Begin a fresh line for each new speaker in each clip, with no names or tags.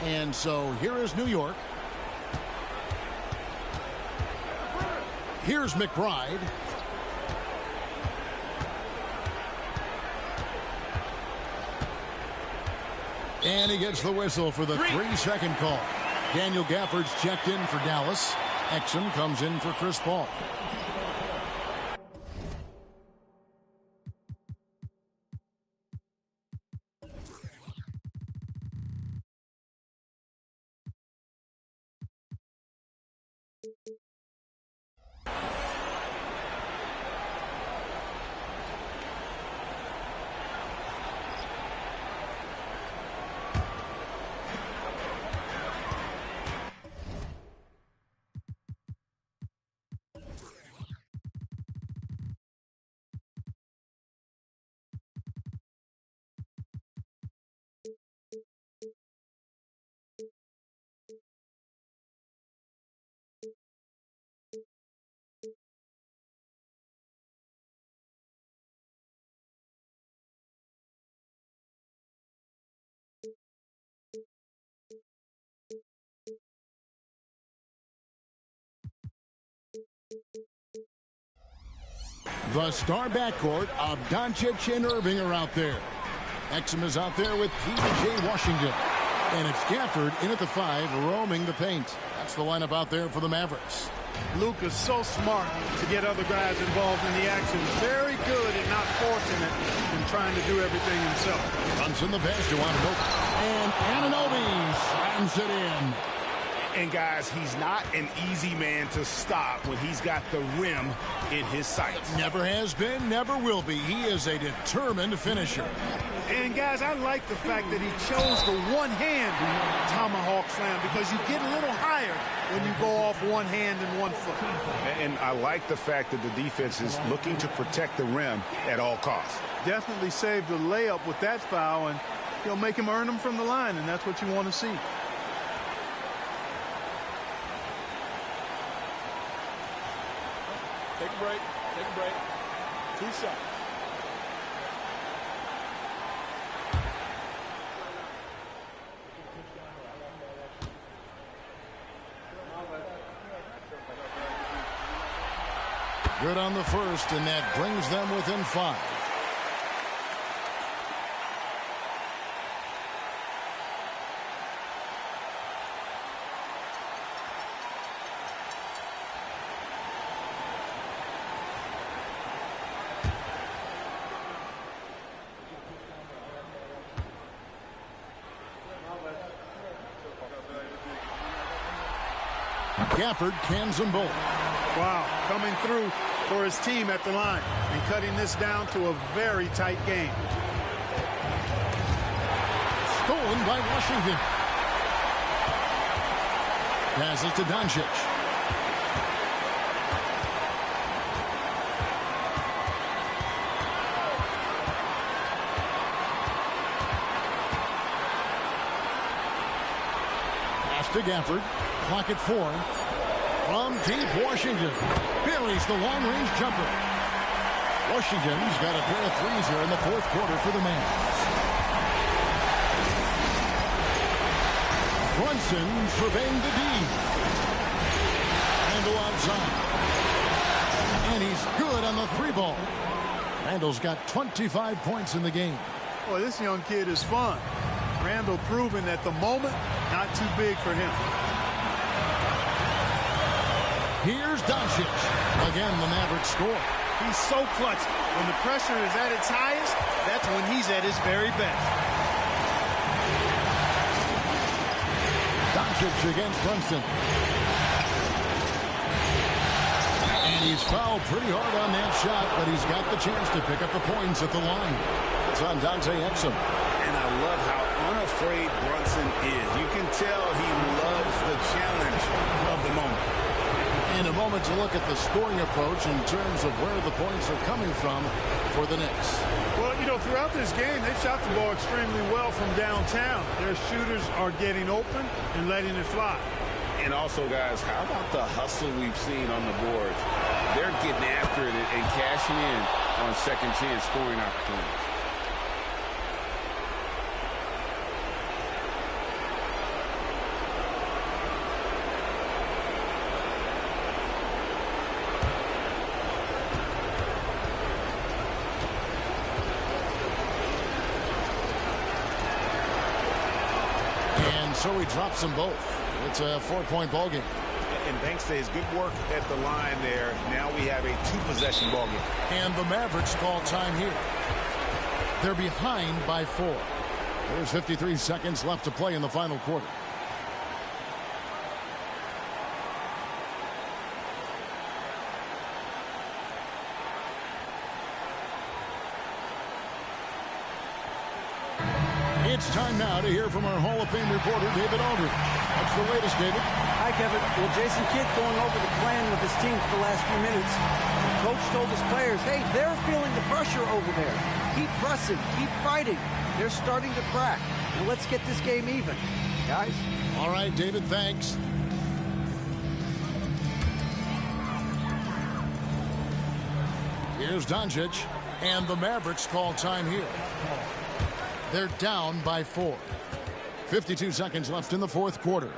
And so here is New York. Here's McBride. And he gets the whistle for the 3-second call. Daniel Gafford's checked in for Dallas. Exum comes in for Chris Paul. The star backcourt of Doncic and Irving are out there. Exum is out there with P.J. Washington. And it's Gafford in at the 5, roaming the paint. That's the lineup out there for the Mavericks.
Luke is so smart to get other guys involved in the action. Very good at not forcing it and trying to do everything himself.
Runs in the pass to Anunoby. And Anunoby slams it in.
And guys, he's not an easy man to stop when he's got the rim in his sights.
Never has been, never will be. He is a determined finisher.
And guys, I like the fact that he chose the one-hand tomahawk slam because you get a little higher when you go off one hand and one foot.
And I like the fact that the defense is looking to protect the rim at all costs.
Definitely saved the layup with that foul, and he'll make him earn them from the line, and that's what you want to see.
Take a break. Take a break. 2 seconds.
Good on the first, and that brings them within 5. Gafford cans them both.
Wow, coming through for his team at the line and cutting this down to a very tight game.
Stolen by Washington. Passes to Doncic. Pass to Gafford. Clock at 4. From deep, Washington buries the long-range jumper. Washington's got a pair of threes here in the 4th quarter for the Mavs. Brunson surveying the D. Randle outside. And he's good on the 3-ball. Randle's got 25 points in the game.
Boy, this young kid is fun. Randle proving that the moment, not too big for him.
Here's Doncic. Again, the Mavericks score.
He's so clutch. When the pressure is at its highest, that's when he's at his very best.
Doncic against Brunson. And he's fouled pretty hard on that shot, but he's got the chance to pick up the points at the line. It's on Dante Exum.
And I love how unafraid Brunson is. You can tell he loves the challenge of the moment.
In a moment to look at the scoring approach in terms of where the points are coming from for the Knicks.
Well, you know, throughout this game, they've shot the ball extremely well from downtown. Their shooters are getting open and letting it fly.
And also, guys, how about the hustle we've seen on the boards? They're getting after it and cashing in on second chance scoring opportunities.
So he drops them both. It's a 4-point ball game.
And thanks to his good work at the line there, now we have a 2-possession ball game.
And the Mavericks call time here. They're behind by 4. There's 53 seconds left to play in the final quarter. It's time now to hear from our Hall of Fame reporter, David Aldridge. What's the latest, David?
Hi, Kevin. Well, Jason Kidd going over the plan with his team for the last few minutes. The coach told his players, hey, they're feeling the pressure over there. Keep pressing. Keep fighting. They're starting to crack. And let's get this game even, guys.
All right, David, thanks. Here's Doncic, and the Mavericks call time here. They're down by 4. 52 seconds left in the fourth quarter.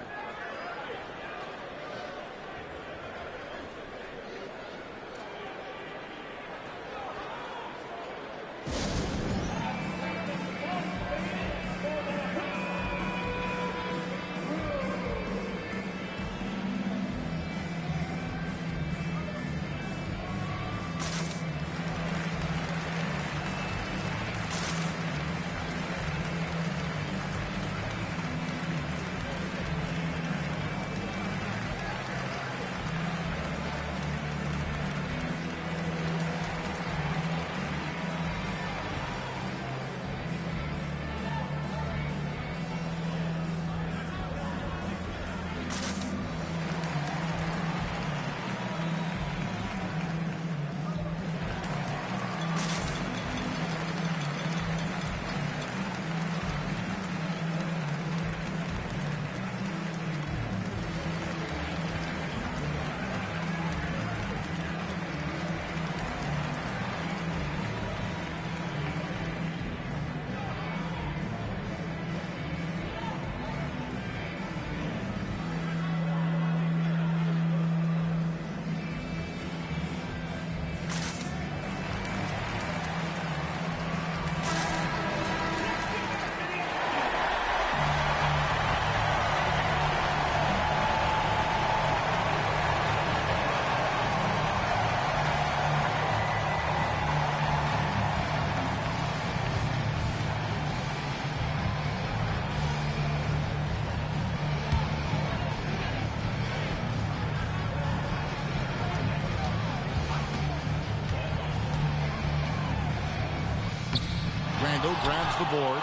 Randall grabs the board.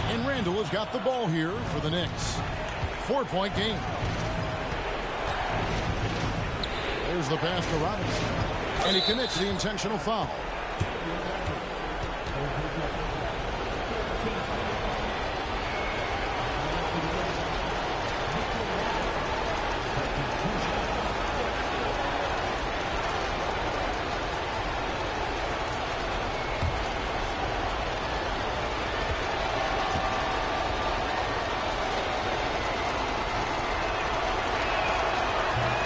And Randall has got the ball here for the Knicks. 4-point game. There's the pass to Robinson. And he commits the intentional foul.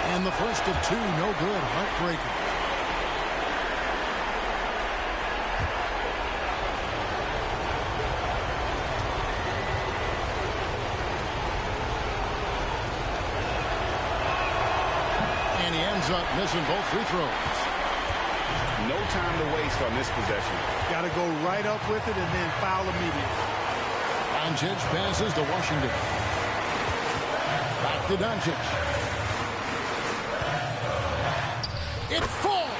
And the first of 2, no good. Heartbreaker. And he ends up missing both free throws.
No time to waste on this possession.
Got to go right up with it and then foul immediately.
Doncic passes to Washington. Back to Doncic. It falls,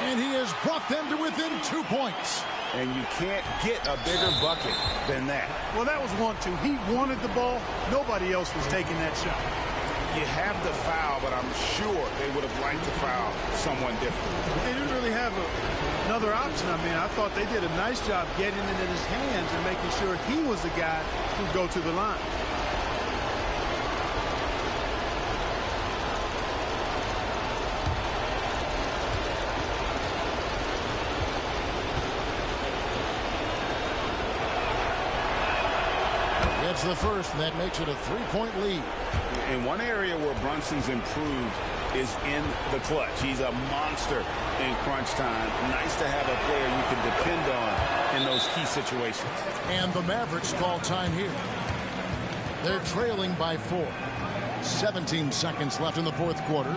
and he has brought them to within 2 points.
And you can't get a bigger bucket than that.
Well, that was 1-2. He wanted the ball. Nobody else was taking that shot.
You have the foul, but I'm sure they would have liked to foul someone different.
They didn't really have another option. I mean, I thought they did a nice job getting it in his hands and making sure he was the guy who'd go to the line.
It's the first, and that makes it a 3-point lead.
In one area where Brunson's improved is in the clutch. He's a monster in crunch time. Nice to have a player you can depend on in those key situations.
And the Mavericks call time here. They're trailing by 4. 17 seconds left in the fourth quarter.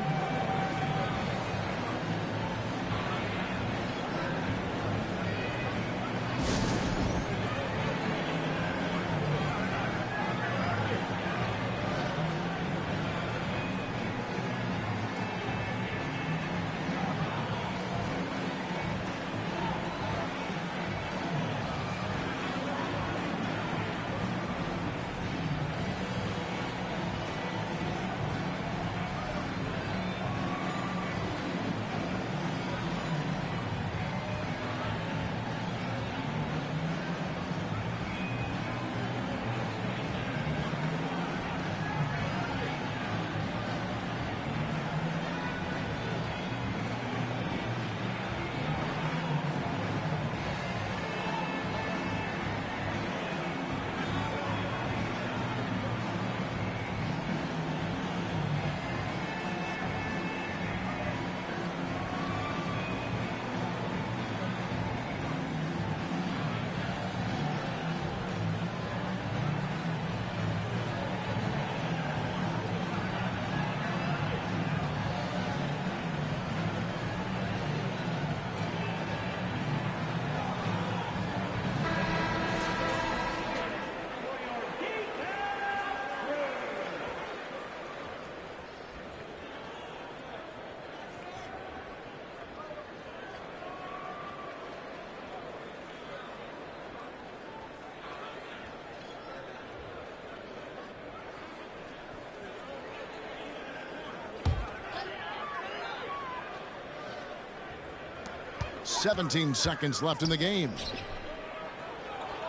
.17 seconds left in the game.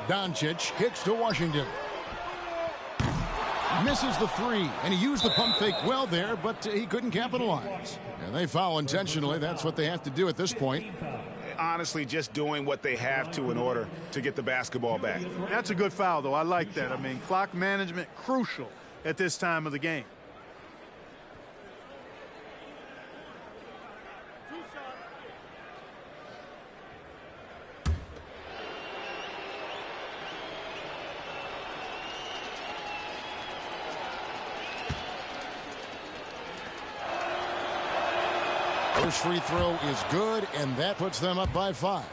Doncic kicks to Washington. Misses the three, and he used the pump fake well there, but he couldn't capitalize. And they foul intentionally. That's what they have to do at this point.
Honestly, just doing what they have to in order to get the basketball back.
That's a good foul, though. I like that. I mean, clock management crucial at this time of the game.
First free throw is good, and that puts them up by 5.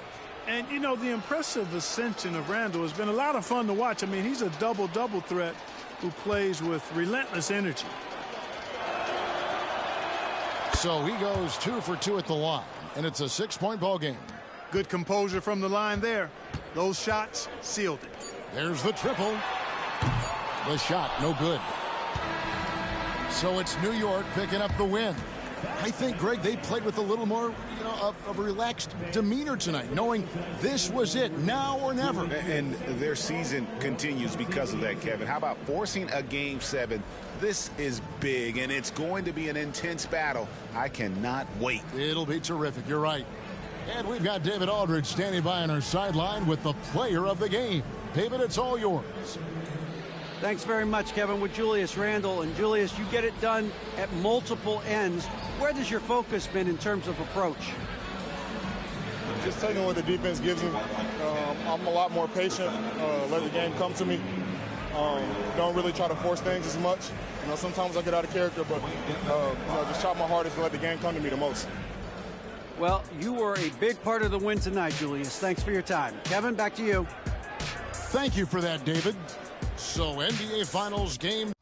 And, you know, the impressive ascension of Randall has been a lot of fun to watch. I mean, he's a double-double threat who plays with relentless energy.
So he goes 2 for 2 at the line, and it's a 6-point ball game.
Good composure from the line there. Those shots sealed it.
There's the triple. The shot, no good. So it's New York picking up the win. I think, Greg, they played with a little more, of a relaxed demeanor tonight, knowing this was it, now or never.
And their season continues because of that, Kevin. How about forcing a Game 7? This is big, and it's going to be an intense battle. I cannot wait.
It'll be terrific. You're right. And we've got David Aldridge standing by on our sideline with the player of the game. David, it's all yours.
Thanks very much, Kevin, with Julius Randle. And Julius, you get it done at multiple ends. Where has your focus been in terms of approach?
Just taking what the defense gives me. I'm a lot more patient, let the game come to me. Don't really try to force things as much. Sometimes I get out of character, but just try my hardest to let the game come to me the most.
Well, you were a big part of the win tonight, Julius. Thanks for your time. Kevin, back to you.
Thank you for that, David. So NBA Finals game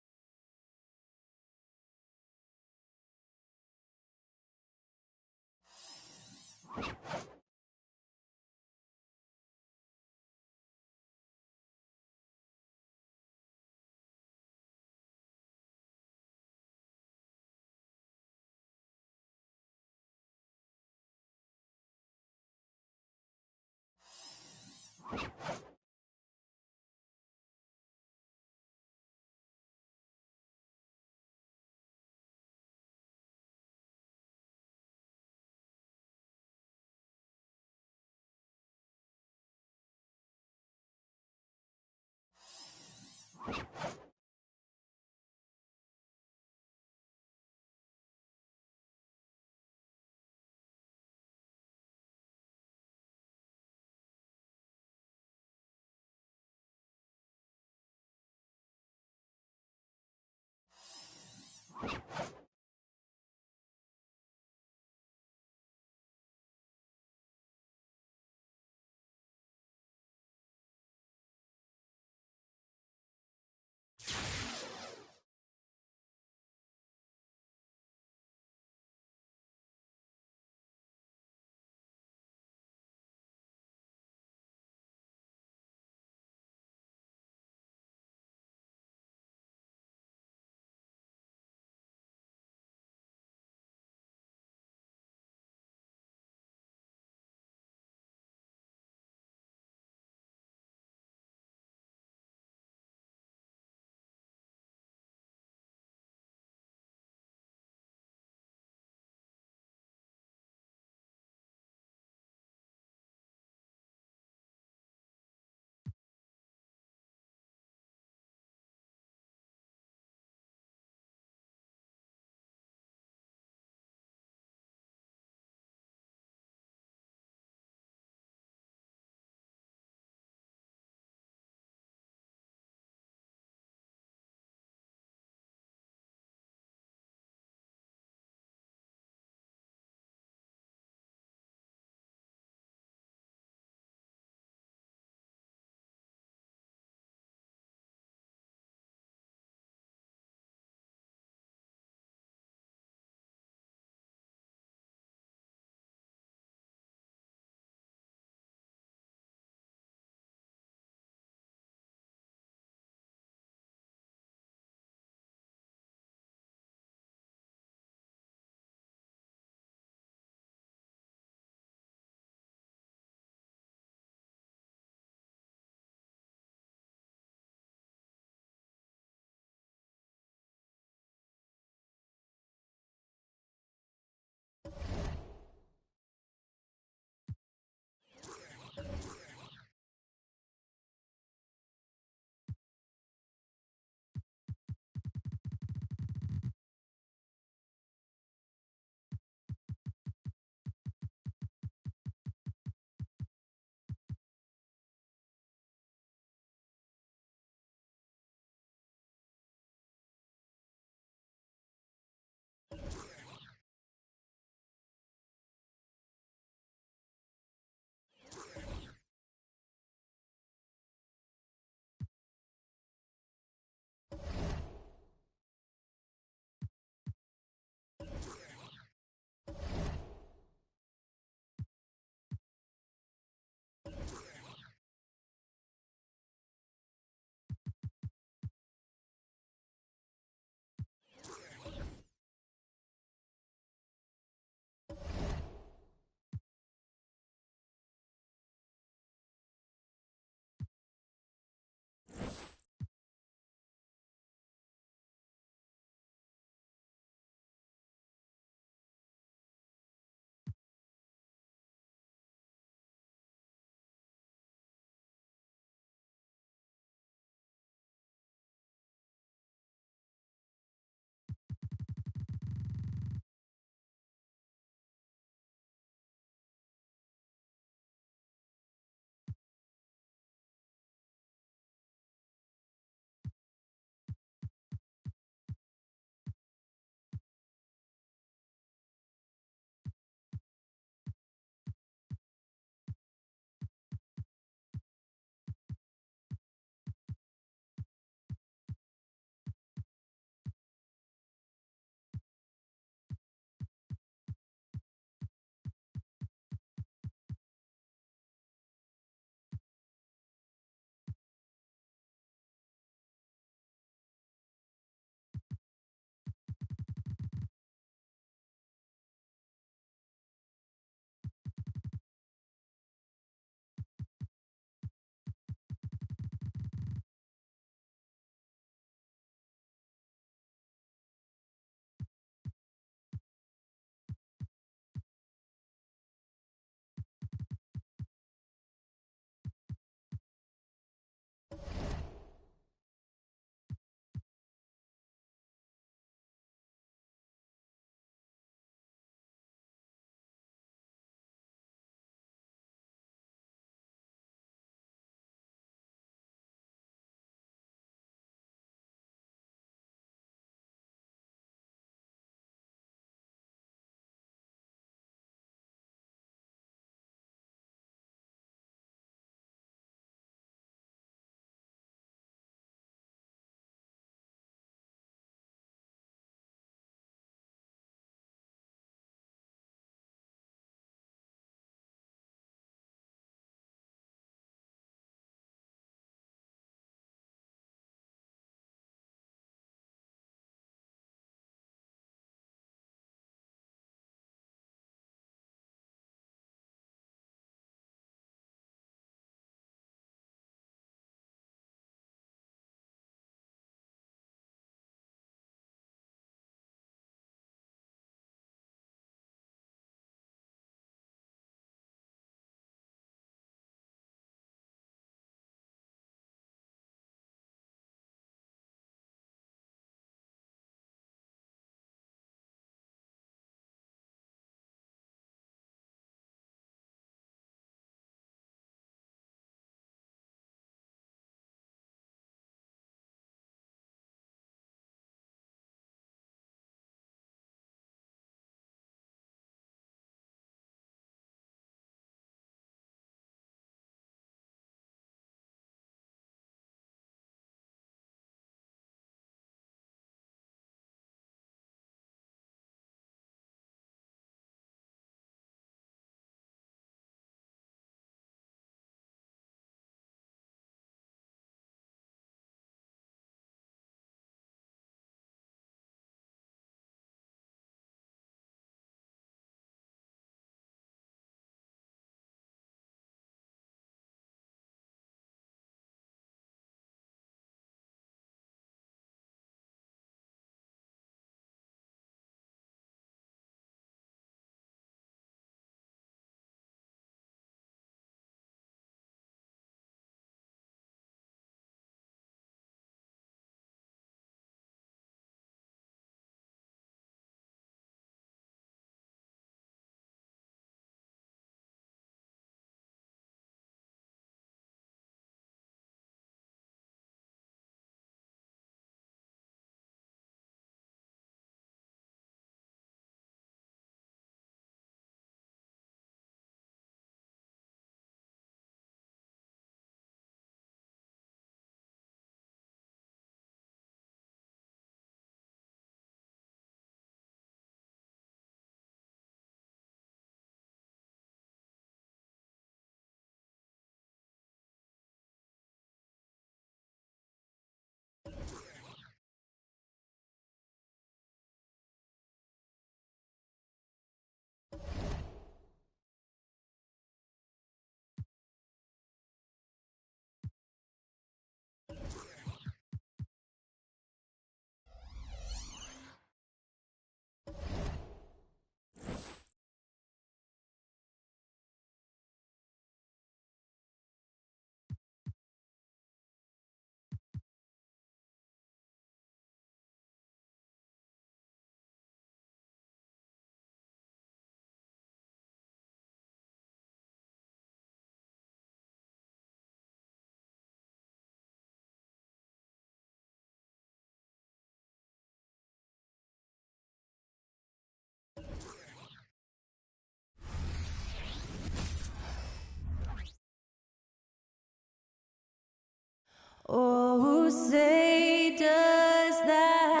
Oh, who say does that?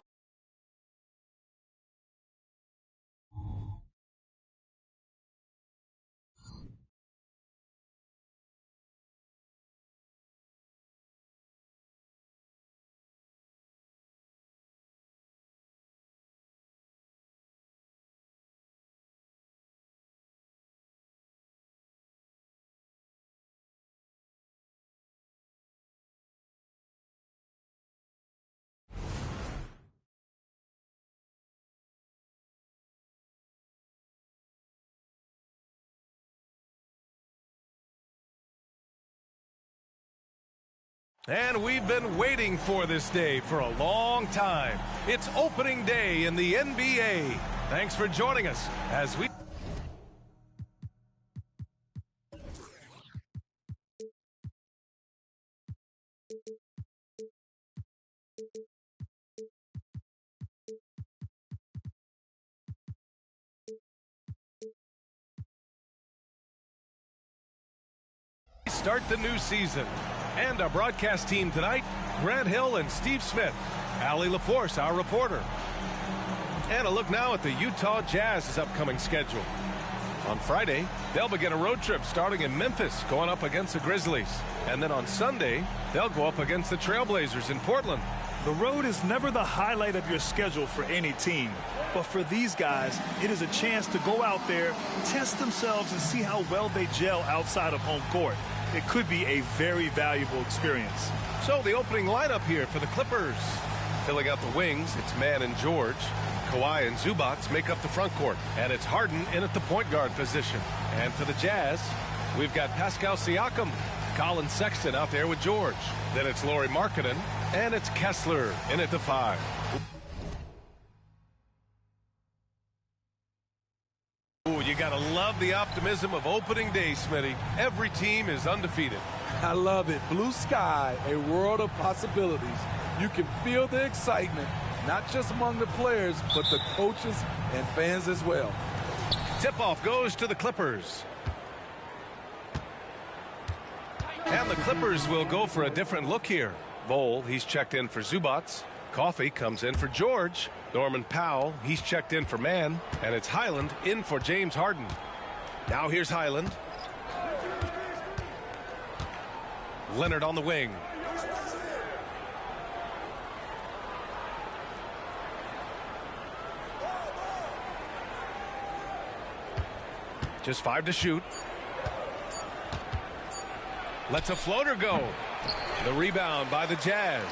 And we've been waiting for this day for a long time. It's opening day in the NBA. Thanks for joining us as we start the new season. And our broadcast team tonight, Grant Hill and Steve Smith. Allie LaForce, our reporter. And a look now at the Utah Jazz's upcoming schedule. On Friday, they'll begin a road trip starting in Memphis, going up against the Grizzlies. And then on Sunday, they'll go up against the Trailblazers in Portland.
The road is never the highlight of your schedule for any team. But for these guys, it is a chance to go out there, test themselves, and see how well they gel outside of home court. It could be a very valuable experience.
So the opening lineup here for the Clippers. Filling out the wings, it's Mann and George. Kawhi and Zubats make up the front court. And it's Harden in at the point guard position. And for the Jazz, we've got Pascal Siakam, Colin Sexton out there with George. Then it's Lauri Markkanen, and it's Kessler in at the 5. Ooh, you gotta love the optimism of opening day, Smitty. Every team is undefeated.
I love it. Blue sky, a world of possibilities. You can feel the excitement, not just among the players, but the coaches and fans as well.
Tip-off goes to the Clippers. And the Clippers will go for a different look here. Vole, he's checked in for Zubats. Coffey comes in for George. Norman Powell, he's checked in for Mann. And it's Highland in for James Harden. Now here's Highland. Leonard on the wing. Just 5 to shoot. Lets a floater go. The rebound by the Jazz.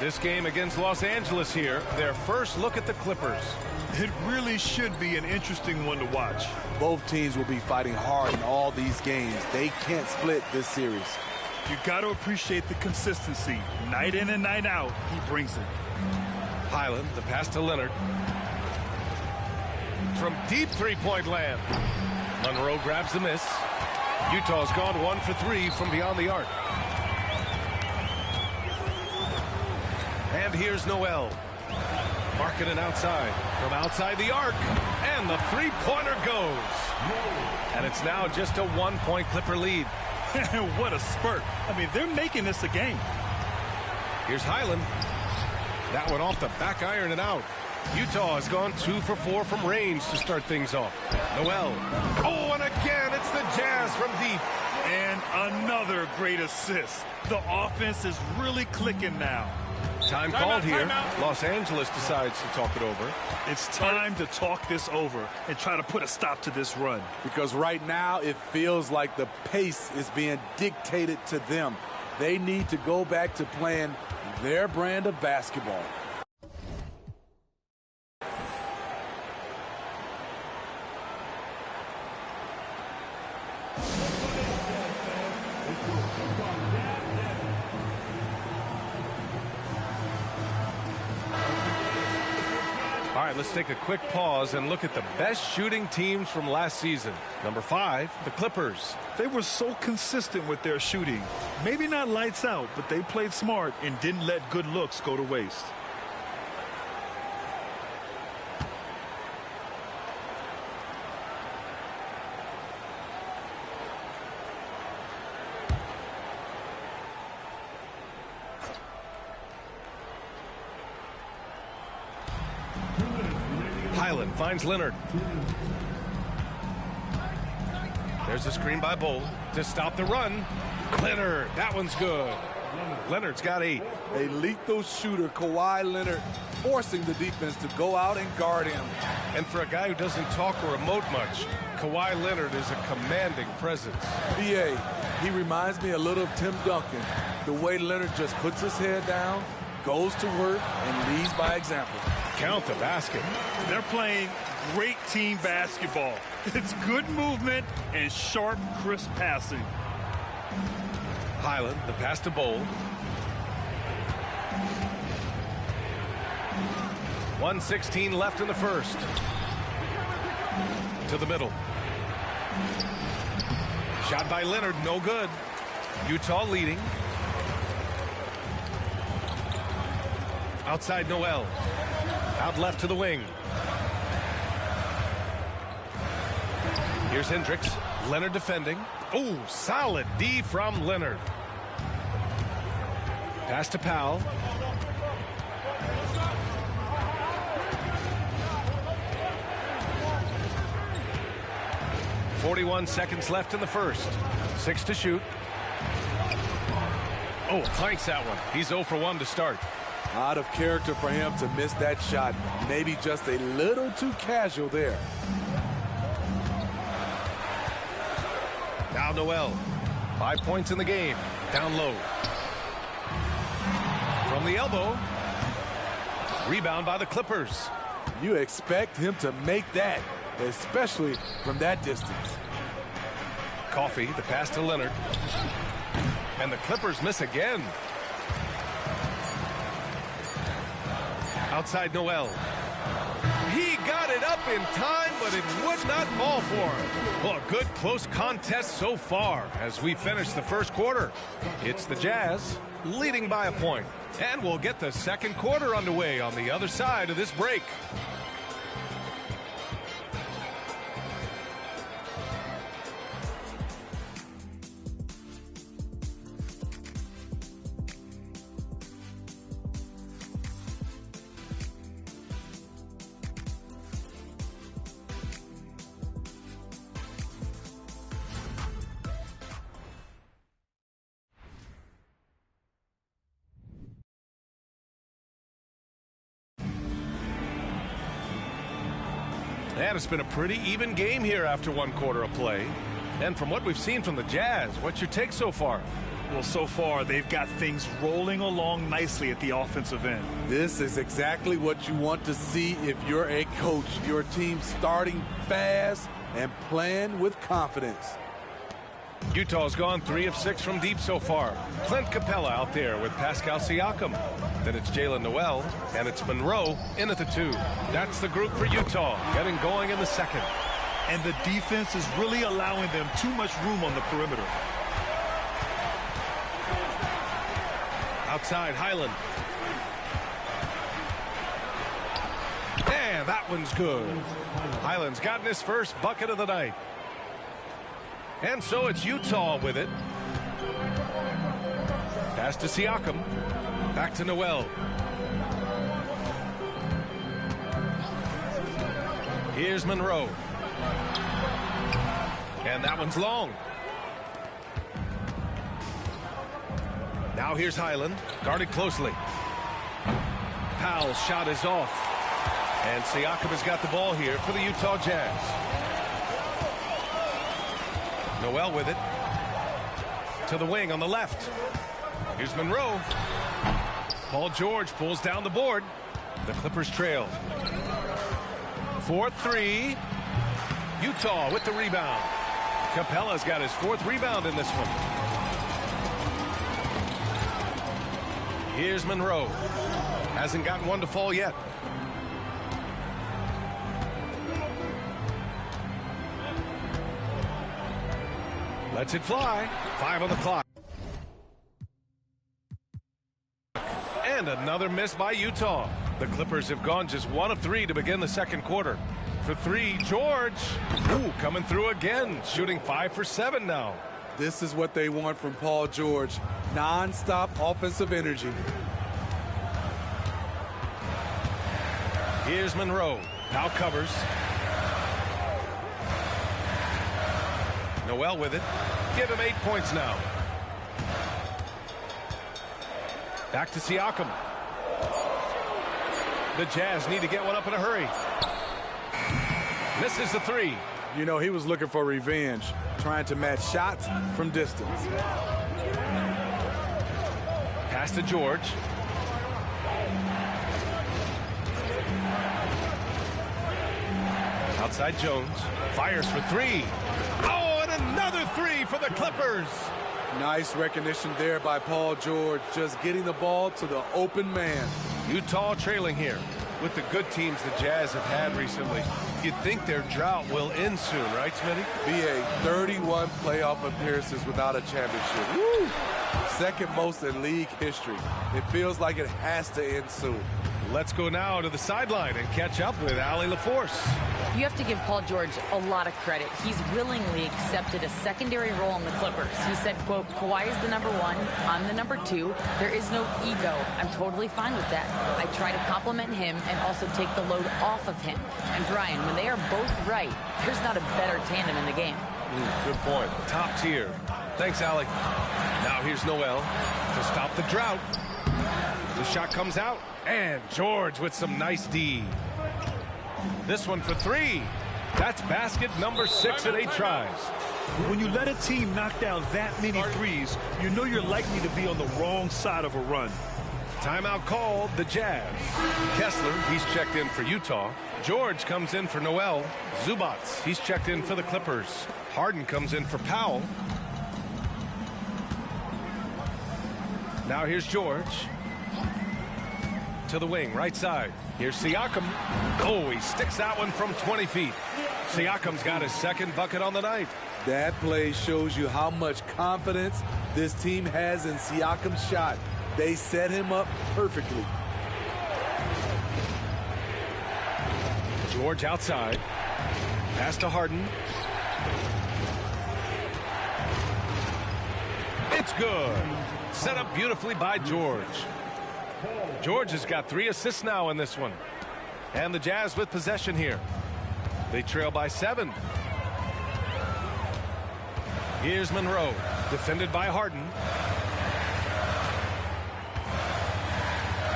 This game against Los Angeles here, their first look at the Clippers.
It really should be an interesting one to watch.
Both teams will be fighting hard in all these games. They can't split this series.
You got to appreciate the consistency. Night in and night out, he brings it.
Highland, the pass to Leonard. From deep three-point land. Monroe grabs the miss. Utah's gone 1 for 3 from beyond the arc. And here's Noel. Markkanen outside. From outside the arc. And the three-pointer goes. And it's now just a 1-point Clipper lead.
What a spurt. I mean, they're making this a game.
Here's Highland. That one off the back iron and out. Utah has gone 2 for 4 from range to start things off. Noel. Oh, and again, it's the Jazz from deep.
And another great assist. The offense is really clicking now.
Time called here. Los Angeles decides to talk it over.
It's time to talk this over and try to put a stop to this run.
Because right now it feels like the pace is being dictated to them. They need to go back to playing their brand of basketball.
All right, let's take a quick pause and look at the best shooting teams from last season. Number 5, the Clippers.
They were so consistent with their shooting. Maybe not lights out, but they played smart and didn't let good looks go to waste.
Highland finds Leonard. There's a screen by Bowl to stop the run. Leonard, that one's good. Leonard's got 8.
A lethal shooter, Kawhi Leonard, forcing the defense to go out and guard him.
And for a guy who doesn't talk or emote much, Kawhi Leonard is a commanding presence.
BA, he reminds me a little of Tim Duncan. The way Leonard just puts his head down, goes to work, and leads by example.
Count the basket.
They're playing great team basketball. It's good movement and sharp, crisp passing.
Highland, the pass to Bowl. 1:16 left in the first. To the middle. Shot by Leonard, no good. Utah leading. Outside Noel. Out left to the wing. Here's Hendricks. Leonard defending. Oh, solid D from Leonard. Pass to Powell. .41 seconds left in the first. 6 to shoot. Oh, clanks that one. He's 0 for 1 to start.
Out of character for him to miss that shot. Maybe just a little too casual there.
Now Noel. 5 points in the game. Down low. From the elbow. Rebound by the Clippers.
You expect him to make that, especially from that distance.
Coffee, the pass to Leonard. And the Clippers miss again. Outside Noel. He got it up in time, but it would not fall for him. Well, a good close contest so far as we finish the first quarter. It's the Jazz leading by a point. And we'll get the second quarter underway on the other side of this break. And it's been a pretty even game here after 1 quarter of play. And from what we've seen from the Jazz, what's your take so far?
Well, so far, they've got things rolling along nicely at the offensive end.
This is exactly what you want to see if you're a coach. Your team starting fast and playing with confidence.
Utah's gone 3 of 6 from deep so far. Clint Capella out there with Pascal Siakam. Then it's Jalen Noel, and it's Monroe in at the 2. That's the group for Utah, getting going in the second.
And the defense is really allowing them too much room on the perimeter.
Outside, Highland. And that one's good. Highland's gotten his first bucket of the night. And so it's Utah with it. Pass to Siakam. Back to Noel. Here's Monroe. And that one's long. Now here's Highland, guarded closely. Powell's shot is off. And Siakam has got the ball here for the Utah Jazz. Noel with it. To the wing on the left. Here's Monroe. Paul George pulls down the board. The Clippers trail. 4-3. Utah with the rebound. Capella's got his 4th rebound in this one. Here's Monroe. Hasn't gotten one to fall yet. Lets it fly. 5 on the clock. And another miss by Utah. The Clippers have gone just 1 of 3 to begin the second quarter. For 3, George. Ooh, coming through again. Shooting 5 for 7 now.
This is what they want from Paul George. Non-stop offensive energy.
Here's Monroe. Powell covers. Noel with it. Give him 8 points now. Back to Siakam. The Jazz need to get one up in a hurry. Misses the three.
You know, he was looking for revenge, trying to match shots from distance.
Pass to George. Outside Jones. Fires for three. Oh, and another three for the Clippers.
Nice recognition there by Paul George, just getting the ball to the open man.
Utah trailing here. With the good teams the Jazz have had recently, you'd think their drought will end soon, right, Smitty?
BA, 31 playoff appearances without a championship. Woo! Second most in league history. It feels like it has to end soon.
Let's go now to the sideline and catch up with Allie LaForce.
You have to give Paul George a lot of credit. He's willingly accepted a secondary role in the Clippers. He said, quote, Kawhi is the number one, I'm the number two. There is no ego. I'm totally fine with that. I try to compliment him and also take the load off of him. And Brian, when they are both right, there's not a better tandem in the game.
Good point. Top tier. Thanks, Allie. Now here's Noel to stop the drought. The shot comes out, and George with some nice D. This one for three. That's basket number 6 in 8 tries.
When you let a team knock down that many threes, you know you're likely to be on the wrong side of a run.
Timeout called, the Jazz. Kessler, he's checked in for Utah. George comes in for Noel. Zubats, he's checked in for the Clippers. Harden comes in for Powell. Now here's George. To the wing, right side. Here's Siakam. Oh, he sticks that one from 20 feet. Siakam's got his second bucket on the night.
That play shows you how much confidence this team has in Siakam's shot. They set him up perfectly.
George outside. Pass to Harden. It's good. Set up beautifully by George. George has got 3 assists now in this one. And the Jazz with possession here. They trail by 7. Here's Monroe, defended by Harden.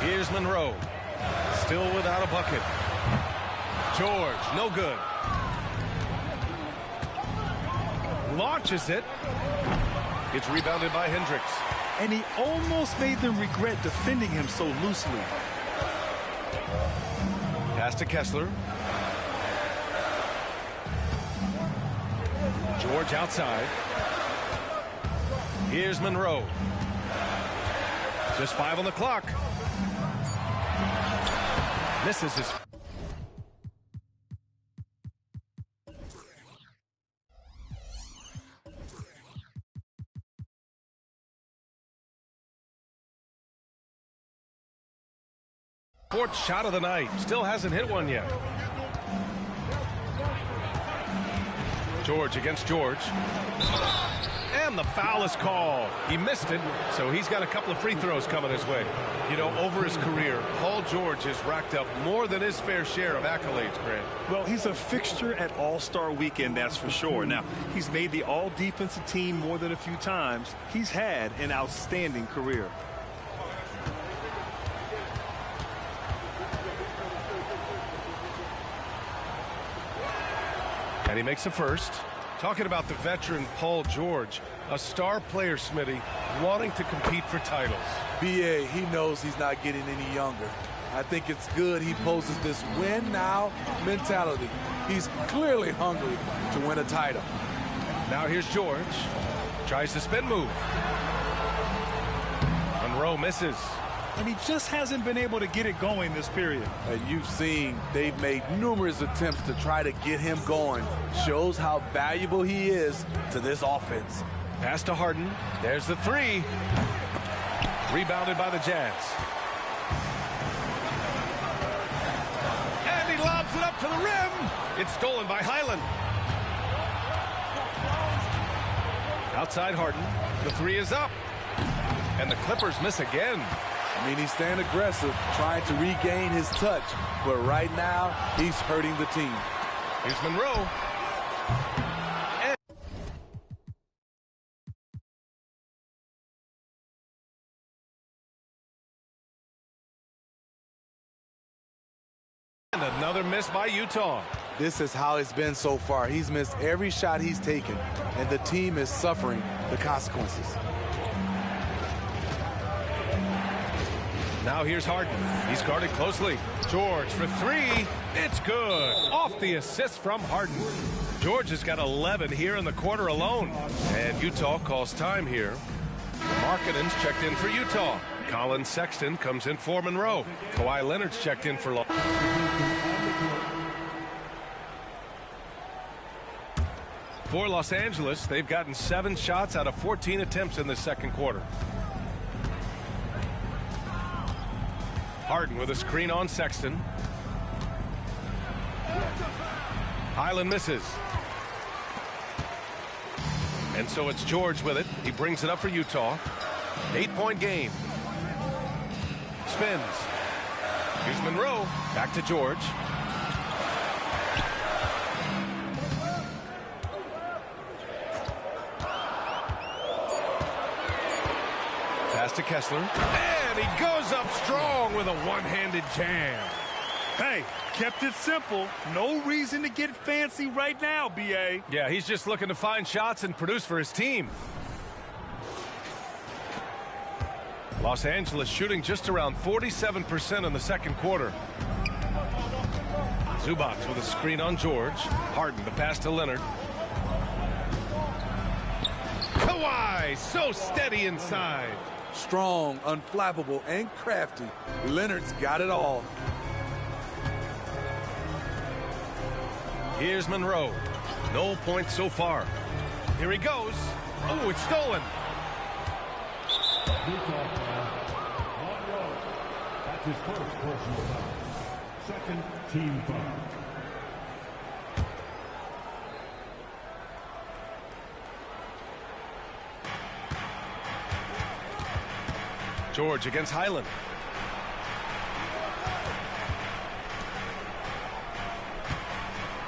Here's Monroe, still without a bucket. George, no good. Launches it. It's rebounded by Hendricks.
And he almost made them regret defending him so loosely.
Pass to Kessler. George outside. Here's Monroe. Just 5 on the clock. Misses his. Fourth shot of the night. Still hasn't hit one yet. George against George. And the foul is called. He missed it, so he's got a couple of free throws coming his way. You know, over his career, Paul George has racked up more than his fair share of accolades, Grant.
Well, he's a fixture at All-Star Weekend, that's for sure. Now, he's made the all-defensive team more than a few times. He's had an outstanding career.
And he makes a first. Talking about the veteran Paul George, a star player, Smitty, wanting to compete for titles.
BA, he knows he's not getting any younger. I think it's good he poses this win now mentality. He's clearly hungry to win a title.
Now here's George. Tries the spin move. Monroe misses.
And he just hasn't been able to get it going this period.
And you've seen they've made numerous attempts to try to get him going. Shows how valuable he is to this offense.
Pass to Harden. There's the three. Rebounded by the Jazz. And he lobs it up to the rim. It's stolen by Highland. Outside Harden. The three is up. And the Clippers miss again.
I mean, he's staying aggressive, trying to regain his touch. But right now, he's hurting the team.
Here's Monroe. And another miss by Utah.
This is how it's been so far. He's missed every shot he's taken, and the team is suffering the consequences.
Now here's Harden. He's guarded closely. George for three. It's good. Off the assist from Harden. George has got 11 here in the quarter alone. And Utah calls time here. Markkanen's checked in for Utah. Colin Sexton comes in for Monroe. Kawhi Leonard's checked in for For Los Angeles, they've gotten 7 shots out of 14 attempts in the second quarter. Harden with a screen on Sexton. Highland misses. And so it's George with it. He brings it up for Utah. 8-point game. Spins. Here's Monroe. Back to George. Pass to Kessler. And he goes up strong with a one-handed jam.
Hey, kept it simple. No reason to get fancy right now, B.A.
Yeah, he's just looking to find shots and produce for his team. Los Angeles shooting just around 47% in the second quarter. Zubac with a screen on George. Harden, the pass to Leonard. Kawhi, so steady inside.
Strong, unflappable, and crafty. Leonard's got it all.
Here's Monroe. No points so far. Here he goes. Oh, it's stolen.
That's his first personal foul. Second team foul.
George against Highland.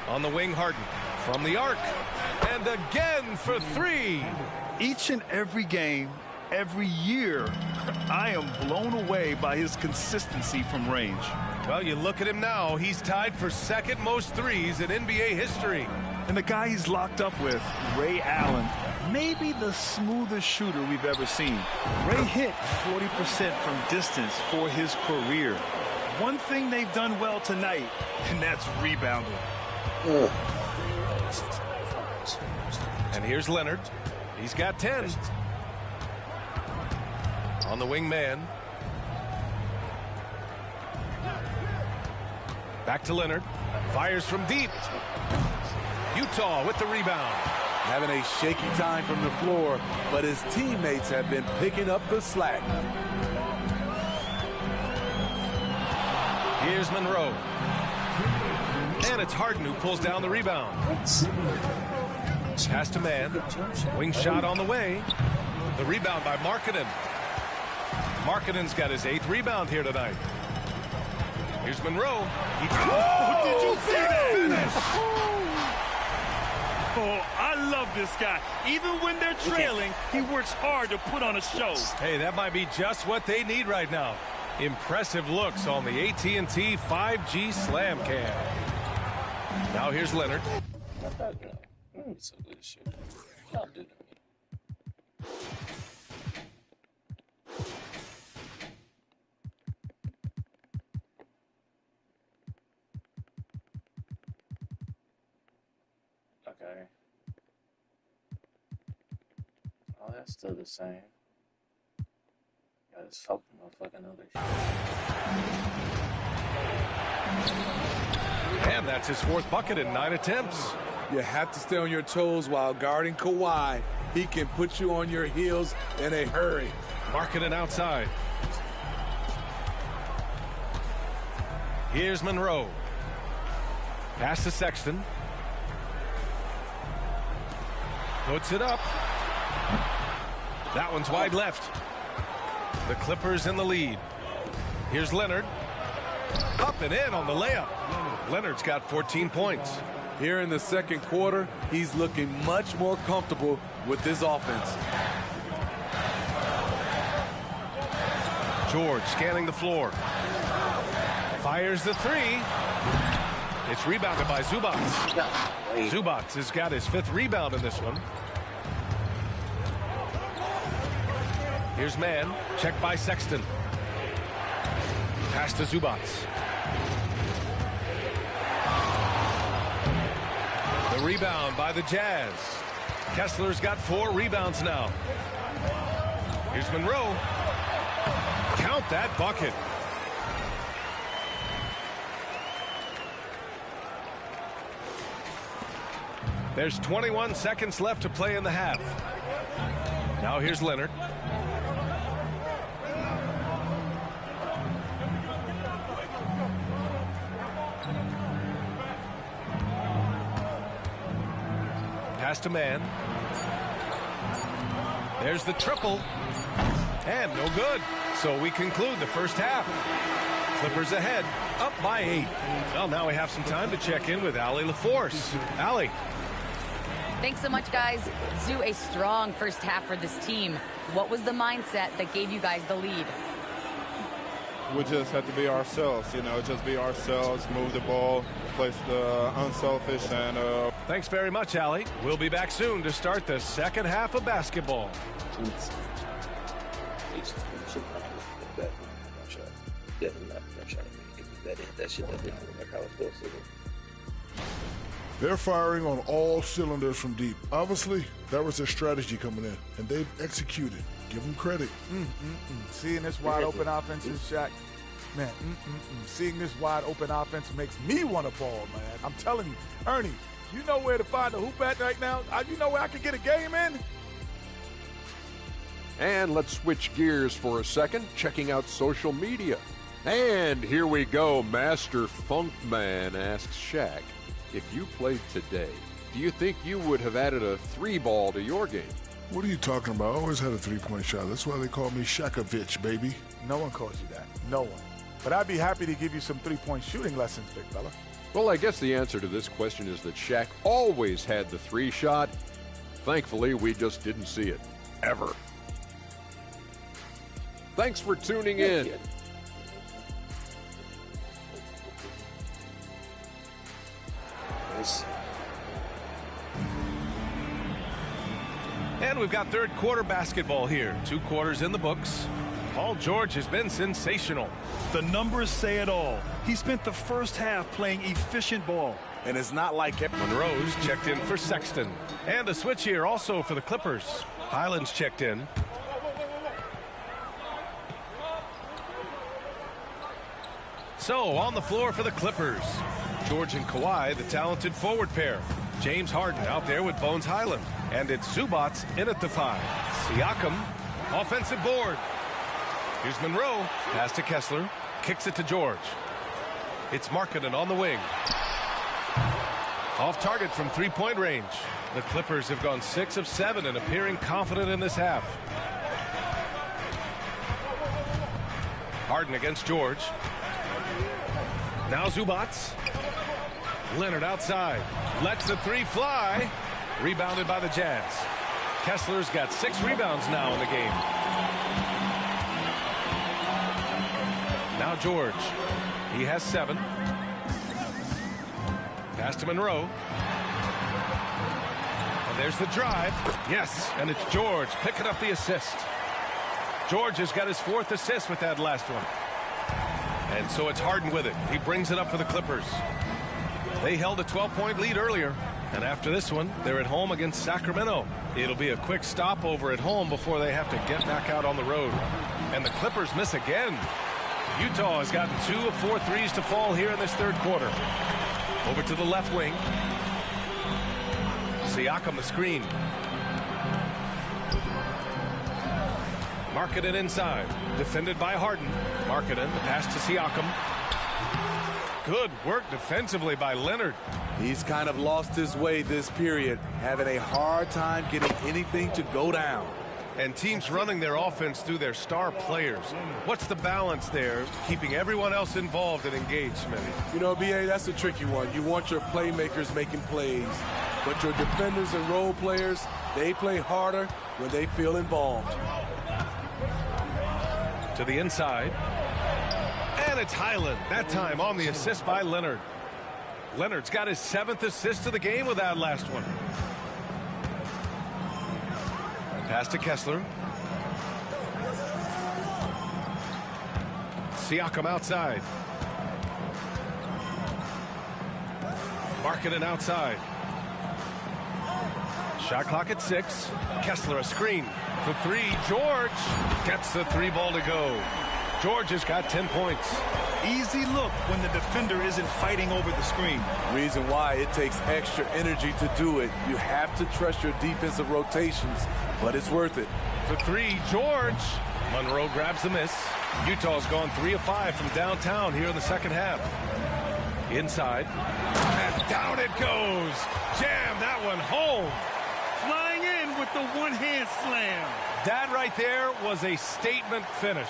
On the wing, Harden. From the arc. And again for three.
Each and every game, every year, I am blown away by his consistency from range.
Well, you look at him now. He's tied for second most threes in NBA history.
And the guy he's locked up with, Ray Allen, maybe the smoothest shooter we've ever seen. Ray hit 40% from distance for his career. One thing they've done well tonight, and that's rebounding.
And here's Leonard. He's got 10. On the wing man. Back to Leonard. Fires from deep. Utah with the rebound.
Having a shaky time from the floor, but his teammates have been picking up the slack.
Here's Monroe. And it's Harden who pulls down the rebound. Pass to man. Wing shot on the way. The rebound by Markkanen. Markkanen's got his 8th rebound here tonight. Here's Monroe.
Did you see that? Finish! Oh, I love this guy. Even when they're trailing, he works hard to put on a show.
Hey, that might be just what they need right now. Impressive looks on the AT&T 5G Slam Cam. Now here's Leonard.
Okay. Oh, that's still the same. Gotta soak motherfucking other shit.
And that's his 4th bucket in 9 attempts.
You have to stay on your toes while guarding Kawhi. He can put you on your heels in a hurry.
Markkanen outside. Here's Monroe. Pass to Sexton. Puts it up. That one's wide left. The Clippers in the lead. Here's Leonard. Up and in on the layup. Leonard's got 14 points.
Here in the second quarter, he's looking much more comfortable with this offense.
George scanning the floor. Fires the three. It's rebounded by Zubats. Zubats has got his 5th rebound in this one. Here's Mann. Checked by Sexton. Pass to Zubats. The rebound by the Jazz. Kessler's got 4 rebounds now. Here's Monroe. Count that bucket. There's 21 seconds left to play in the half. Now here's Leonard. Pass to Mann. There's the triple. And no good. So we conclude the first half. Clippers ahead, up by 8. Well, now we have some time to check in with Allie LaForce. Allie.
Thanks so much, guys. Zoo, a strong first half for this team. What was the mindset that gave you guys the lead?
We just have to be ourselves, just be ourselves, move the ball, play the unselfish, and
Thanks very much, Allie. We'll be back soon to start the second half of basketball.
They're firing on all cylinders from deep. Obviously, that was their strategy coming in, and they've executed. Give them credit.
Seeing this wide open offense, Shaq, man, seeing this wide open offense makes me want to ball, man. I'm telling you, Ernie, you know where to find the hoop at right now? You know where I can get a game in?
And let's switch gears for a second, checking out social media. And here we go. Master Funkman asks Shaq, if you played today, do you think you would have added a 3-ball to your game?
What are you talking about? I always had a 3-point shot. That's why they call me Shakovich, baby.
No one calls you that. No one. But I'd be happy to give you some 3-point shooting lessons, big fella.
Well, I guess the answer to this question is that Shaq always had the 3 shot. Thankfully, we just didn't see it. Ever. Thanks for tuning in.
And we've got third quarter basketball here. 2 quarters in the books. Paul George has been sensational.
The numbers say it all. He spent the first half playing efficient ball.
And it's not like
Monroe's checked in for Sexton. And a switch here also for the Clippers. Highland's checked in. So on the floor for the Clippers. George and Kawhi, the talented forward pair. James Harden out there with Bones Highland. And it's Zubats in at the 5. Siakam, offensive board. Here's Monroe. Pass to Kessler. Kicks it to George. It's Markkanen on the wing. Off target from 3-point range. The Clippers have gone 6 of 7 and appearing confident in this half. Harden against George. Now Zubats. Leonard outside. Lets the 3 fly. Rebounded by the Jazz. Kessler's got 6 rebounds now in the game. Now George. He has 7. Pass to Monroe. And there's the drive. Yes, and it's George picking up the assist. George has got his 4th assist with that last one. And so it's Harden with it. He brings it up for the Clippers. They held a 12-point lead earlier. And after this one, they're at home against Sacramento. It'll be a quick stopover at home before they have to get back out on the road. And the Clippers miss again. Utah has gotten 2 of 4 threes to fall here in this third quarter. Over to the left wing. Siakam the screen. Markkanen inside. Defended by Harden. Markkanen, the pass to Siakam. Good work defensively by Leonard.
He's kind of lost his way this period, having a hard time getting anything to go down.
And teams running their offense through their star players. What's the balance there, keeping everyone else involved and engaged, Smitty?
You know, B.A., that's a tricky one. You want your playmakers making plays, but your defenders and role players, they play harder when they feel involved.
To the inside. And it's Highland, that time on the assist by Leonard. Leonard's got his 7th assist of the game with that last one. Pass to Kessler. Siakam outside. Markkanen outside. Shot clock at 6. Kessler a screen for 3. George gets the 3 ball to go. George has got 10 points.
Easy look when the defender isn't fighting over the screen.
Reason why it takes extra energy to do it. You have to trust your defensive rotations, but it's worth it.
For 3, George. Monroe grabs the miss. Utah's gone 3 of 5 from downtown here in the second half. Inside. And down it goes. Jam that one home.
Flying in with the one-hand slam.
That right there was a statement finish.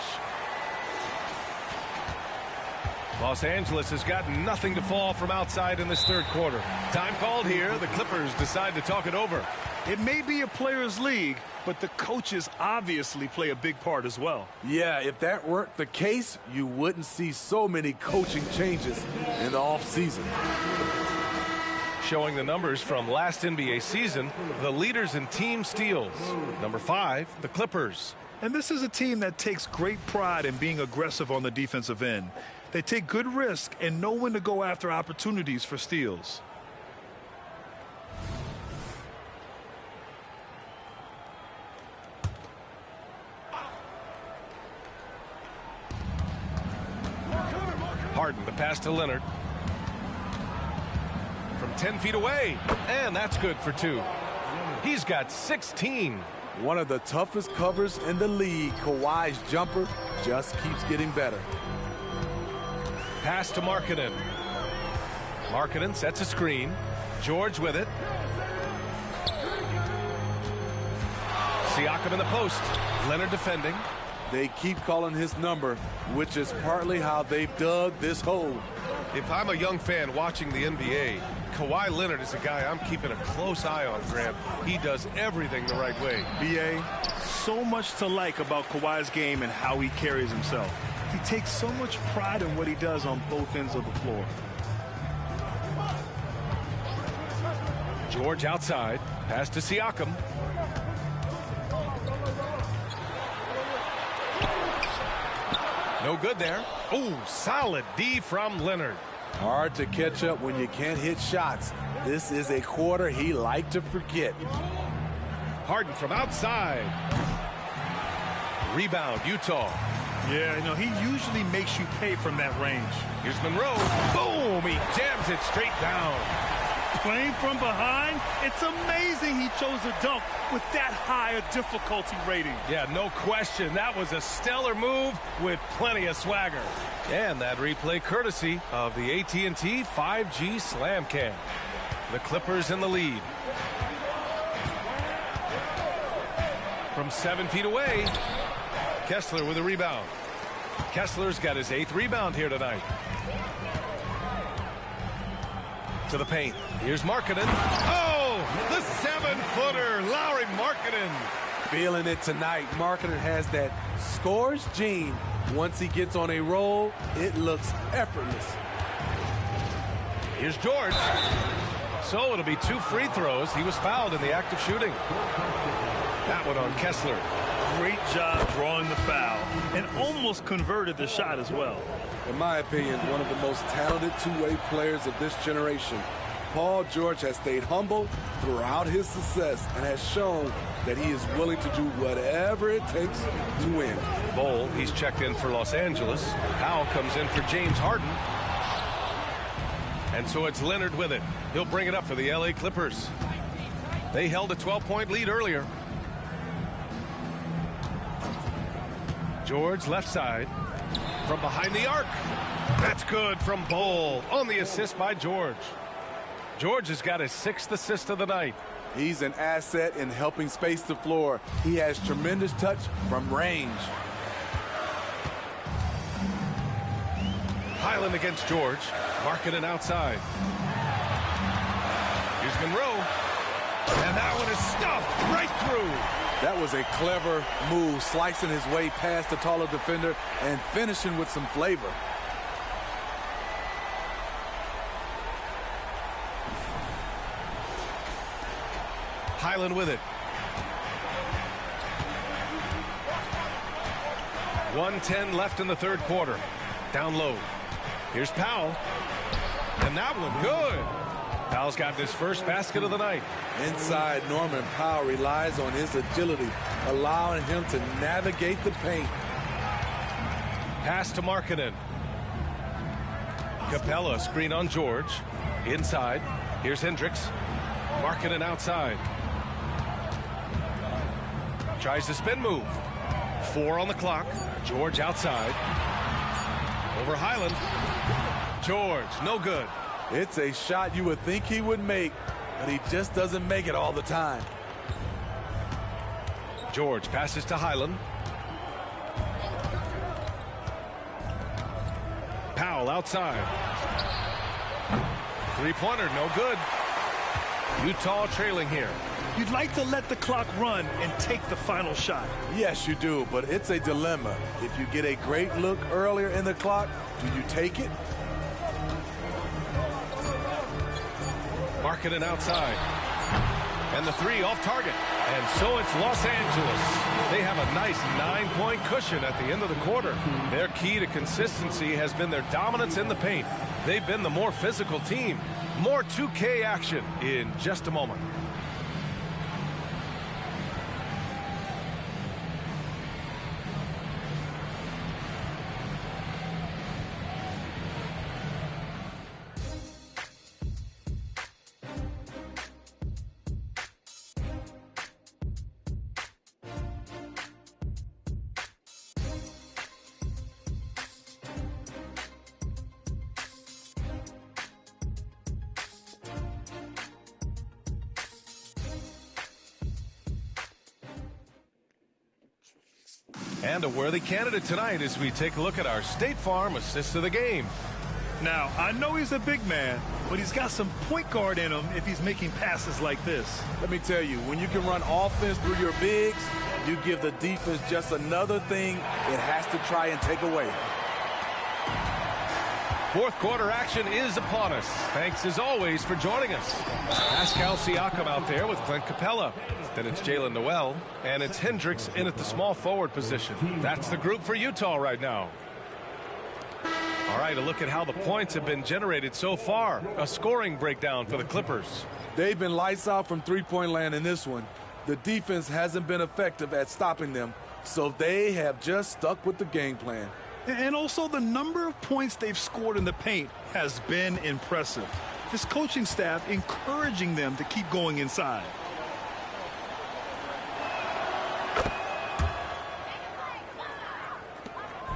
Los Angeles has got nothing to fall from outside in this third quarter. Time called here. The Clippers decide to talk it over.
It may be a players' league, but the coaches obviously play a big part as well.
Yeah, if that weren't the case, you wouldn't see so many coaching changes in the offseason.
Showing the numbers from last NBA season, the leaders in team steals. Number 5, the Clippers.
And this is a team that takes great pride in being aggressive on the defensive end. They take good risk and know when to go after opportunities for steals.
Harden, the pass to Leonard. From 10 feet away, and that's good for 2. He's got 16.
One of the toughest covers in the league. Kawhi's jumper just keeps getting better.
Pass to Markkanen. Markkanen sets a screen. George with it. Siakam in the post. Leonard defending.
They keep calling his number, which is partly how they've dug this hole.
If I'm a young fan watching the NBA, Kawhi Leonard is a guy I'm keeping a close eye on, Grant. He does everything the right way.
B.A., so much to like about Kawhi's game and how he carries himself. He takes so much pride in what he does on both ends of the floor.
George outside. Pass to Siakam. No good there. Oh, solid D from Leonard.
Hard to catch up when you can't hit shots. This is a quarter he liked to forget.
Harden from outside. Rebound, Utah.
Yeah, he usually makes you pay from that range.
Here's Monroe. Boom! He jams it straight down.
Playing from behind, it's amazing he chose a dunk with that high a difficulty rating.
Yeah, no question. That was a stellar move with plenty of swagger. And that replay courtesy of the AT&T 5G Slam Cam. The Clippers in the lead. From 7 feet away, Kessler with a rebound. Kessler's got his 8th rebound here tonight. To the paint. Here's Markkanen. Oh, the 7-footer, Lauri Markkanen.
Feeling it tonight. Markkanen has that scores gene. Once he gets on a roll, it looks effortless.
Here's George. So it'll be 2 free throws. He was fouled in the act of shooting. That one on Kessler.
Great job drawing the foul and almost converted the shot as well.
In my opinion, one of the most talented two-way players of this generation. Paul George has stayed humble throughout his success and has shown that he is willing to do whatever it takes to win.
Bol, he's checked in for Los Angeles. Powell comes in for James Harden. And so it's Leonard with it. He'll bring it up for the LA Clippers. They held a 12-point lead earlier. George left side. From behind the arc. That's good from Bol on the assist by George. George has got his 6th assist of the night.
He's an asset in helping space the floor. He has tremendous touch from range.
Highland against George. Markkanen outside. Here's Monroe. And that one is stuffed right through.
That was a clever move, slicing his way past the taller defender and finishing with some flavor.
Highland with it. 1:10 left in the third quarter. Down low. Here's Powell. And that one good. Powell's got his first basket of the night.
Inside, Norman Powell relies on his agility, allowing him to navigate the paint.
Pass to Markkanen. Capella screen on George. Inside. Here's Hendricks. Markkanen outside. Tries to spin move. 4 on the clock. George outside. Over Highland. George, no good.
It's a shot you would think he would make, but he just doesn't make it all the time.
George passes to Highland. Powell outside. Three-pointer, no good. Utah trailing here.
You'd like to let the clock run and take the final shot.
Yes, you do, but it's a dilemma. If you get a great look earlier in the clock, do you take it?
Markkanen outside. And the three off target. And so it's Los Angeles. They have a nice 9-point cushion at the end of the quarter. Their key to consistency has been their dominance in the paint. They've been the more physical team. More 2K action in just a moment. And a worthy candidate tonight as we take a look at our State Farm assist of the game.
Now, I know he's a big man, but he's got some point guard in him if he's making passes like this.
Let me tell you, when you can run offense through your bigs, you give the defense just another thing it has to try and take away.
Fourth quarter action is upon us. Thanks as always for joining us. Pascal Siakam out there with Clint Capella. Then it's Jalen Noel, and it's Hendricks in at the small forward position. That's the group for Utah right now. All right, a look at how the points have been generated so far. A scoring breakdown for the Clippers.
They've been lights out from three-point land in this one. The defense hasn't been effective at stopping them, so they have just stuck with the game plan.
And also the number of points they've scored in the paint has been impressive. This coaching staff encouraging them to keep going inside.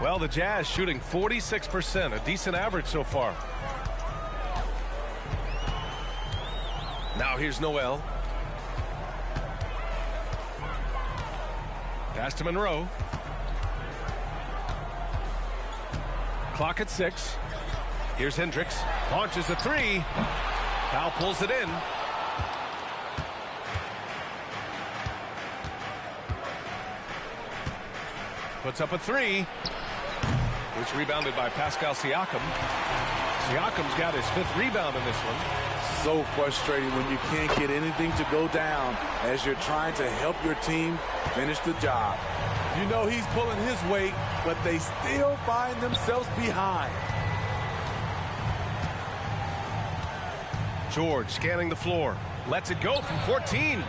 Well, the Jazz shooting 46%, a decent average so far. Now here's Noel. Pass to Monroe. Clock at 6. Here's Hendricks. Launches a three. Powell pulls it in. Puts up a three. It's rebounded by Pascal Siakam. Siakam's got his 5th rebound in this one.
So frustrating when you can't get anything to go down as you're trying to help your team finish the job. You know he's pulling his weight, but they still find themselves behind.
George scanning the floor. Lets it go from 14.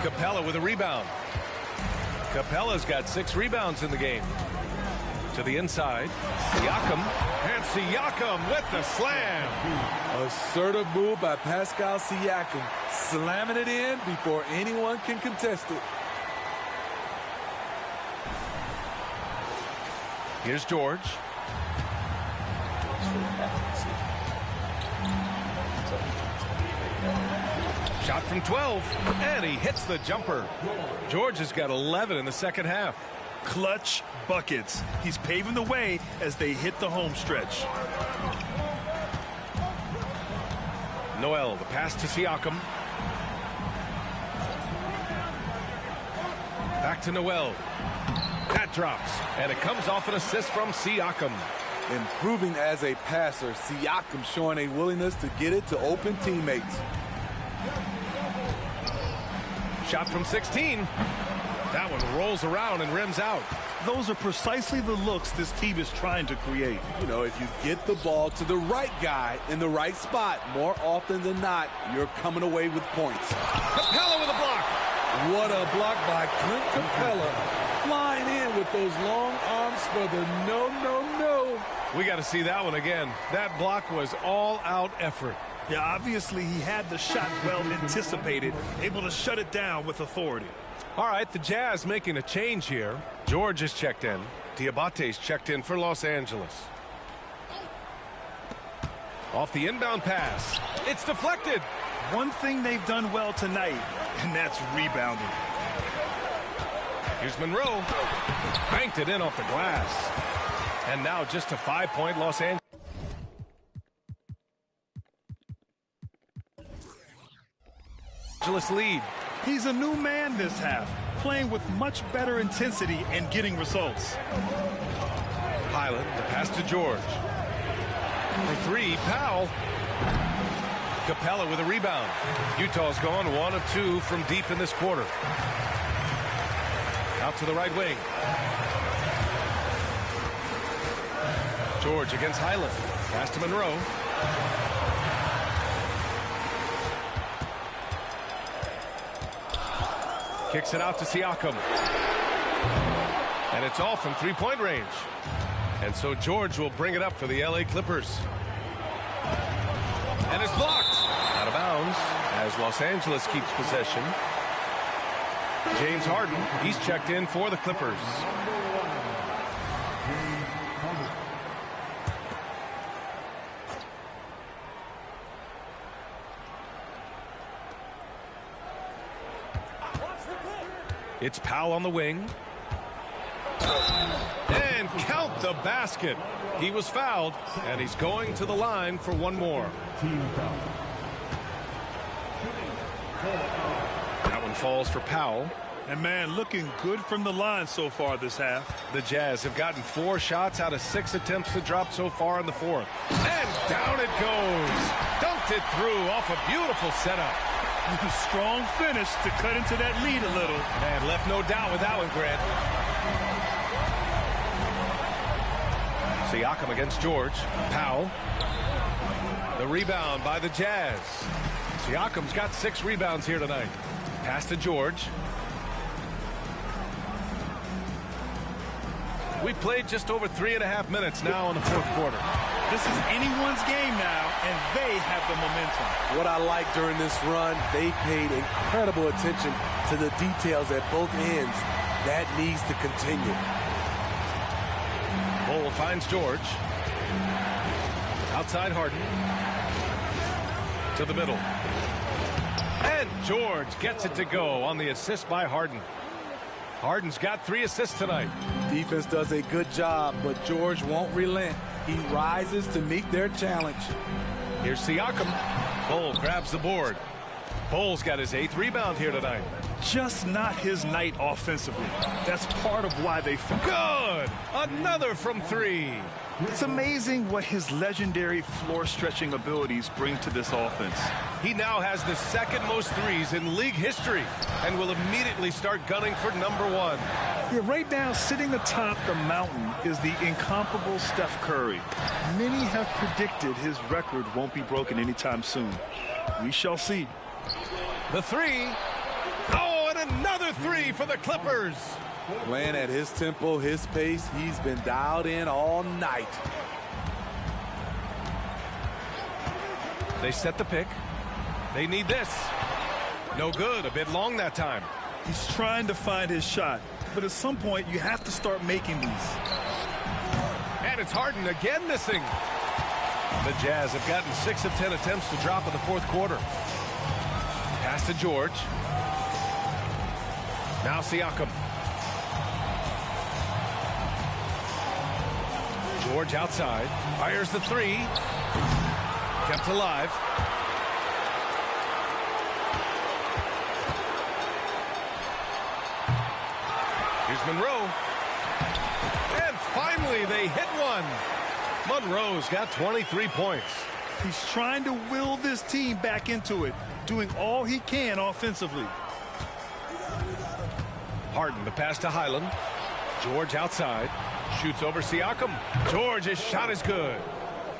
Capella with a rebound. Capella's got 6 rebounds in the game. To the inside. Siakam. And Siakam with the slam.
Assertive move by Pascal Siakam. Slamming it in before anyone can contest it.
Here's George. Shot from 12, and he hits the jumper. George has got 11 in the second half.
Clutch buckets. He's paving the way as they hit the home stretch.
Noel, the pass to Siakam. Back to Noel. That drops, and it comes off an assist from Siakam.
Improving as a passer, Siakam showing a willingness to get it to open teammates.
Shot from 16. That one rolls around and rims out.
Those are precisely the looks this team is trying to create.
You know, if you get the ball to the right guy in the right spot, more often than not, you're coming away with points.
Capella with a block.
What a block by Clint Capella. Flying in with those long arms for the no.
We got to see that one again. That block was all-out effort.
Yeah, obviously he had the shot well anticipated, able to shut it down with authority.
All right, the Jazz making a change here. George is checked in. Diabate's checked in for Los Angeles. Off the inbound pass. It's deflected.
One thing they've done well tonight, and that's rebounding.
Here's Monroe. Banked it in off the glass. And now just a 5-point Los Angeles lead.
He's a new man this half, playing with much better intensity and getting results.
Highland, the pass to George. For three, Powell. Capella with a rebound. Utah's gone 1 of 2 from deep in this quarter. Out to the right wing. George against Highland. Pass to Monroe. Kicks it out to Siakam. And it's off from three-point range. And so George will bring it up for the LA Clippers. And it's blocked. Out of bounds as Los Angeles keeps possession. James Harden, he's checked in for the Clippers. It's Powell on the wing. And count the basket. He was fouled, and he's going to the line for one more. That one falls for Powell.
And, man, looking good from the line so far this half.
The Jazz have gotten 4 shots out of 6 attempts to drop so far in the fourth. And down it goes. Dunked it through off a beautiful setup.
Strong finish to cut into that lead a little.
And left no doubt with that one, Grant. Siakam against George. Powell. The rebound by the Jazz. Siakam's got 6 rebounds here tonight. Pass to George. We played just over 3.5 minutes now in the fourth quarter.
This is anyone's game now, and they have the momentum.
What I like during this run, they paid incredible attention to the details at both ends. That needs to continue.
Bull finds George. Outside Harden. To the middle. And George gets it to go on the assist by Harden. Harden's got 3 assists tonight.
Defense does a good job, but George won't relent. He rises to meet their challenge.
Here's Siakam. Bull grabs the board. Bull's got his 8th rebound here tonight.
Just not his night offensively. That's part of why they fell.
Good! Another from 3.
It's amazing what his legendary floor-stretching abilities bring to this offense.
He now has the 2nd most threes in league history and will immediately start gunning for number 1.
Yeah, right now, sitting atop the mountain is the incomparable Steph Curry. Many have predicted his record won't be broken anytime soon. We shall see.
The 3. Oh, and another 3 for the Clippers.
Playing at his tempo, his pace, he's been dialed in all night.
They set the pick. They need this. No good. A bit long that time.
He's trying to find his shot, but at some point you have to start making these.
And it's Harden again missing. The Jazz have gotten 6 of 10 attempts to drop in the fourth quarter. Pass to George. Now Siakam. George outside. Fires the three. Kept alive. Here's Monroe. And finally they hit one. Monroe's got 23 points.
He's trying to will this team back into it, doing all he can offensively.
Harden, the pass to Highland. George outside. Shoots over Siakam. George's shot is good.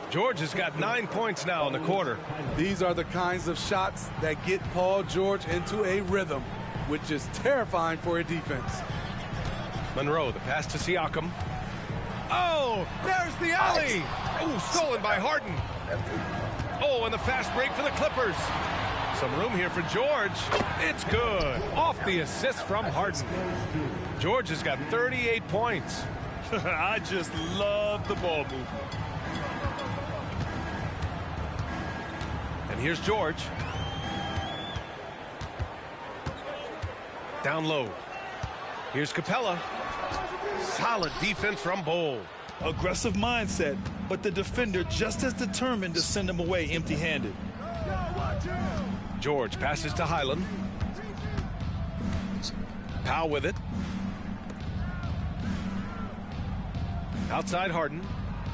George has got 9 points now in the quarter.
These are the kinds of shots that get Paul George into a rhythm, which is terrifying for a defense.
Monroe, the pass to Siakam. Oh, there's the alley. Oh, stolen by Harden. Oh, and the fast break for the Clippers. Some room here for George. It's good. Off the assist from Harden. George has got 38 points.
I just love the ball movement.
And here's George. Down low. Here's Capella. Solid defense from Bowl.
Aggressive mindset, but the defender just as determined to send him away empty-handed.
George passes to Highland. Powell with it. Outside Harden.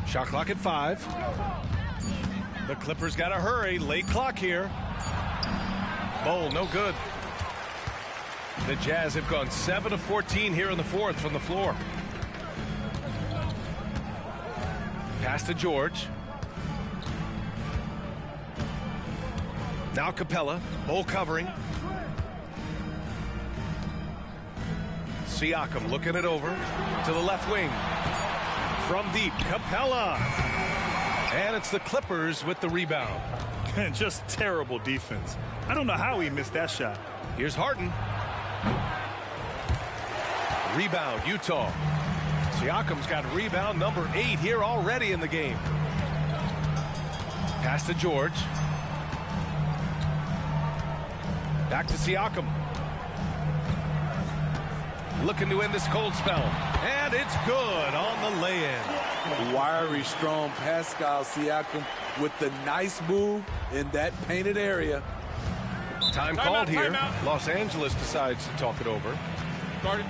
Shot clock at 5. The Clippers got to hurry. Late clock here. Bowl, no good. The Jazz have gone 7 of 14 here in the fourth from the floor. Pass to George. Now Capella. Bowl covering. Siakam looking it over to the left wing. From deep, Capella. And it's the Clippers with the rebound.
Just terrible defense. I don't know how he missed that shot.
Here's Harden. Rebound, Utah. Siakam's got rebound number 8 here already in the game. Pass to George. Back to Siakam. Looking to end this cold spell. And it's good on the lay-in.
Wiry, strong Pascal Siakam with the nice move in that painted area.
Time called here. Los Angeles decides to talk it over.
Guarded.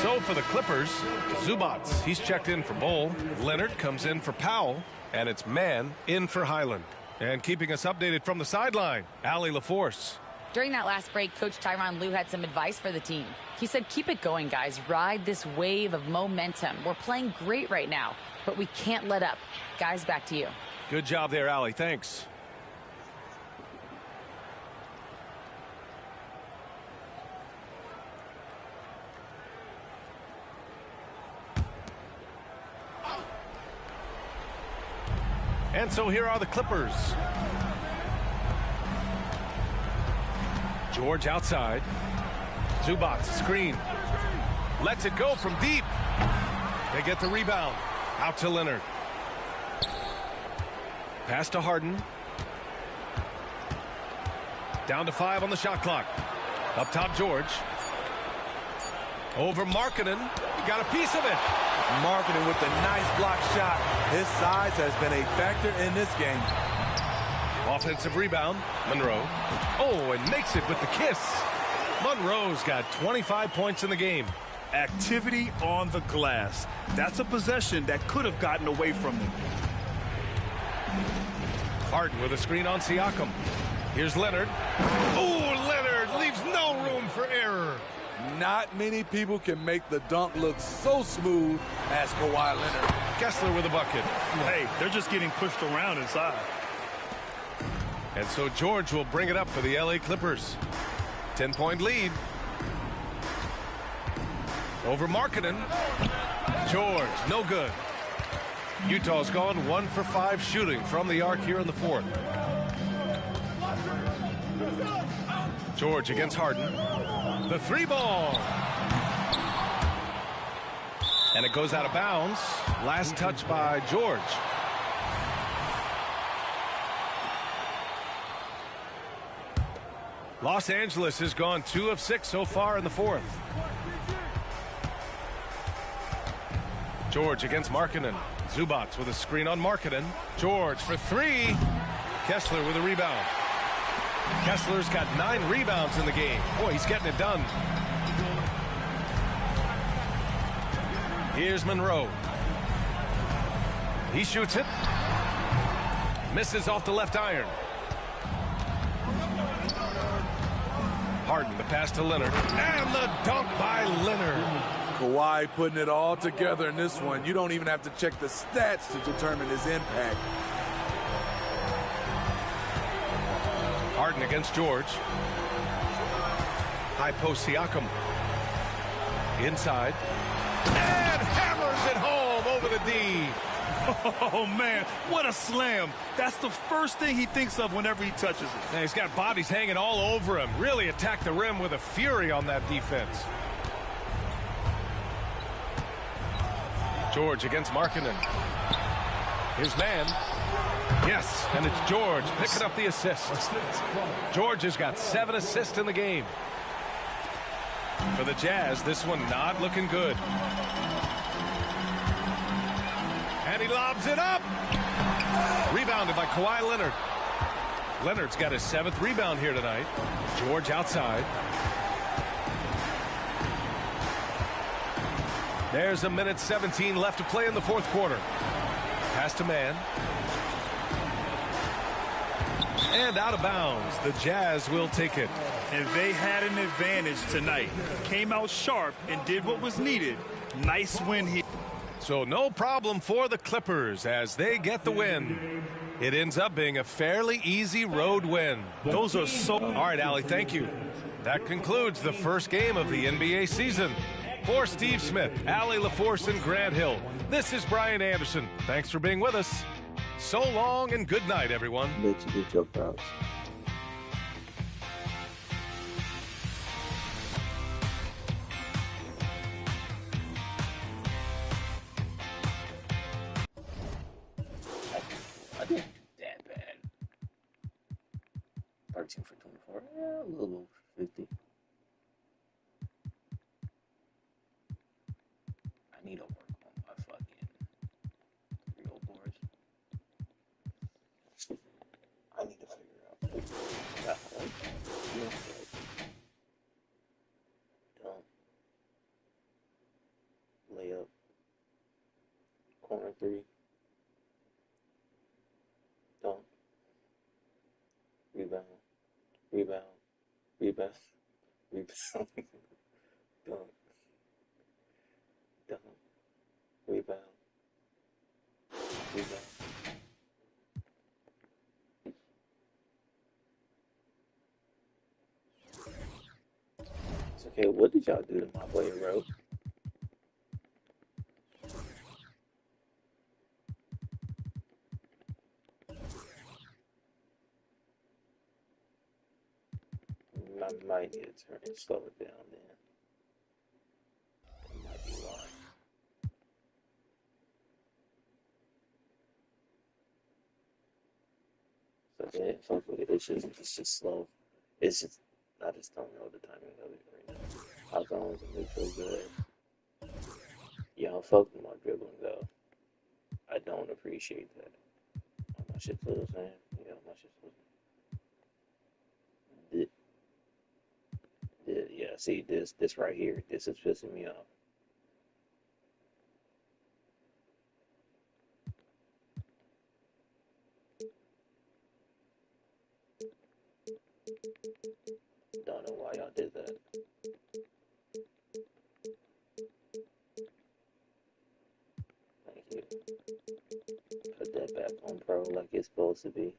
So for the Clippers, Zubats, he's checked in for Bowl. Leonard comes in for Powell, and it's Mann in for Highland. And keeping us updated from the sideline, Allie LaForce.
During that last break, Coach Tyronn Lue had some advice for the team. He said, keep it going, guys. Ride this wave of momentum. We're playing great right now, but we can't let up. Guys, back to you.
Good job there, Allie. Thanks. And so here are the Clippers. George outside. Zubats, screen. Lets it go from deep. They get the rebound. Out to Leonard. Pass to Harden. Down to 5 on the shot clock. Up top, George. Over Markkanen. He got a piece of it.
Markkanen with a nice block shot. His size has been a factor in this game.
Offensive rebound. Monroe. Oh, and makes it with the kiss. Monroe's got 25 points in the game.
Activity on the glass. That's a possession that could have gotten away from them.
Harden with a screen on Siakam. Here's Leonard. Oh, Leonard leaves no room for error.
Not many people can make the dunk look so smooth as Kawhi Leonard.
Kessler with a bucket.
Hey, they're just getting pushed around inside.
And so George will bring it up for the LA Clippers. 10-point lead. Over Markkanen. George, no good. Utah's gone 1 for 5 shooting from the arc here in the fourth. George against Harden. The 3-ball. And it goes out of bounds. Last touch by George. Los Angeles has gone 2 of 6 so far in the fourth. George against Markkanen. Zubats with a screen on Markkanen. George for 3. Kessler with a rebound. Kessler's got 9 rebounds in the game. Boy, he's getting it done. Here's Monroe. He shoots it. Misses off the left iron. Harden, the pass to Leonard. And the dunk by Leonard.
Kawhi putting it all together in this one. You don't even have to check the stats to determine his impact.
Harden against George. High post Siakam. Inside. And hammers it home over the D.
Oh, man, what a slam. That's the first thing he thinks of whenever he touches it.
And he's got bodies hanging all over him. Really attacked the rim with a fury on that defense. George against Markkanen. His man. Yes, and it's George picking up the assist. George has got 7 assists in the game. For the Jazz, this one not looking good. And he lobs it up. Rebounded by Kawhi Leonard. Leonard's got his 7th rebound here tonight. George outside. There's 1:17 left to play in the fourth quarter. Pass to man. And out of bounds. The Jazz will take it.
And they had an advantage tonight. Came out sharp and did what was needed. Nice win here.
So no problem for the Clippers as they get the win. It ends up being a fairly easy road win.
Those are so...
All right, Allie, thank you. That concludes the first game of the NBA season. For Steve Smith, Allie LaForce, and Grant Hill, this is Brian Anderson. Thanks for being with us. So long and good night, everyone.
Bet you get your props. I didn't do that bad. 13 for 24. Yeah, a little over 50. I need to work on my fucking real boards. I need to figure out. Don't. Layup. Corner 3. Don't. Rebound. Rebound. Rebound. Rebound. Dunk. Dunk. Rebound. Rebound. It's okay. What did y'all do to my boy, bro? I might need to turn it, slow it down then. That might be why. So yeah, fuck with it. It's just slow. It's just, I just don't know the timing of it right now. I'll go into neutral good. Y'all fuck with my dribbling though. I don't appreciate that. My shit's little, man. Yeah, my shit's little. Yeah, see this right here. This is pissing me off. Don't know why y'all did that. Thank you. Put that back on pro like it's supposed to be.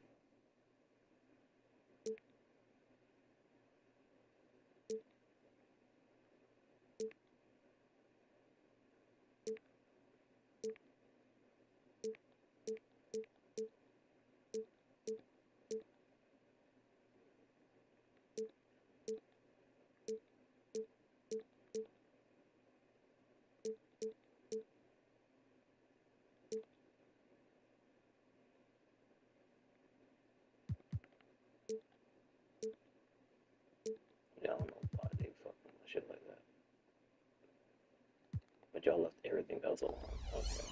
was a long. Okay.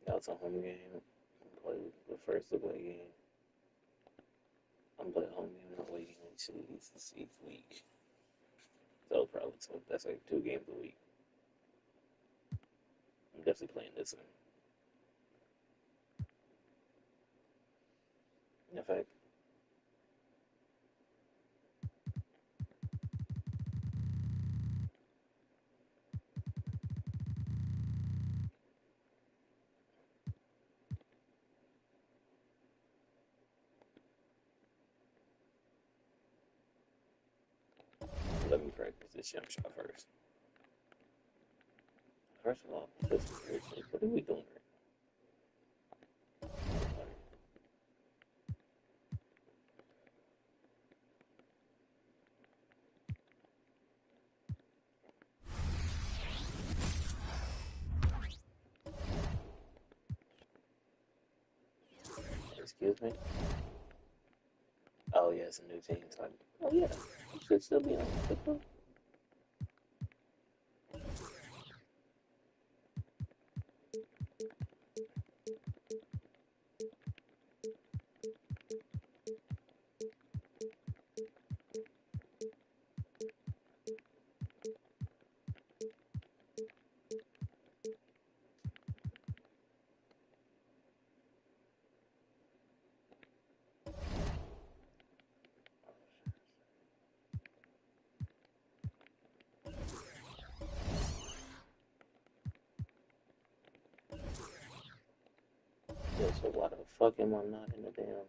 That was a home game. Played the first away game. I'm playing home game and away game each week. So probably that's like 2 games a week. I'm definitely playing this one. In fact, let me practice this jump shot first. First of all, this is seriously, what are we doing right now? Excuse me? Oh, yeah, it's a new team. So oh, yeah, you should still be on football. Yeah, so why the fuck am I not in the damn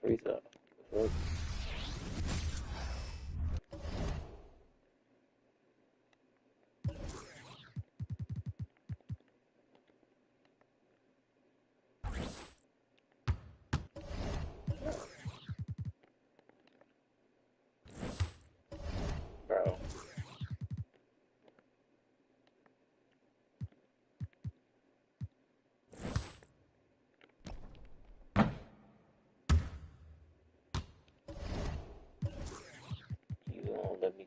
free throw? The fuck? Bro. You won't let me.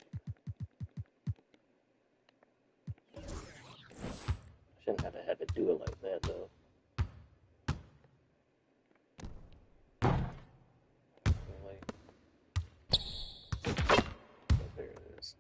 Shouldn't have had to do it like that, though. There it is.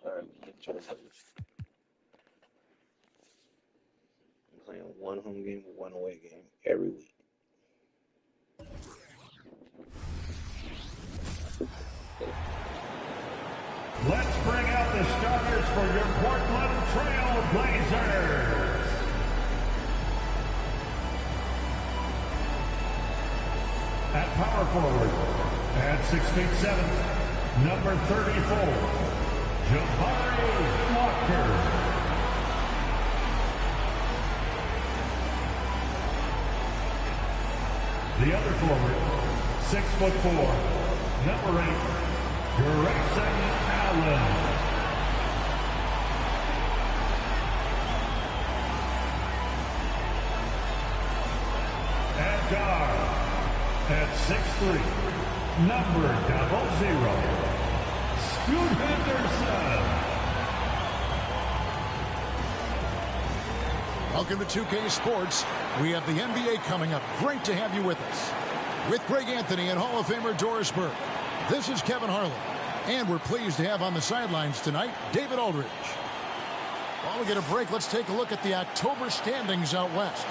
All right, I'm playing one home game, one away game every week.
Let's bring out the starters for your Portland Trail Blazers. At power forward, at 6'7", number 34, Jabari Walker. The other forward, 6'4", number 8, Grayson Allen. At guard, at 6'3", number 00, Scoot Henderson.
Welcome to 2K Sports. We have the NBA coming up. Great to have you with us. With Greg Anthony and Hall of Famer Doris Burke. This is Kevin Harlan, and we're pleased to have on the sidelines tonight David Aldridge. While we get a break, let's take a look at the October standings out west.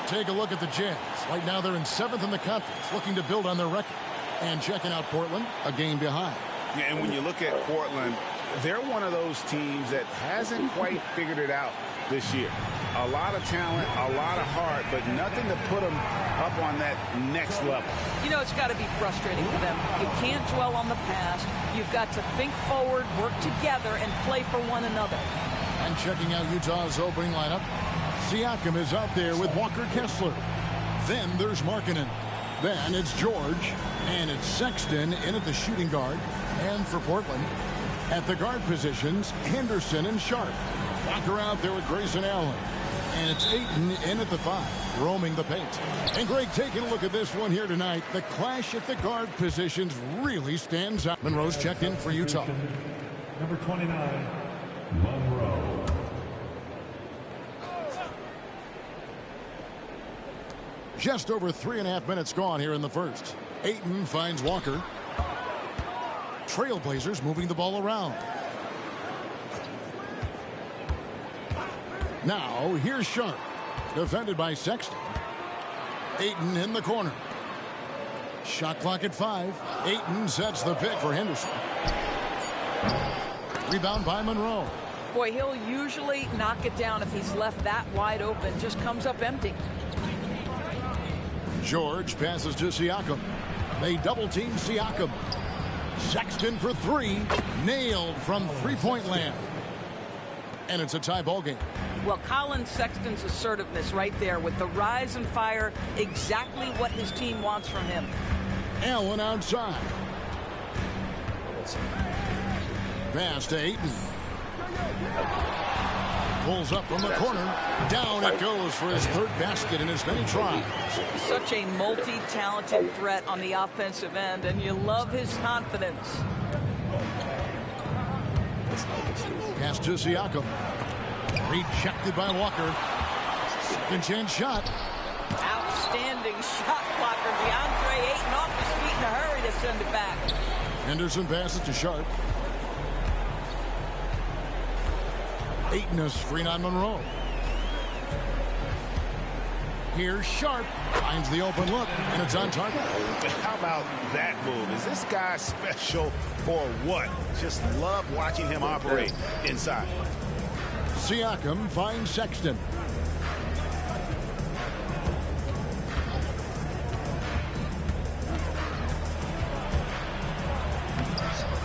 Take a look at the Jazz. Right now they're in 7th in the conference, looking to build on their record. And checking out Portland, a game behind.
Yeah, and when you look at Portland, they're one of those teams that hasn't quite figured it out this year. A lot of talent, a lot of heart, but nothing to put them up on that next level.
You know, it's got to be frustrating for them. You can't dwell on the past. You've got to think forward, work together, and play for one another.
And checking out Utah's opening lineup, Siakam is out there with Walker Kessler. Then there's Markkanen. Then it's George, and it's Sexton in at the shooting guard. And for Portland, at the guard positions, Henderson and Sharp. Walker out there with Grayson Allen. And it's Ayton in at the 5, roaming the paint. And Greg, taking a look at this one here tonight, the clash at the guard positions really stands out. Monroe's checked in for Utah.
Number 29, Monroe.
Just over 3.5 minutes gone here in the first. Ayton finds Walker. Trailblazers moving the ball around. Now, here's Sharp. Defended by Sexton. Ayton in the corner. Shot clock at 5. Ayton sets the pick for Henderson. Rebound by Monroe.
Boy, he'll usually knock it down if he's left that wide open. Just comes up empty.
George passes to Siakam. They double-team Siakam. Sexton for 3. Nailed from three-point land. And it's a tie ball game.
Well, Colin Sexton's assertiveness right there with the rise and fire, exactly what his team wants from him.
Allen outside. Pass to Ayton. Pulls up from the corner. Down it goes for his 3rd basket in as many tries.
Such a multi-talented threat on the offensive end, and you love his confidence.
Pass to Siakam. Rejected by Walker. Second chance shot.
Outstanding shot blocker. DeAndre Ayton off his feet in a hurry to send it back.
Henderson passes to Sharp. Ayton is screen on Monroe. Here's Sharp. Finds the open look, and it's on target.
How about that move? Is this guy special or what? Just love watching him operate inside.
Siakam finds Sexton.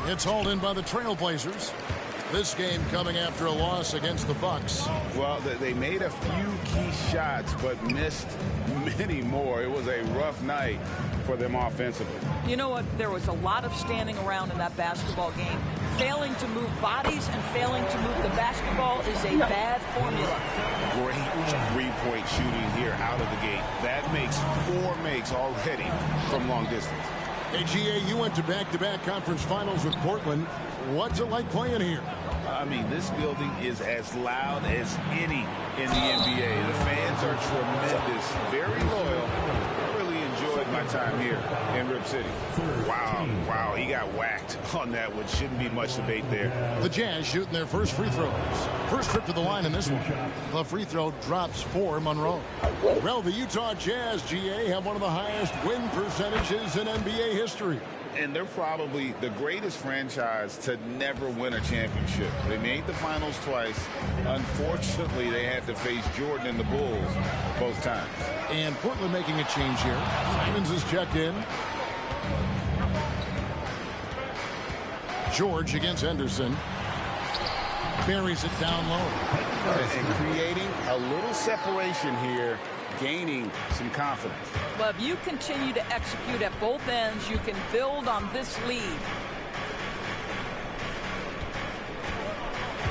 It's hauled in by the Trailblazers. This game coming after a loss against the Bucks.
Well, they made a few key shots, but missed many more. It was a rough night for them offensively.
You know what? There was a lot of standing around in that basketball game. Failing to move bodies and failing to move the basketball is a bad formula.
Great three-point shooting here out of the gate. That makes 4 makes already from long distance.
Hey, GA, you went to back-to-back conference finals with Portland. What's it like playing here?
I mean, this building is as loud as any in the NBA. The fans are tremendous, very loyal. Really that time here in Rip City. Wow, he got whacked on that one. Shouldn't be much debate there.
The Jazz shooting their first free throws. First trip to the line in this one. The free throw drops for Monroe. Well, the Utah Jazz, GA, have one of the highest win percentages in NBA history.
And they're probably the greatest franchise to never win a championship. They made the finals twice. Unfortunately, they had to face Jordan and the Bulls both times.
And Portland making a change here. Simons is checked in. George against Henderson. Buries it down low.
And creating a little separation here, gaining some confidence.
Well, if you continue to execute at both ends, you can build on this lead.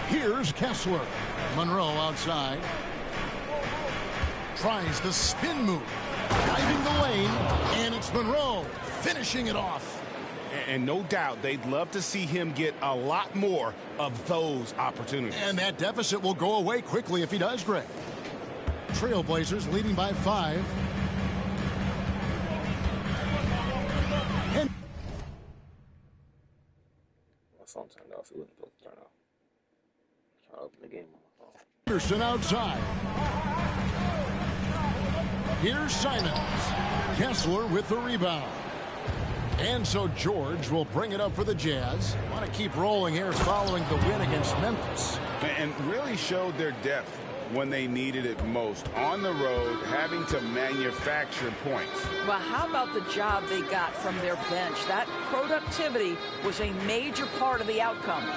Here's Kessler. Monroe outside. Tries the spin move. Driving the lane, and it's Monroe finishing it off.
And no doubt they'd love to see him get a lot more of those opportunities.
And that deficit will go away quickly if he does, Greg. Trailblazers leading by 5. And
my phone turned off. It wasn't supposed to turn off. Trying to open the game on my phone.
Anderson outside. Here's Simons. Kessler with the rebound. And so George will bring it up for the Jazz. Want to keep rolling here following the win against Memphis.
And really showed their depth when they needed it most. On the road, having to manufacture points.
Well, how about the job they got from their bench? That productivity was a major part of the outcome.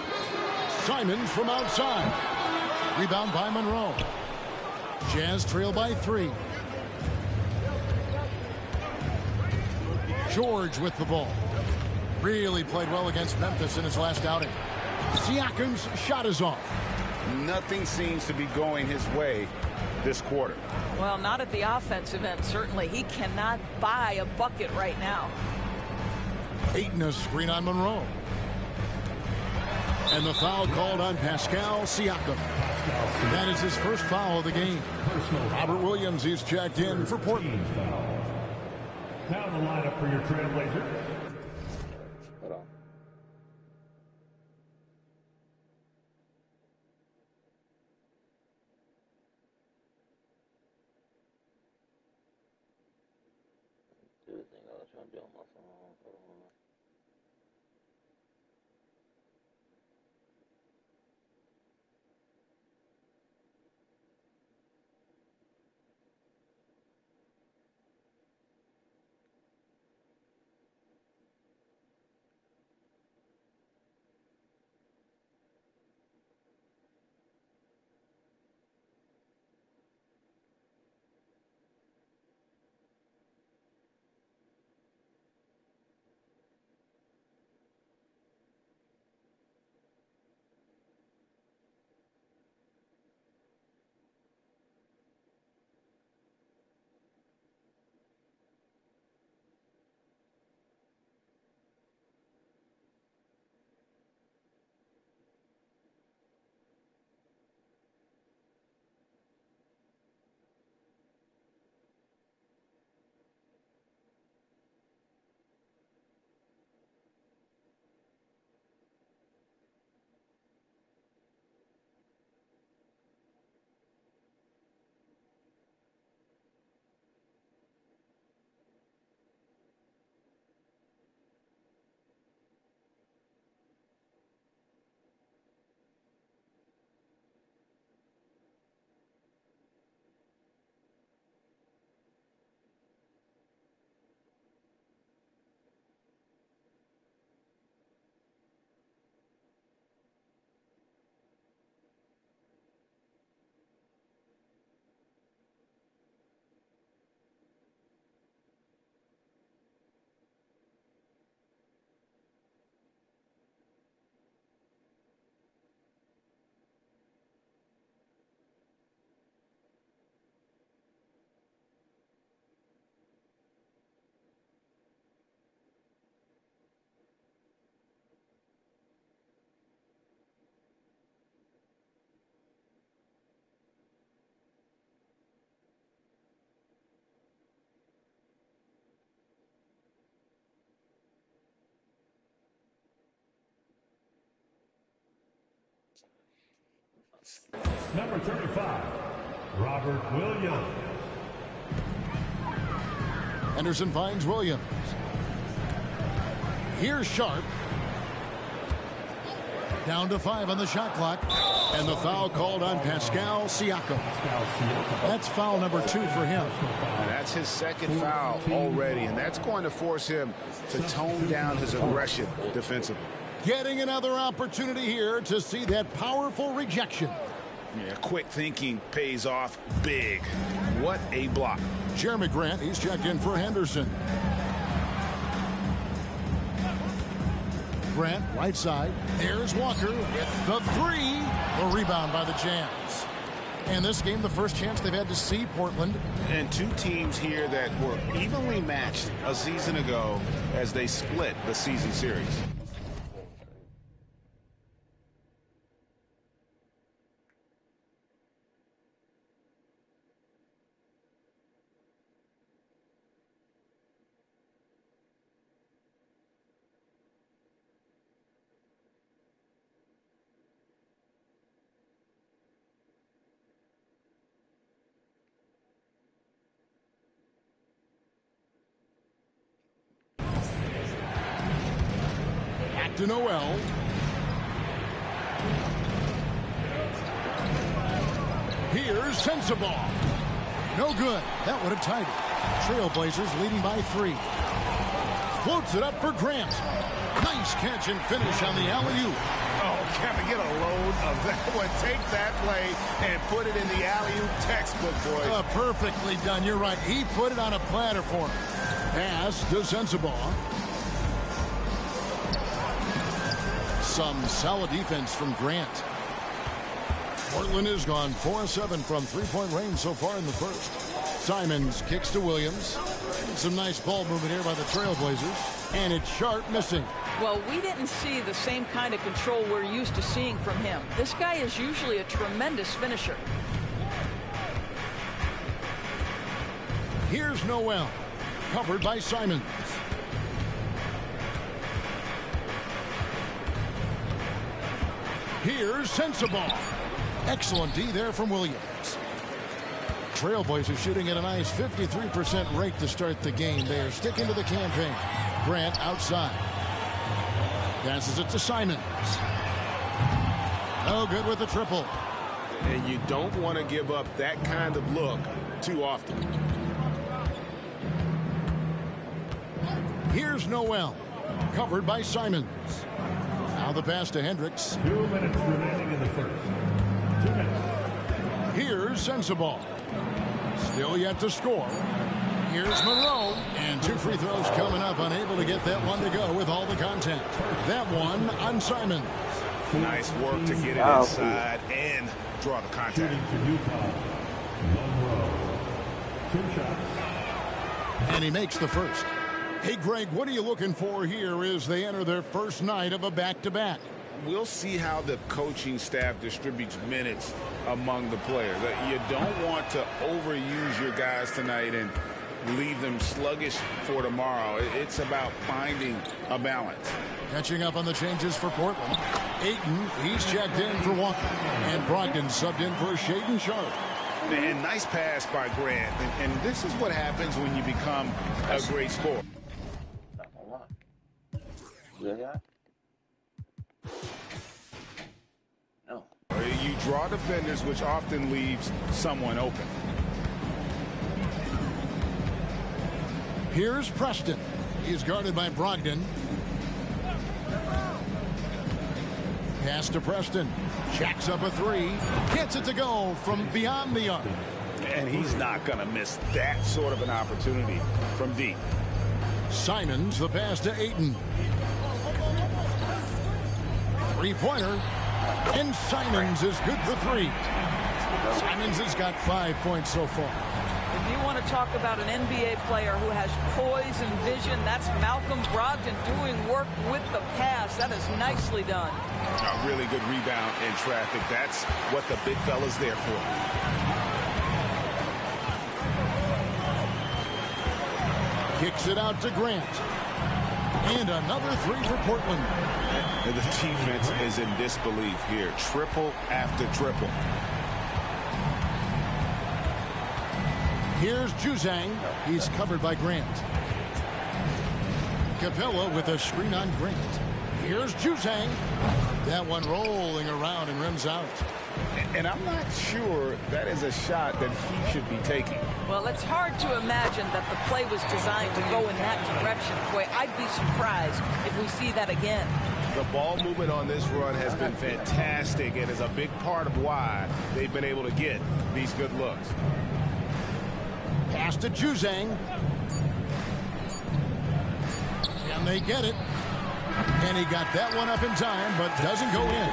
Simons from outside. Rebound by Monroe. Jazz trail by 3. George with the ball. Really played well against Memphis in his last outing. Siakam's shot is off.
Nothing seems to be going his way this quarter.
Well, not at the offensive end, certainly. He cannot buy a bucket right now.
Ayton a screen on Monroe. And the foul called on Pascal Siakam. That is his first foul of the game. Robert Williams is checked in for Portland.
Now the lineup for your Trailblazers.
Hold on. Do the thing I was trying to do on my phone. Hold on.
Number 35, Robert Williams.
Henderson finds Williams. Here's Sharp. Down to 5 on the shot clock. And the foul called on Pascal Siakam. That's foul number 2 for him.
And that's his second foul already, and that's going to force him to tone down his aggression defensively.
Getting another opportunity here to see that powerful rejection.
Yeah, quick thinking pays off big. What a block.
Jeremy Grant, he's checked in for Henderson. Grant, right side. There's Walker with the 3. The rebound by the Jazz. And this game, the first chance they've had to see Portland.
And two teams here that were evenly matched a season ago as they split the season series.
To Noel. Here's Sensabaugh. No good. That would have tied it. Trailblazers leading by 3. Floats it up for Grant. Nice catch and finish on the alley-oop.
Oh, Kevin, get a load of that one. Take that play and put it in the alley-oop textbook, boys.
Perfectly done. You're right. He put it on a platter for him. Pass to Sensabaugh. Some solid defense from Grant. Portland has gone 4-7 from three-point range so far in the first. Simons kicks to Williams. Some nice ball movement here by the Trailblazers. And it's Sharp missing.
Well, we didn't see the same kind of control we're used to seeing from him. This guy is usually a tremendous finisher.
Here's Noel. Covered by Simons. Here's Sensabaugh. Excellent D there from Williams. Trailblazers shooting at a nice 53% rate to start the game. They are sticking to the campaign. Grant outside. Passes it to Simons. No good with the triple.
And you don't want to give up that kind of look too often.
Here's Noel. Covered by Simons. Now the pass to Hendricks.
2 minutes remaining in the first. 2 minutes.
Here's Sensabaugh. Still yet to score. Here's Monroe. And 2 free throws coming up. Unable to get that one to go with all the contact. That one on Simons.
Nice work to get it inside and draw the contact.
Shooting for Utah, Monroe. 2 shots.
And he makes the first. Hey, Greg, what are you looking for here as they enter their first night of a back-to-back?
We'll see how the coaching staff distributes minutes among the players. You don't want to overuse your guys tonight and leave them sluggish for tomorrow. It's about finding a balance.
Catching up on the changes for Portland. Ayton, he's checked in for Walker. And Brogdon subbed in for Shaedon Sharp.
And nice pass by Grant. And this is what happens when you become a great scorer.
No.
You draw defenders, which often leaves someone open.
Here's Preston. He's guarded by Brogdon. Pass to Preston. Jacks up a 3. Gets it to go from beyond the arc.
And he's not going to miss that sort of an opportunity from deep.
Simons, the pass to Ayton. Three-pointer. And Simons is good for 3. Simons has got 5 points so far.
If you want to talk about an NBA player who has poise and vision, that's Malcolm Brogdon doing work with the pass. That is nicely done.
A really good rebound in traffic. That's what the big fella's there for.
Kicks it out to Grant. And another three for Portland.
And the defense is in disbelief here. Triple after triple.
Here's Juzang. He's covered by Grant. Capella with a screen on Grant. Here's Juzang. That one rolling around and rims out.
And I'm not sure that is a shot that he should be taking.
Well, it's hard to imagine that the play was designed to go in that direction. Boy, I'd be surprised if we see that again.
The ball movement on this run has been fantastic and is a big part of why they've been able to get these good looks.
Pass to Juzang. And they get it. And he got that one up in time, but doesn't go in.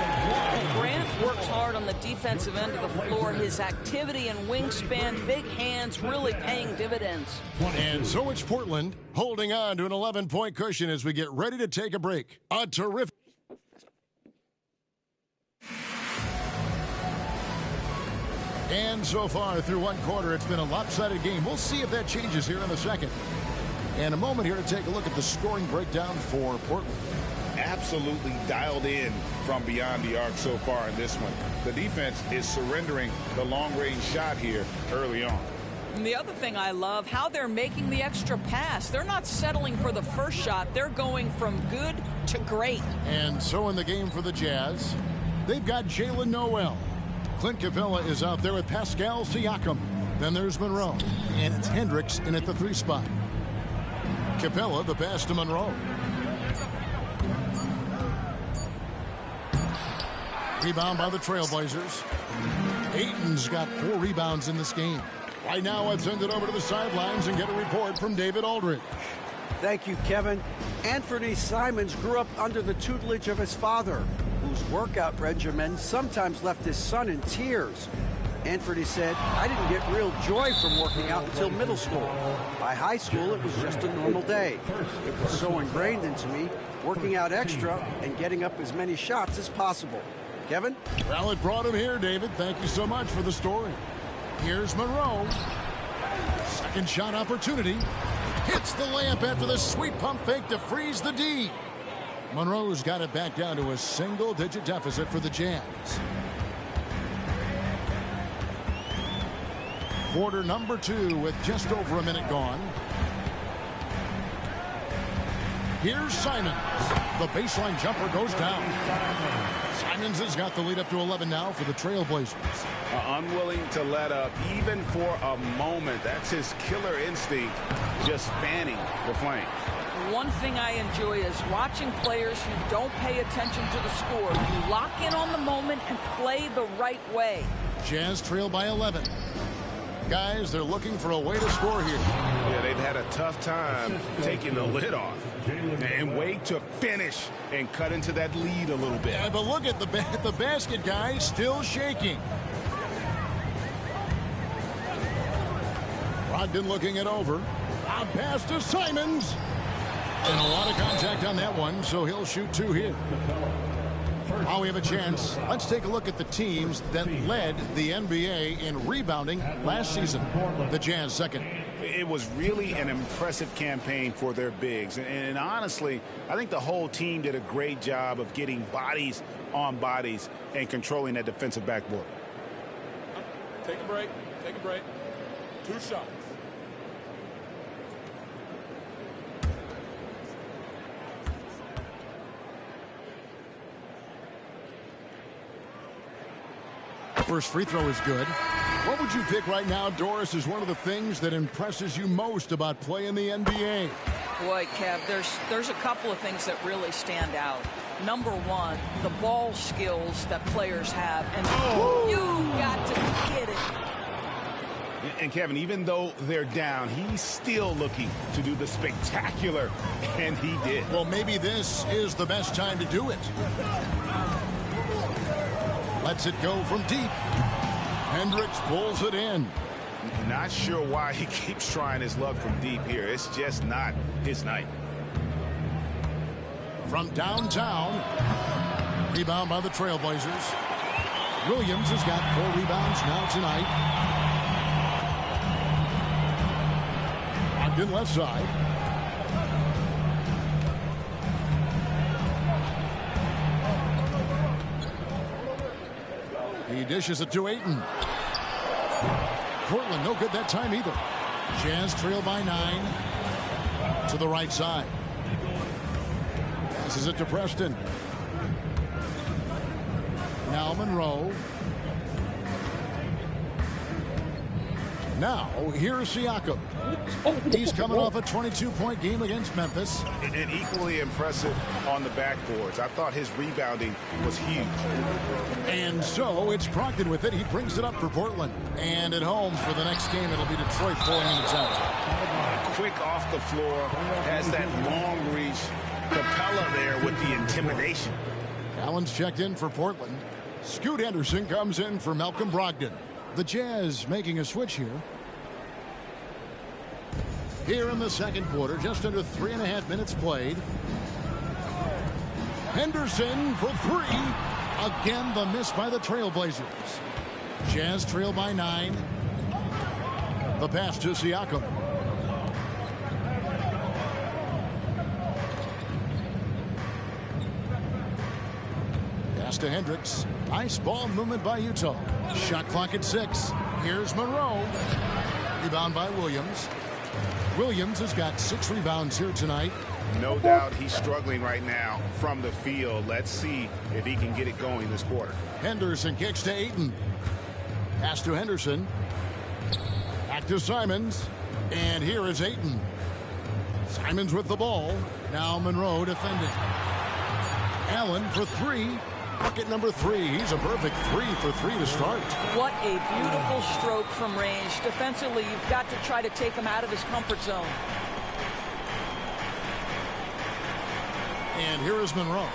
Grant works hard on the defensive end of the floor. His activity and wingspan, big hands, really paying dividends.
And so it's Portland holding on to an 11-point cushion as we get ready to take a break. A terrific. And so far through one quarter, it's been a lopsided game. We'll see if that changes here in the second. And a moment here to take a look at the scoring breakdown for Portland.
Absolutely dialed in from beyond the arc so far in this one. The defense is surrendering the long-range shot here early on.
And the other thing I love, how they're making the extra pass. They're not settling for the first shot. They're going from good to great.
And so in the game for the Jazz, they've got Jalen Noel. Clint Capella is out there with Pascal Siakam. Then there's Monroe. And it's Hendricks in at the 3 spot. Capella, the pass to Monroe. Rebound by the Trailblazers. Ayton's got 4 rebounds in this game. Right now, let's send it over to the sidelines and get a report from David Aldridge.
Thank you, Kevin. Anthony Simons grew up under the tutelage of his father, whose workout regimen sometimes left his son in tears. Anthony said, "I didn't get real joy from working out until middle school. By high school, it was just a normal day. It was so ingrained into me, working out extra and getting up as many shots as possible." Kevin?
Well, it brought him here, David. Thank you so much for the story. Here's Monroe. Second shot opportunity. Hits the layup after the sweet pump fake to freeze the D. Monroe's got it back down to a single-digit deficit for the Jazz. Quarter number 2 with just over a minute gone. Here's Simons. The baseline jumper goes down. Simons has got the lead up to 11 now for the Trailblazers.
Unwilling to let up even for a moment. That's his killer instinct, just fanning the flame.
One thing I enjoy is watching players who don't pay attention to the score. You lock in on the moment and play the right way.
Jazz trail by 11. Guys, they're looking for a way to score here.
Yeah, they've had a tough time taking the lid off. And wait to finish and cut into that lead a little bit.
Yeah, but look at the basket, guys, still shaking. Brogdon looking it over. A pass to Simons. And a lot of contact on that one, so he'll shoot 2 here. While we have a chance, let's take a look at the teams that led the NBA in rebounding last season. The Jazz second.
It was really an impressive campaign for their bigs. And honestly, I think the whole team did a great job of getting bodies on bodies and controlling that defensive backboard.
Take a break. Take a break. 2 shots.
First free throw is good. What would you pick right now, Doris, is one of the things that impresses you most about playing the NBA?
Boy, Kev, there's a couple of things that really stand out. Number one, the ball skills that players have. And you got to get it.
And Kevin, even though they're down, he's still looking to do the spectacular, and he did.
Well, maybe this is the best time to do it. Lets it go from deep. Hendricks pulls it in.
Not sure why he keeps trying his luck from deep here. It's just not his night.
From downtown. Rebound by the Trailblazers. Williams has got 4 rebounds now tonight. Ogden left side. He dishes it to Ayton. Portland no good that time either. Jazz trail by 9 to the right side. Passes it to Preston. Now Monroe. Now, here's Siakam. He's coming off a 22-point game against Memphis.
And equally impressive on the backboards. I thought his rebounding was huge.
And so it's Brogdon with it. He brings it up for Portland. And at home for the next game, it'll be Detroit pouring into town.
Quick off the floor, has that long reach propeller there with the intimidation.
Allen's checked in for Portland. Scoot Henderson comes in for Malcolm Brogdon. The Jazz making a switch here. Here in the second quarter, just under 3.5 minutes played. Henderson for 3. Again, the miss by the Trailblazers. Jazz trail by 9. The pass to Siakam. Pass to Hendricks. Nice ball movement by Utah. Shot clock at 6. Here's Monroe. Rebound by Williams. Williams has got 6 rebounds here tonight.
No doubt he's struggling right now from the field. Let's see if he can get it going this quarter.
Henderson kicks to Ayton. Pass to Henderson. Back to Simons. And here is Ayton. Simons with the ball. Now Monroe defending. Allen for 3. Bucket number 3. He's a perfect 3 for 3 to start.
What a beautiful stroke from range. Defensively, you've got to try to take him out of his comfort zone.
And here is Monroe.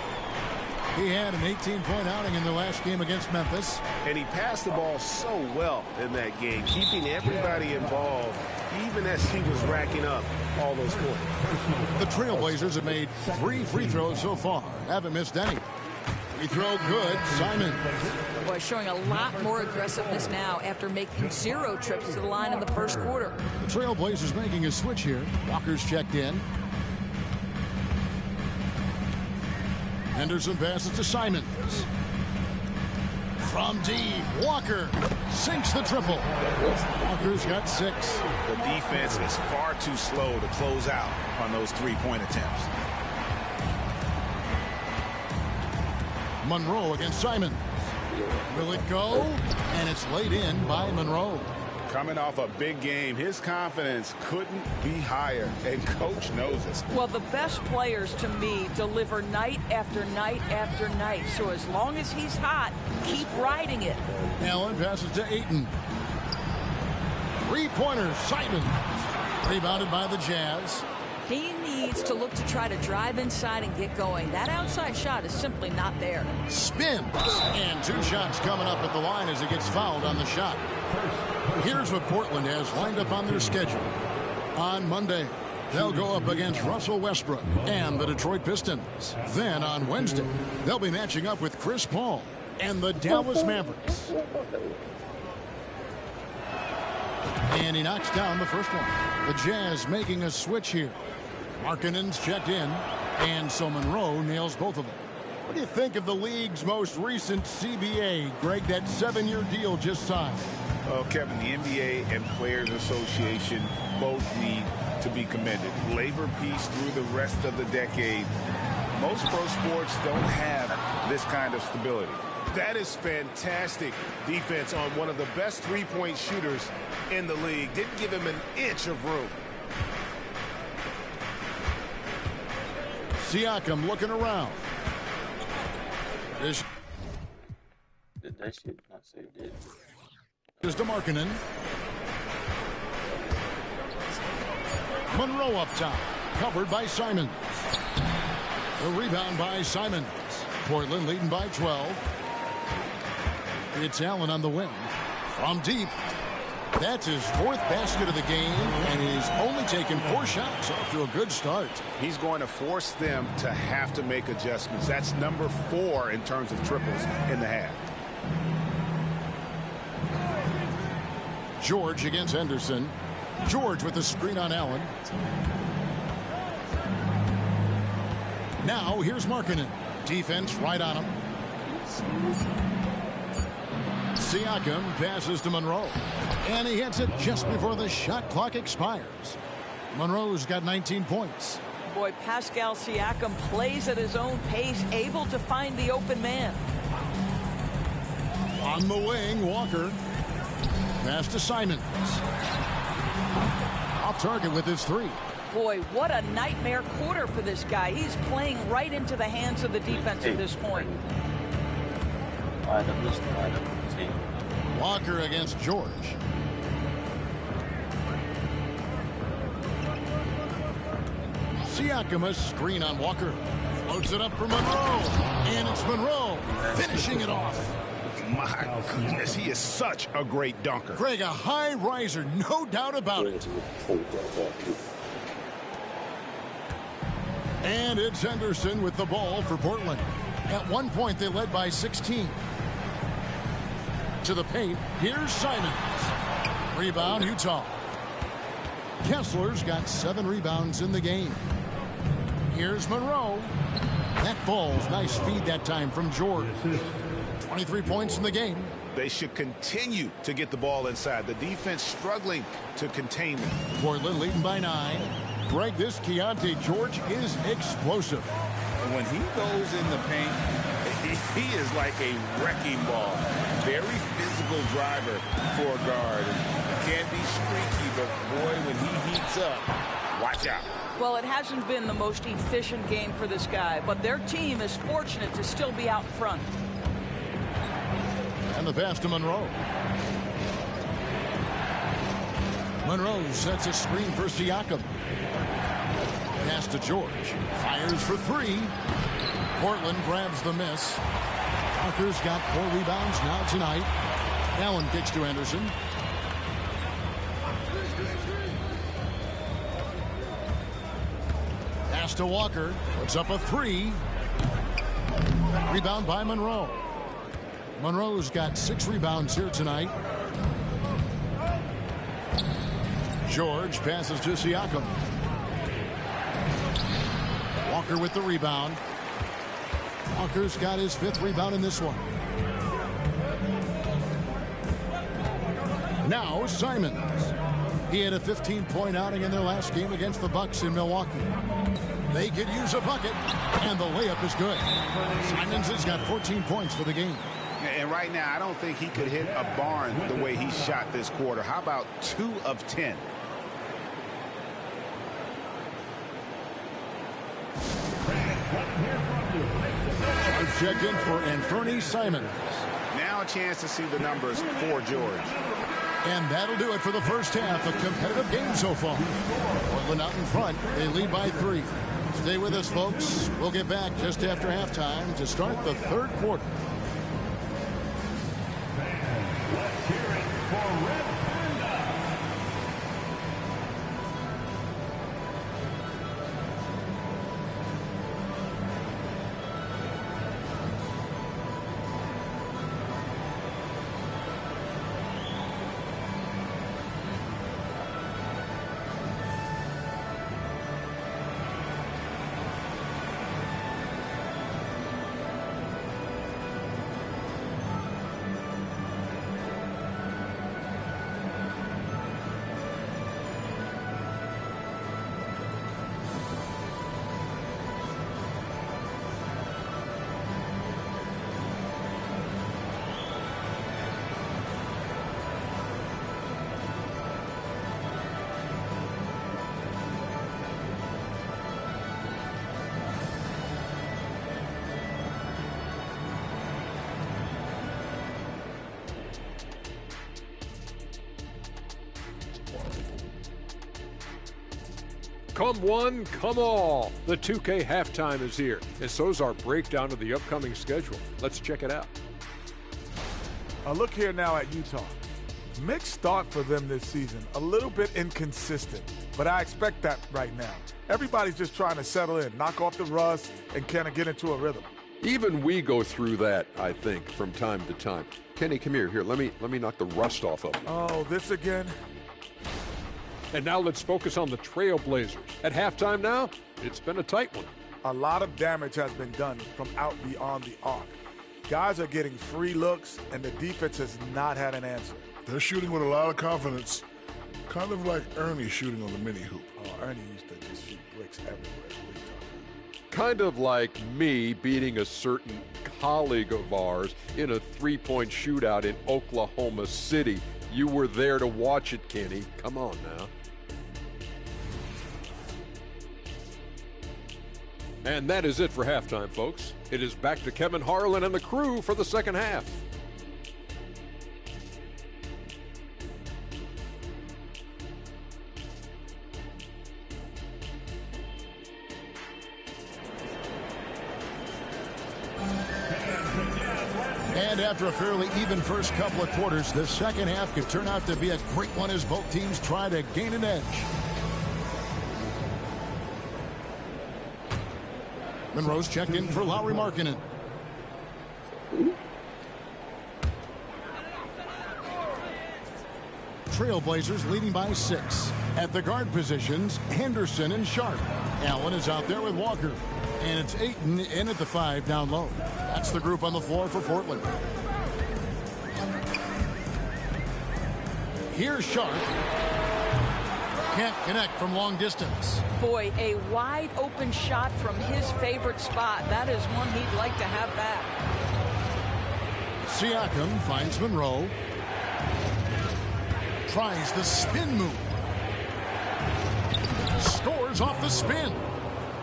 He had an 18-point outing in the last game against Memphis.
And he passed the ball so well in that game, keeping everybody involved, even as he was racking up all those points.
The Trailblazers have made 3 free throws so far. Haven't missed any. Free throw good. Simon.
Boy, showing a lot more aggressiveness now after making 0 trips to the line in the first quarter.
The Trailblazers making a switch here. Walker's checked in. Henderson passes to Simons. From deep, Walker sinks the triple. Walker's got 6.
The defense is far too slow to close out on those 3-point attempts.
Monroe against Simons. Will it go? And it's laid in by Monroe.
Coming off a big game, his confidence couldn't be higher, and coach knows it.
Well, the best players to me deliver night after night after night. So as long as he's hot, keep riding it.
Allen passes to Ayton. 3-pointer, Simons. Rebounded by the Jazz.
He needs to look to try to drive inside and get going. That outside shot is simply not there.
Spins. And 2 shots coming up at the line as he gets fouled on the shot. Here's what Portland has lined up on their schedule. On Monday, they'll go up against Russell Westbrook and the Detroit Pistons. Then on Wednesday, they'll be matching up with Chris Paul and the Dallas Mavericks. And he knocks down the first one. The Jazz making a switch here. Markkanen's checked in, and so Monroe nails both of them. What do you think of the league's most recent CBA, Greg, that 7-year deal just signed?
Well, Kevin, the NBA and Players Association both need to be commended. Labor peace through the rest of the decade. Most pro sports don't have this kind of stability. That is fantastic defense on one of the best 3-point shooters in the league. Didn't give him an inch of room.
Siakam looking around.
Did that shit not say did?
Here's to Markkanen. Monroe up top. Covered by Simons. The rebound by Simons. Portland leading by 12. It's Allen on the wing. From deep. That's his 4th basket of the game, and he's only taken 4 shots off to a good start.
He's going to force them to have to make adjustments. That's number 4 in terms of triples in the half.
George against Henderson. George with the screen on Allen. Now here's Markkanen. Defense right on him. Siakam passes to Monroe. And he hits it just before the shot clock expires. Monroe's got 19 points.
Boy, Pascal Siakam plays at his own pace, able to find the open man.
On the wing, Walker. Pass to Simons. Off target with his three.
Boy, what a nightmare quarter for this guy. He's playing right into the hands of the defense at this point.
Walker against George. Siakam, a screen on Walker. Floats it up for Monroe. And it's Monroe finishing it off.
My goodness, he is such a great dunker.
Greg, a high riser, no doubt about it. And it's Henderson with the ball for Portland. At one point, they led by 16. To the paint, here's Simons. Rebound, Utah. Kessler's got 7 rebounds in the game. Here's Monroe. That ball's nice speed that time from George. 23 points in the game.
They should continue to get the ball inside. The defense struggling to contain them.
Portland leading by 9. Greg, this Keontae George is explosive.
When he goes in the paint, he is like a wrecking ball. Very physical driver for a guard. Can be streaky, but boy, when he heats up, watch out.
Well, it hasn't been the most efficient game for this guy, but their team is fortunate to still be out front.
And the pass to Monroe. Monroe sets a screen for Siakam. Pass to George. Fires for 3. Portland grabs the miss. Walker's got 4 rebounds now tonight. Allen kicks to Anderson. Pass to Walker. Puts up a 3. Rebound by Monroe. Monroe's got 6 rebounds here tonight. George passes to Siakam. Walker with the rebound. Walker's got his 5th rebound in this one. Now Simons. He had a 15-point outing in their last game against the Bucks in Milwaukee. They could use a bucket, and the layup is good. Simons has got 14 points for the game.
And right now, I don't think he could hit a barn the way he shot this quarter. How about 2 of 10?
I've checked in for Anthony Simons.
Now a chance to see the numbers for George.
And that'll do it for the first half. A competitive game so far. Portland out in front. They lead by 3. Stay with us, folks. We'll get back just after halftime to start the 3rd quarter.
Let's hear it for Red Panda.
Come one, come all. The 2K halftime is here, and so's our breakdown of the upcoming schedule. Let's check it out.
Look here now at Utah. Mixed start for them this season. A little bit inconsistent, but I expect that right now. Everybody's just trying to settle in, knock off the rust, and kind of get into a rhythm.
Even we go through that, I think, from time to time. Kenny, come here. Here, let me knock the rust off of you.
Oh, this again?
And now let's focus on the Trailblazers. At halftime now, it's been a tight one.
A lot of damage has been done from out beyond the arc. Guys are getting free looks, and the defense has not had an answer.
They're shooting with a lot of confidence, kind of like Ernie shooting on the mini hoop.
Oh, Ernie used to just shoot bricks everywhere.
Kind of like me beating a certain colleague of ours in a three-point shootout in Oklahoma City. You were there to watch it, Kenny. Come on now. And that is it for halftime, folks. It is back to Kevin Harlan and the crew for the second half.
And after a fairly even first couple of quarters, the second half could turn out to be a great one as both teams try to gain an edge. Monroe's checked in for Lauri Markkanen. Trailblazers leading by 6. At the guard positions, Henderson and Sharp. Allen is out there with Walker. And it's Ayton in at the 5 down low. That's the group on the floor for Portland. Here's Sharp. Can't connect from long distance.
Boy, a wide open shot from his favorite spot. That is one he'd like to have back.
Siakam finds Monroe. Tries the spin move. Scores off the spin.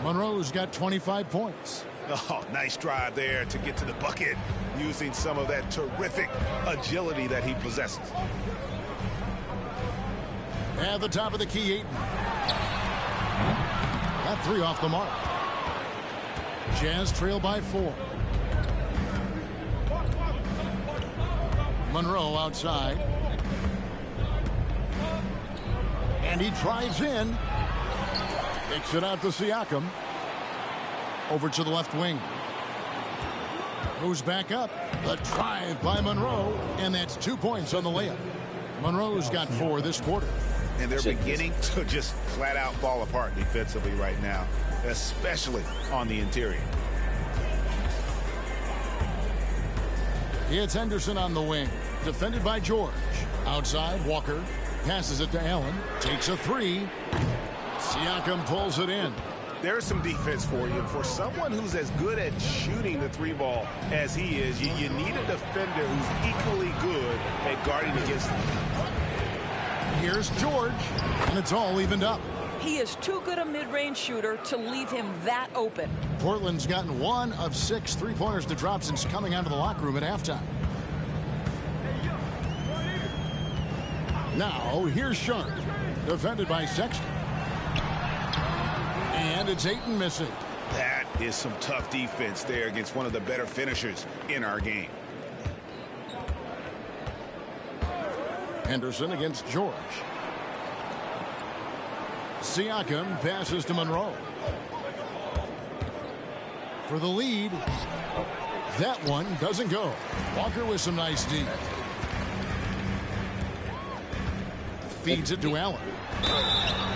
Monroe's got 25 points.
Oh, nice drive there to get to the bucket using some of that terrific agility that he possesses.
At the top of the key, Ayton. That 3 off the mark. Jazz trail by 4. Monroe outside. And he drives in. Kicks it out to Siakam. Over to the left wing. Goes back up. The drive by Monroe. And that's 2 points on the layup. Monroe's got 4 this quarter.
And they're beginning to just flat out fall apart defensively right now, especially on the interior.
It's Henderson on the wing. Defended by George. Outside, Walker. Passes it to Allen. Takes a 3. Siakam pulls it in.
There's some defense for you. For someone who's as good at shooting the 3 ball as he is, you need a defender who's equally good at guarding against him.
Here's George, and it's all evened up.
He is too good a mid-range shooter to leave him that open.
Portland's gotten 1 of 6 3-pointers to drop since coming out of the locker room at halftime. Now, here's Sharp, defended by Sexton. And it's Ayton missing.
That is some tough defense there against one of the better finishers in our game.
Henderson against George. Siakam passes to Monroe. For the lead. That one doesn't go. Walker with some nice D. Feeds it to Allen.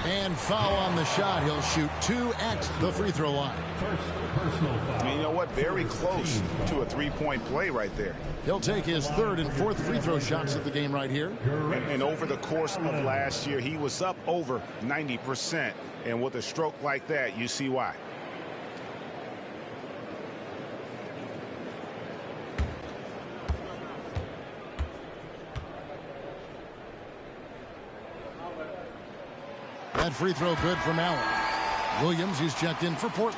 And foul on the shot. He'll shoot 2 at the free throw line.
I mean, you know what? Very close to a 3-point play right there.
He'll take his 3rd and 4th free throw shots of the game right here.
And over the course of last year, he was up over 90%. And with a stroke like that, you see why.
That free throw good from Allen. Williams, he's checked in for Portland.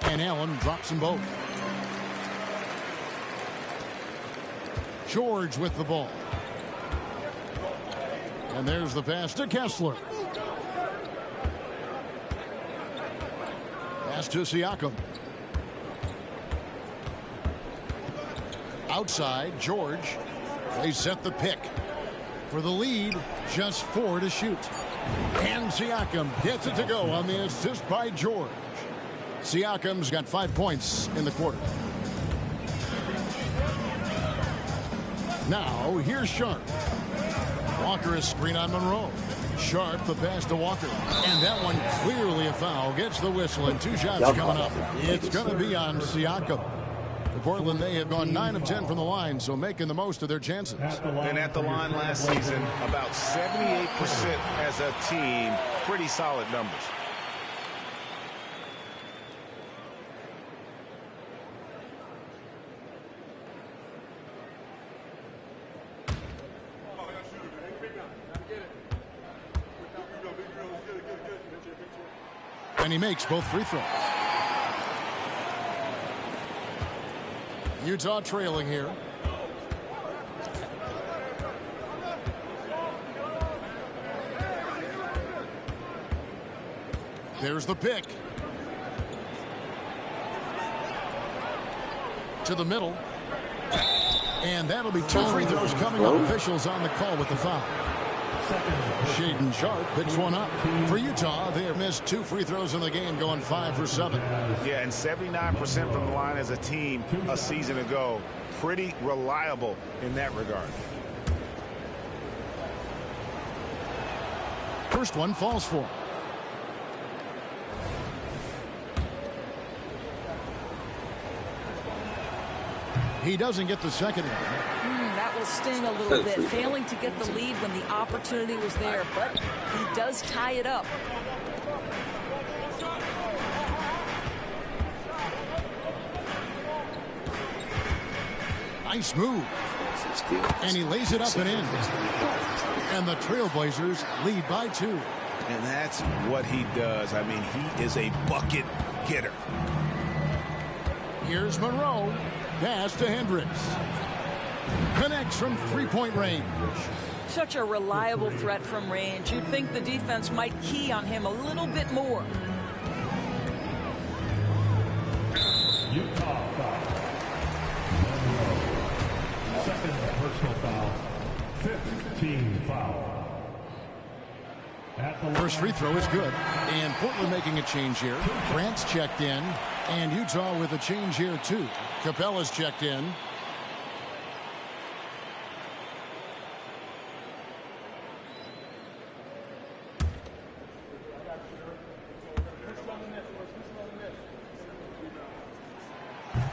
And Allen drops them both. George with the ball. And there's the pass to Kessler. Pass to Siakam. Outside, George. They set the pick. For the lead, just 4 to shoot. And Siakam gets it to go on the assist by George. Siakam's got 5 points in the quarter. Now, here's Sharp. Walker is screen on Monroe. Sharp, the pass to Walker. And that one clearly a foul. Gets the whistle, and 2 shots coming up. It's going to be on Siakam. For Portland, they have gone 9 of 10 from the line, so making the most of their chances.
And at the line last season, about 78% as a team. Pretty solid numbers.
And he makes both free throws. Utah trailing here. There's the pick. To the middle. And that'll be 2 free throws coming up. Officials on the call with the foul. Shaedon Sharp picks one up. For Utah, they have missed 2 free throws in the game, going 5 for 7.
Yeah, and 79% from the line as a team a season ago. Pretty reliable in that regard.
First one falls for him. He doesn't get the second one.
That will sting a little bit, failing to get the lead when the opportunity was there, but he does tie it up.
Nice move. And he lays it up and in. And the Trailblazers lead by 2.
And that's what he does. I mean, he is a bucket getter.
Here's Monroe. Pass to Hendricks. Connects from 3-point range.
Such a reliable threat from range. You'd think the defense might key on him a little bit more.
Utah foul. Second personal foul. 5th team foul.
First free throw is good. And Portland making a change here. Grant's checked in. And Utah with a change here, too. Capella's checked in.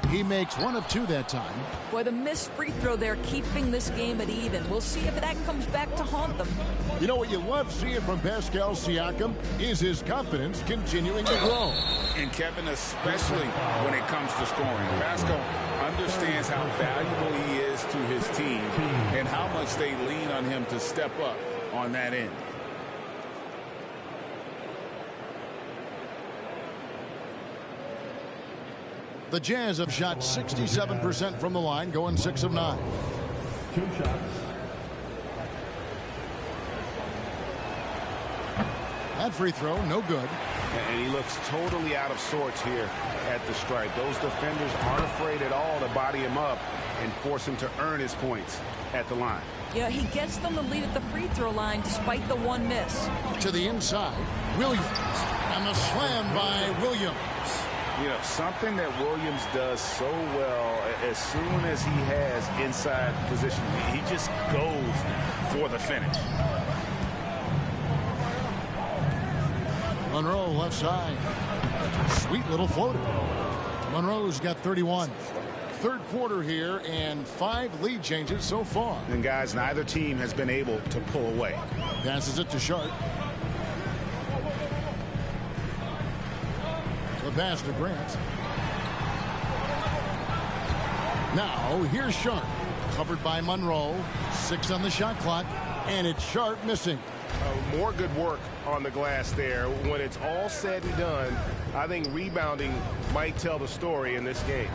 He makes 1 of 2 that time.
Boy, the missed free throw there, keeping this game at even. We'll see if that comes back to haunt them.
You know what you love seeing from Pascal Siakam is his confidence continuing to grow.
And Kevin, especially when it comes to scoring. Pascal understands how valuable he is to his team and how much they lean on him to step up on that end.
The Jazz have shot 67% from the line, going 6 of 9.
2 shots.
That free throw, no good.
And he looks totally out of sorts here at the stripe. Those defenders aren't afraid at all to body him up and force him to earn his points at the line.
Yeah, he gets them the lead at the free throw line despite the 1 miss.
To the inside, Williams. And the slam by Williams.
You know, something that Williams does so well, as soon as he has inside position, he just goes for the finish.
Monroe left side. Sweet little floater. Monroe's got 31. Third quarter here and 5 lead changes so far.
And guys, neither team has been able to pull away.
Passes it to Sharp. The pass to Grant. Now here's Sharp. Covered by Monroe. 6 on the shot clock. And it's Sharp missing.
More good work on the glass there. When it's all said and done, I think rebounding might tell the story in this game.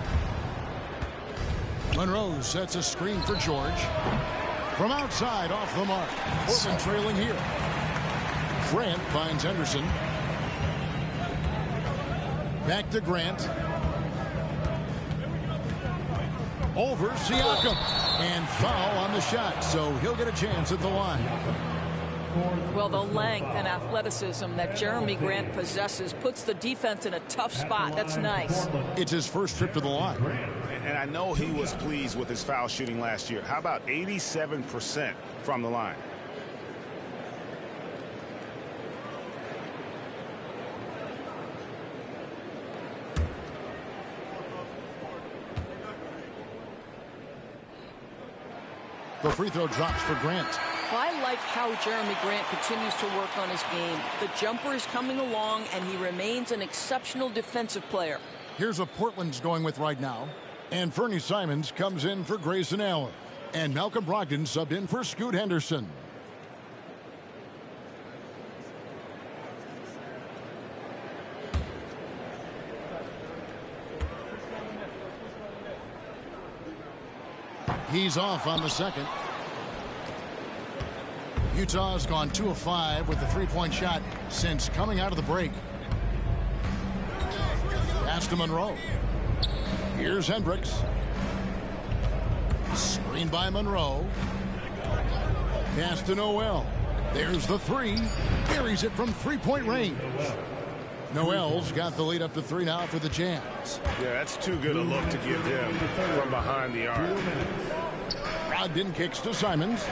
Monroe sets a screen for George. From outside, off the mark. Portland trailing here. Grant finds Henderson. Back to Grant. Over Siakam. And foul on the shot, so he'll get a chance at the line.
Well, the length and athleticism that Jeremy Grant possesses puts the defense in a tough spot. That's nice.
It's his first trip to the line.
And I know he was pleased with his foul shooting last year. How about 87% from the line?
The free throw drops for Grant.
Well, I like how Jeremy Grant continues to work on his game. The jumper is coming along, and he remains an exceptional defensive player.
Here's what Portland's going with right now. And Fernie Simons comes in for Grayson Allen. And Malcolm Brogdon subbed in for Scoot Henderson. He's off on the second. Utah's gone 2 of 5 with the three-point shot since coming out of the break. Pass to Monroe. Here's Hendricks. Screen by Monroe. Pass to Noel. There's the three. Buries it from three-point range. Noel's got the lead up to 3 now for the Jazz.
Yeah, that's too good a look to give him from behind the arc.
Brogdon kicks to Simons.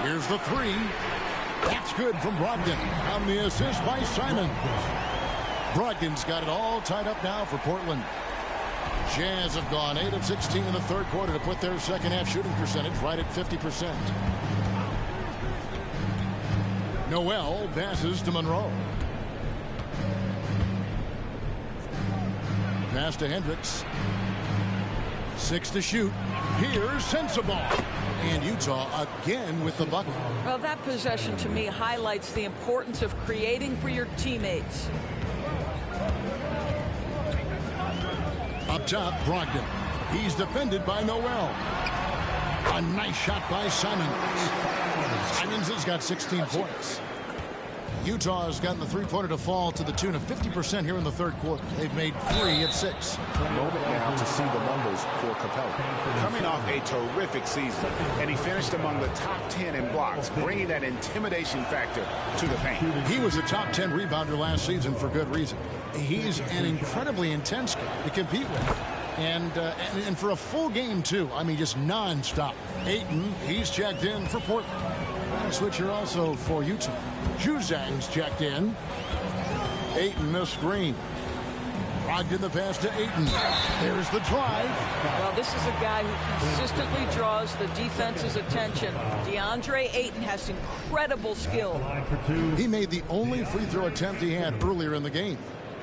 Here's the three. That's good from Brogdon. On the assist by Simons. Brogdon's got it all tied up now for Portland. Jazz have gone 8 of 16 in the third quarter to put their second half shooting percentage right at 50%. Noel passes to Monroe. Pass to Hendricks. 6 to shoot. Here's Sensabaugh. And Utah again with the bucket.
Well, that possession to me highlights the importance of creating for your teammates.
Up top, Brogdon. He's defended by Noel. A nice shot by Simons. Simons has got 16 points. Utah has gotten the three-pointer to fall to the tune of 50% here in the third quarter. They've made 3 of 6.
Moment now to see the numbers for Capella. Coming off a terrific season, and he finished among the top 10 in blocks, bringing that intimidation factor to the paint.
He was a top 10 rebounder last season for good reason. He's an incredibly intense guy to compete with. And for a full game, too. I mean, just nonstop. Ayton, he's checked in for Portland. Switcher also for Utah. Juzang's checked in. Ayton the screen. Brogdon the pass to Ayton. There's the drive.
Well, this is a guy who consistently draws the defense's attention. DeAndre Ayton has incredible skill.
He made the only free throw attempt he had earlier in the game.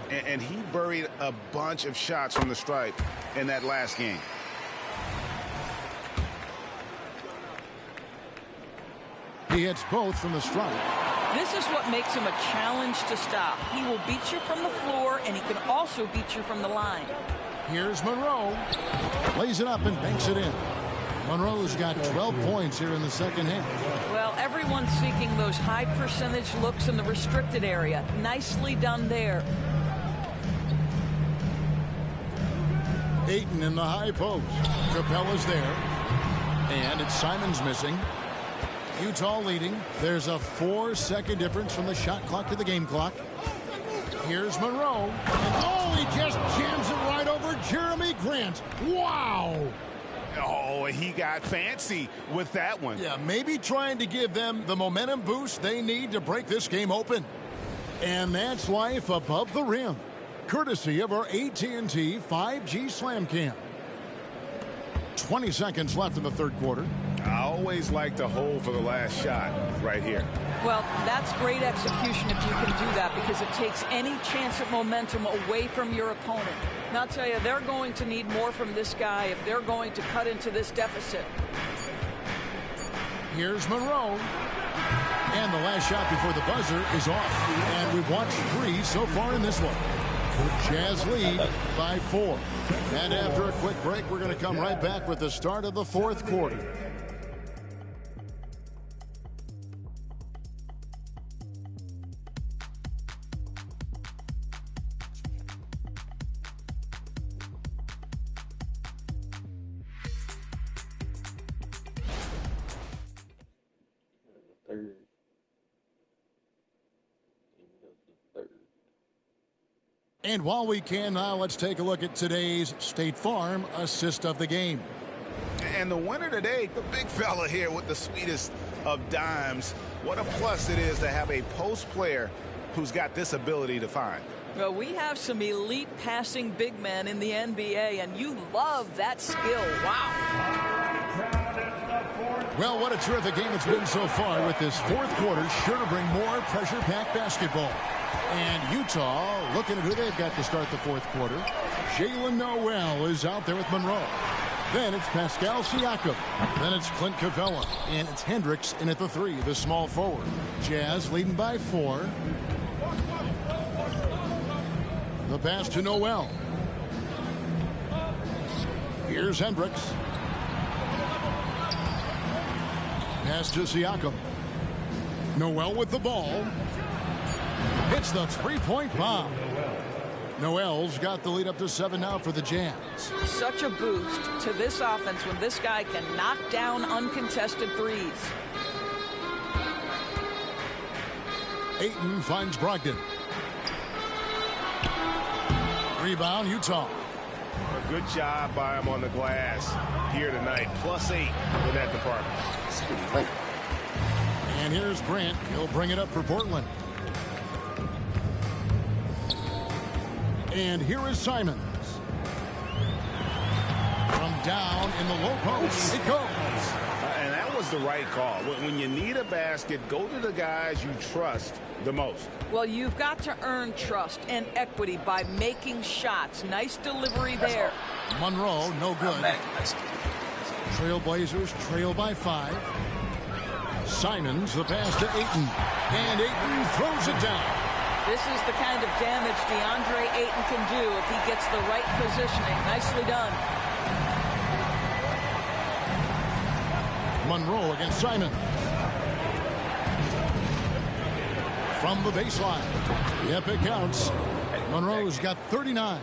And he buried a bunch of shots from the stripe in that last game.
He hits both from the stripe.
This is what makes him a challenge to stop. He will beat you from the floor, and he can also beat you from the line.
Here's Monroe. Lays it up and banks it in. Monroe's got 12 points here in the second half.
Well, everyone's seeking those high percentage looks in the restricted area. Nicely done there.
Ayton in the high post. Capella's there. And it's Simons missing. Utah leading. There's a 4-second difference from the shot clock to the game clock. Here's Monroe. And he just jams it right over Jeremy Grant. Wow.
Oh, he got fancy with that one.
Yeah, maybe trying to give them the momentum boost they need to break this game open. And that's life above the rim. Courtesy of our AT&T 5G Slam Cam. 20 seconds left in the third quarter.
I always like to hold for the last shot right here.
Well, that's great execution if you can do that, because it takes any chance of momentum away from your opponent. And I'll tell you, they're going to need more from this guy if they're going to cut into this deficit.
Here's Monroe. And the last shot before the buzzer is off. And we've watched 3 so far in this one. Jazz lead by 4. And after a quick break, we're going to come right back with the start of the fourth quarter. And while we can now, let's take a look at today's State Farm assist of the game.
And the winner today, the big fella here with the sweetest of dimes. What a plus it is to have a post player who's got this ability to find.
Well, we have some elite passing big men in the NBA, and you love that skill. Wow.
Well, what a terrific game it's been so far, with this fourth quarter sure to bring more pressure-packed basketball. And Utah looking at who they've got to start the fourth quarter. Jalen Noel is out there with Monroe. Then it's Pascal Siakam. Then it's Clint Capella. And it's Hendricks in at the 3, the small forward. Jazz leading by 4. The pass to Noel. Here's Hendricks. Pass to Siakam. Noel with the ball. Hits the three-point bomb. Noel's got the lead up to 7 now for the Jazz.
Such a boost to this offense when this guy can knock down uncontested threes.
Ayton finds Brogdon. Rebound, Utah.
A good job by him on the glass here tonight. +8 in that department.
And here's Grant. He'll bring it up for Portland. And here is Simons. From down in the low post, it goes.
And that was the right call. When you need a basket, go to the guys you trust the most.
Well, you've got to earn trust and equity by making shots. Nice delivery there.
Monroe, no good. Trailblazers trail by 5. Simons, the pass to Ayton. And Ayton throws it down.
This is the kind of damage DeAndre Ayton can do if he gets the right positioning. Nicely done.
Monroe against Simons. From the baseline. Yep, it counts. Monroe's got 39.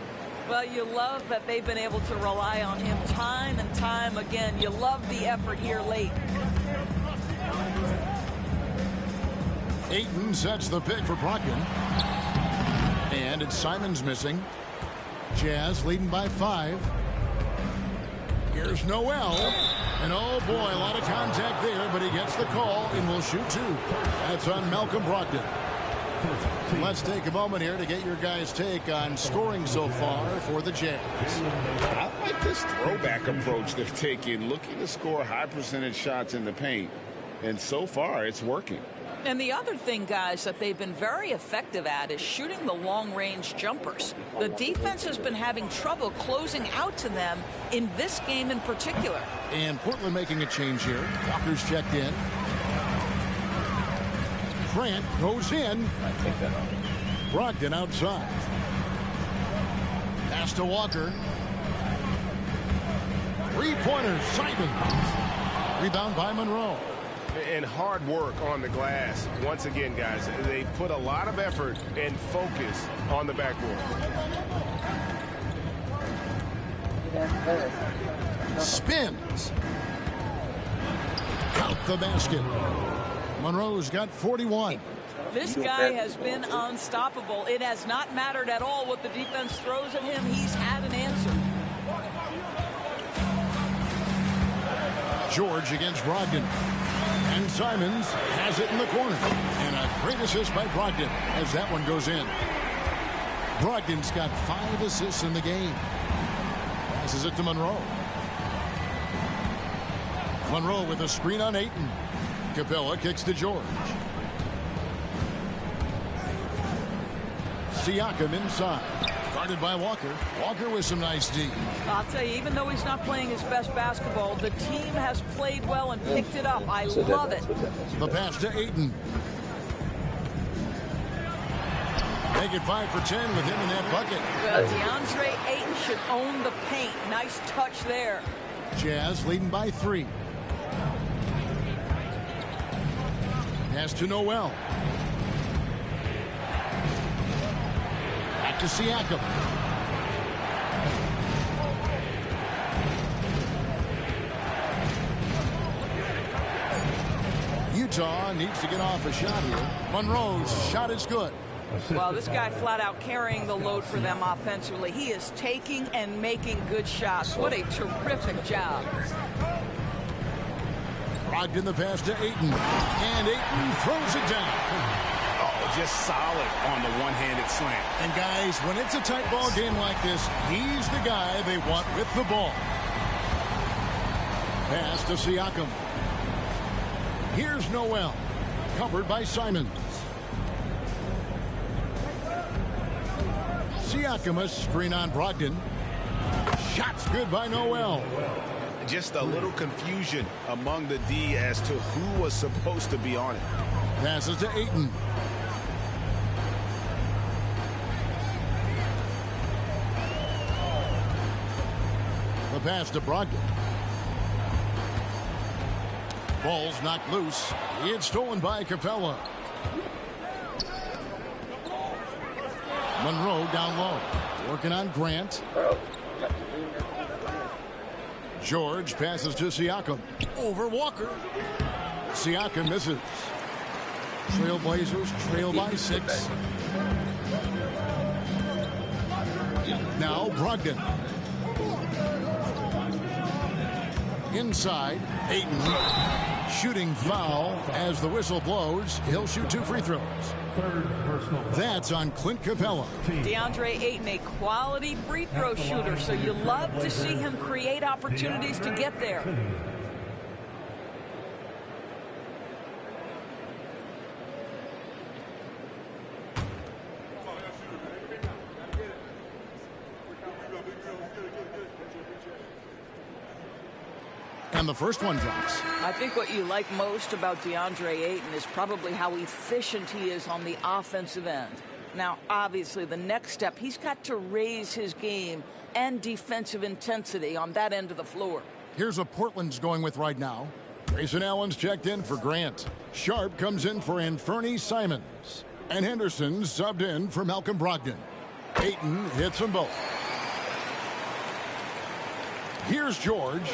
Well, you love that they've been able to rely on him time and time again. You love the effort here late.
Ayton sets the pick for Brogdon. And it's Simons missing. Jazz leading by 5. Here's Noel. And oh boy, a lot of contact there, but he gets the call and will shoot 2. That's on Malcolm Brogdon. Let's take a moment here to get your guys' take on scoring so far for the Jazz.
I like this throwback approach they're taking, looking to score high percentage shots in the paint. And so far, it's working.
And the other thing, guys, that they've been very effective at is shooting the long-range jumpers. The defense has been having trouble closing out to them in this game in particular.
And Portland making a change here. Walker's checked in. Grant goes in. Brogdon outside. Pass to Walker. 3-pointer, Simons. Rebound by Monroe.
And hard work on the glass. Once again, guys, they put a lot of effort and focus on the backboard.
Spins. Count the basket. Monroe's got 41.
This guy has been unstoppable. It has not mattered at all what the defense throws at him. He's had an answer.
George against Brogdon. And Simons has it in the corner. And a great assist by Brogdon as that one goes in. Brogdon's got 5 assists in the game. Passes it to Monroe. Monroe with a screen on Ayton. Capella kicks to George. Siakam inside. Guarded by Walker. Walker with some nice D.
I'll tell you, even though he's not playing his best basketball, the team has played well and picked it up. I love it.
The pass to Ayton. Make it 5 for 10 with him in that bucket.
Well, DeAndre Ayton should own the paint. Nice touch there.
Jazz leading by 3. Pass to Noel. Back to Siakam. Utah needs to get off a shot here. Monroe's shot is good.
Well, this guy flat out carrying the load for them offensively. He is taking and making good shots. What a terrific job.
Brogdon the pass to Ayton. And Ayton throws it down.
Oh, just solid on the one-handed slam.
And guys, when it's a tight ball game like this, he's the guy they want with the ball. Pass to Siakam. Here's Noel. Covered by Simons. Siakam, a screen on Brogdon. Shots good by Noel.
Just a little confusion among the D as to who was supposed to be on it.
Passes to Ayton. The pass to Brogdon. Ball's knocked loose. It's stolen by Capella. Monroe down low. Working on Grant. George passes to Siakam. Over Walker. Siakam misses. Trailblazers trail by 6. Now Brogdon. Inside. Ayton. Shooting foul as the whistle blows. He'll shoot 2 free throws. That's on Clint Capella.
DeAndre Ayton, a quality free throw shooter, so you love to see him create opportunities to get there.
And the first one drops.
I think what you like most about DeAndre Ayton is probably how efficient he is on the offensive end. Now, obviously, the next step, he's got to raise his game and defensive intensity on that end of the floor.
Here's what Portland's going with right now. Grayson Allen's checked in for Grant. Sharp comes in for Anthony Simons. And Henderson subbed in for Malcolm Brogdon. Ayton hits them both. Here's George.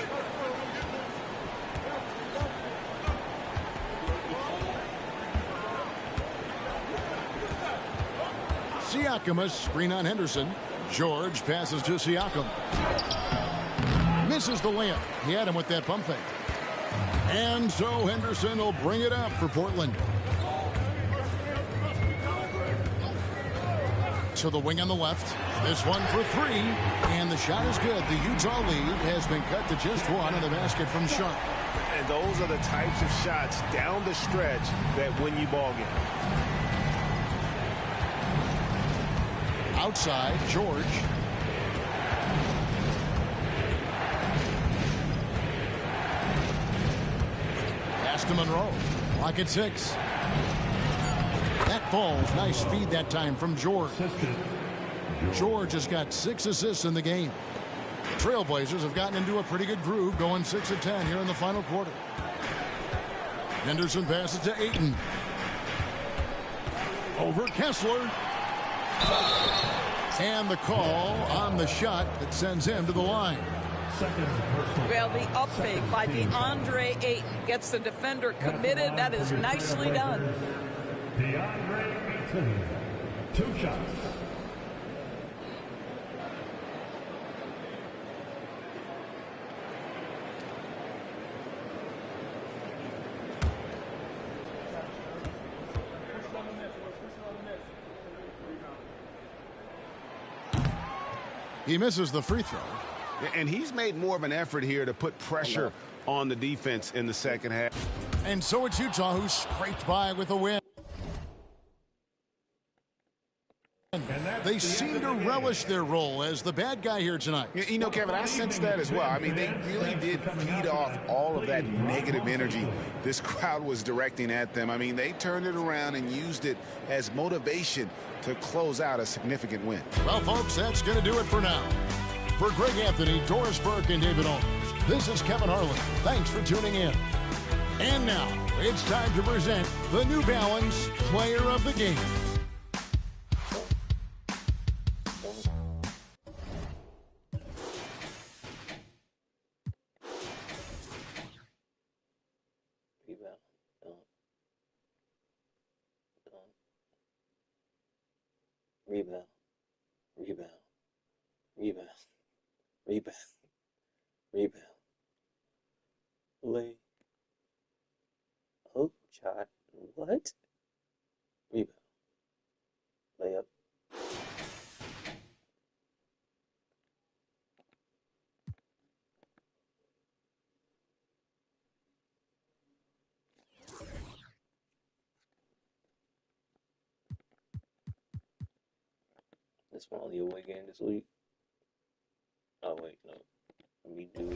Siakam, a screen on Henderson. George passes to Siakam. Misses the layup. He had him with that pump fake. And so Henderson will bring it up for Portland. To the wing on the left. This one for 3. And the shot is good. The Utah lead has been cut to just 1 in the basket from Sharp.
And those are the types of shots down the stretch that win you ball games.
Outside, George. Pass to Monroe. Clock at 6. That falls. Nice speed that time from George. George has got 6 assists in the game. The Trailblazers have gotten into a pretty good groove, going 6 of 10 here in the final quarter. Henderson passes to Ayton. Over Kessler. And the call on the shot that sends him to the line.
Well, the up fake by DeAndre Ayton gets the defender committed. That is nicely done.
DeAndre Ayton, 2 shots.
He misses the free throw.
And he's made more of an effort here to put pressure on the defense in the second half.
And so it's Utah who scraped by with a win. They seem to relish their role as the bad guy here tonight.
You know, Kevin, I sense that as well. I mean, they really did feed off all of that negative energy this crowd was directing at them. I mean, they turned it around and used it as motivation to close out a significant win.
Well, folks, that's going to do it for now. For Greg Anthony, Doris Burke, and David Owens, this is Kevin Harlan. Thanks for tuning in. And now, it's time to present the New Balance Player of the Game.
Rebound. Lay. Hook shot. What? Rebound. Layup. This one only away game this week. Oh wait, no. Let me do. No.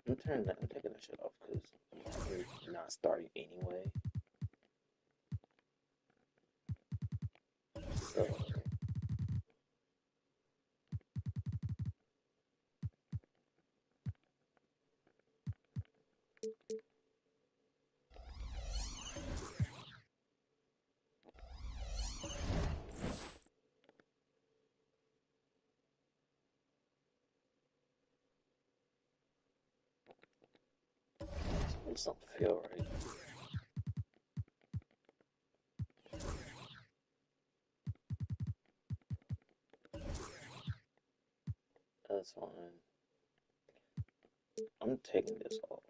I'm taking that shit off because I'm not starting anyway. So. Something feel right. That's fine. I'm taking this off.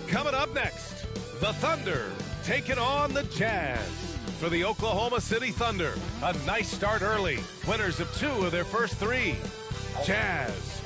Coming up next, the Thunder taking on the Jazz. For the Oklahoma City Thunder, a nice start early. Winners of 2 of their first 3. Jazz.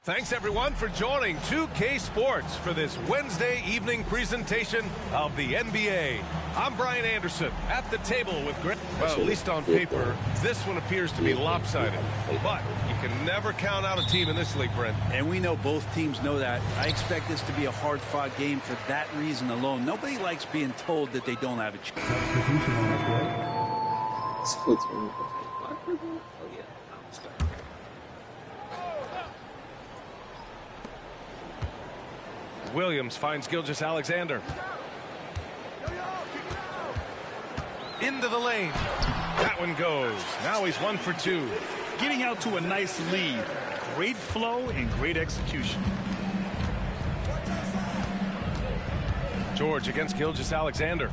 Thanks, everyone, for joining 2K Sports for this Wednesday evening presentation of the NBA. I'm Brian Anderson at the table with Grant. Well, at least on paper, this one appears to be lopsided. But you can never count out a team in this league, Brent.
And we know both teams know that. I expect this to be a hard-fought game for that reason alone. Nobody likes being told that they don't have a chance.
Williams finds Gilgeous-Alexander. Into the lane. That one goes. Now he's 1 for 2.
Getting out to a nice lead. Great flow and great execution.
George against Gilgeous-Alexander.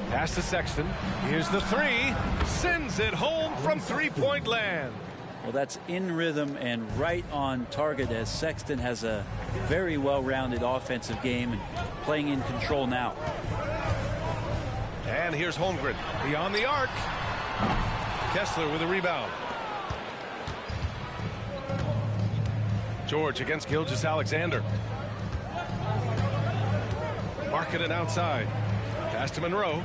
Pass to Sexton. Here's the 3. Sends it home from three-point land.
Well, that's in rhythm and right on target as Sexton has a very well-rounded offensive game and playing in control now.
And here's Holmgren beyond the arc. Kessler with a rebound. George against Gilgeous-Alexander. Markkanen outside. Pass to Monroe.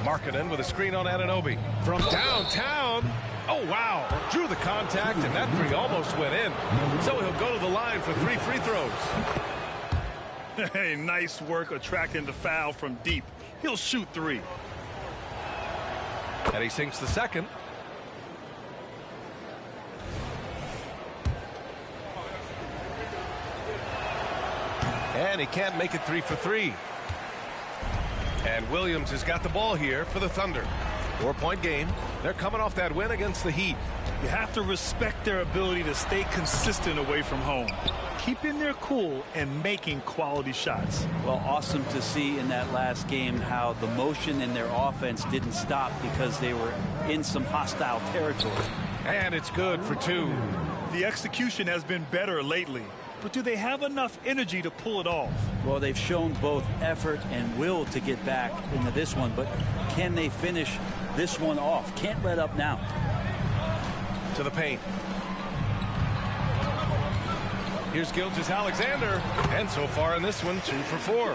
Markkanen with a screen on Anunoby. From downtown. Oh, wow. Drew the contact, and that 3 almost went in. So he'll go to the line for 3 free throws.
Hey, nice work attracting the foul from deep. He'll shoot 3.
And he sinks the second. And he can't make it 3 for 3. And Williams has got the ball here for the Thunder. 4-point game. They're coming off that win against the Heat.
You have to respect their ability to stay consistent away from home. Keeping their cool and making quality shots.
Well, awesome to see in that last game how the motion in their offense didn't stop because they were in some hostile territory.
And it's good for 2.
The execution has been better lately. But do they have enough energy to pull it off?
Well, they've shown both effort and will to get back into this one, but can they finish this one off? Can't let up now.
To the paint. Here's Gilgeous-Alexander. And so far in this one, 2 for 4.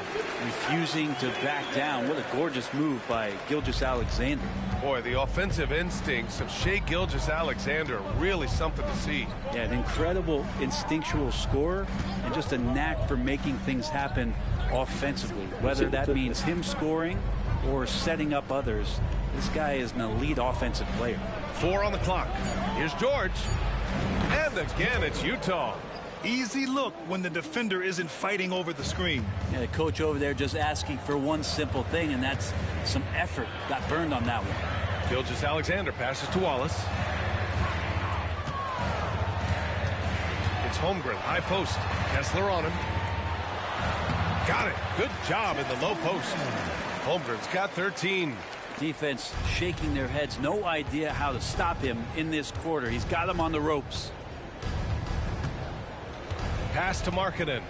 Refusing to back down. What a gorgeous move by Gilgeous-Alexander.
Boy, the offensive instincts of Shai Gilgeous-Alexander, really something to see.
Yeah, an incredible instinctual scorer and just a knack for making things happen offensively. Whether that means him scoring or setting up others, this guy is an elite offensive player.
4 on the clock. Here's George. And again, it's Utah.
Easy look when the defender isn't fighting over the screen.
Yeah, the coach over there just asking for one simple thing, and that's some effort. Got burned on that one.
Gilgeous-Alexander passes to Wallace. It's Holmgren, high post. Kessler on him. Got it. Good job in the low post. Holmgren's got 13.
Defense shaking their heads. No idea how to stop him in this quarter. He's got him on the ropes.
Pass to Markkanen.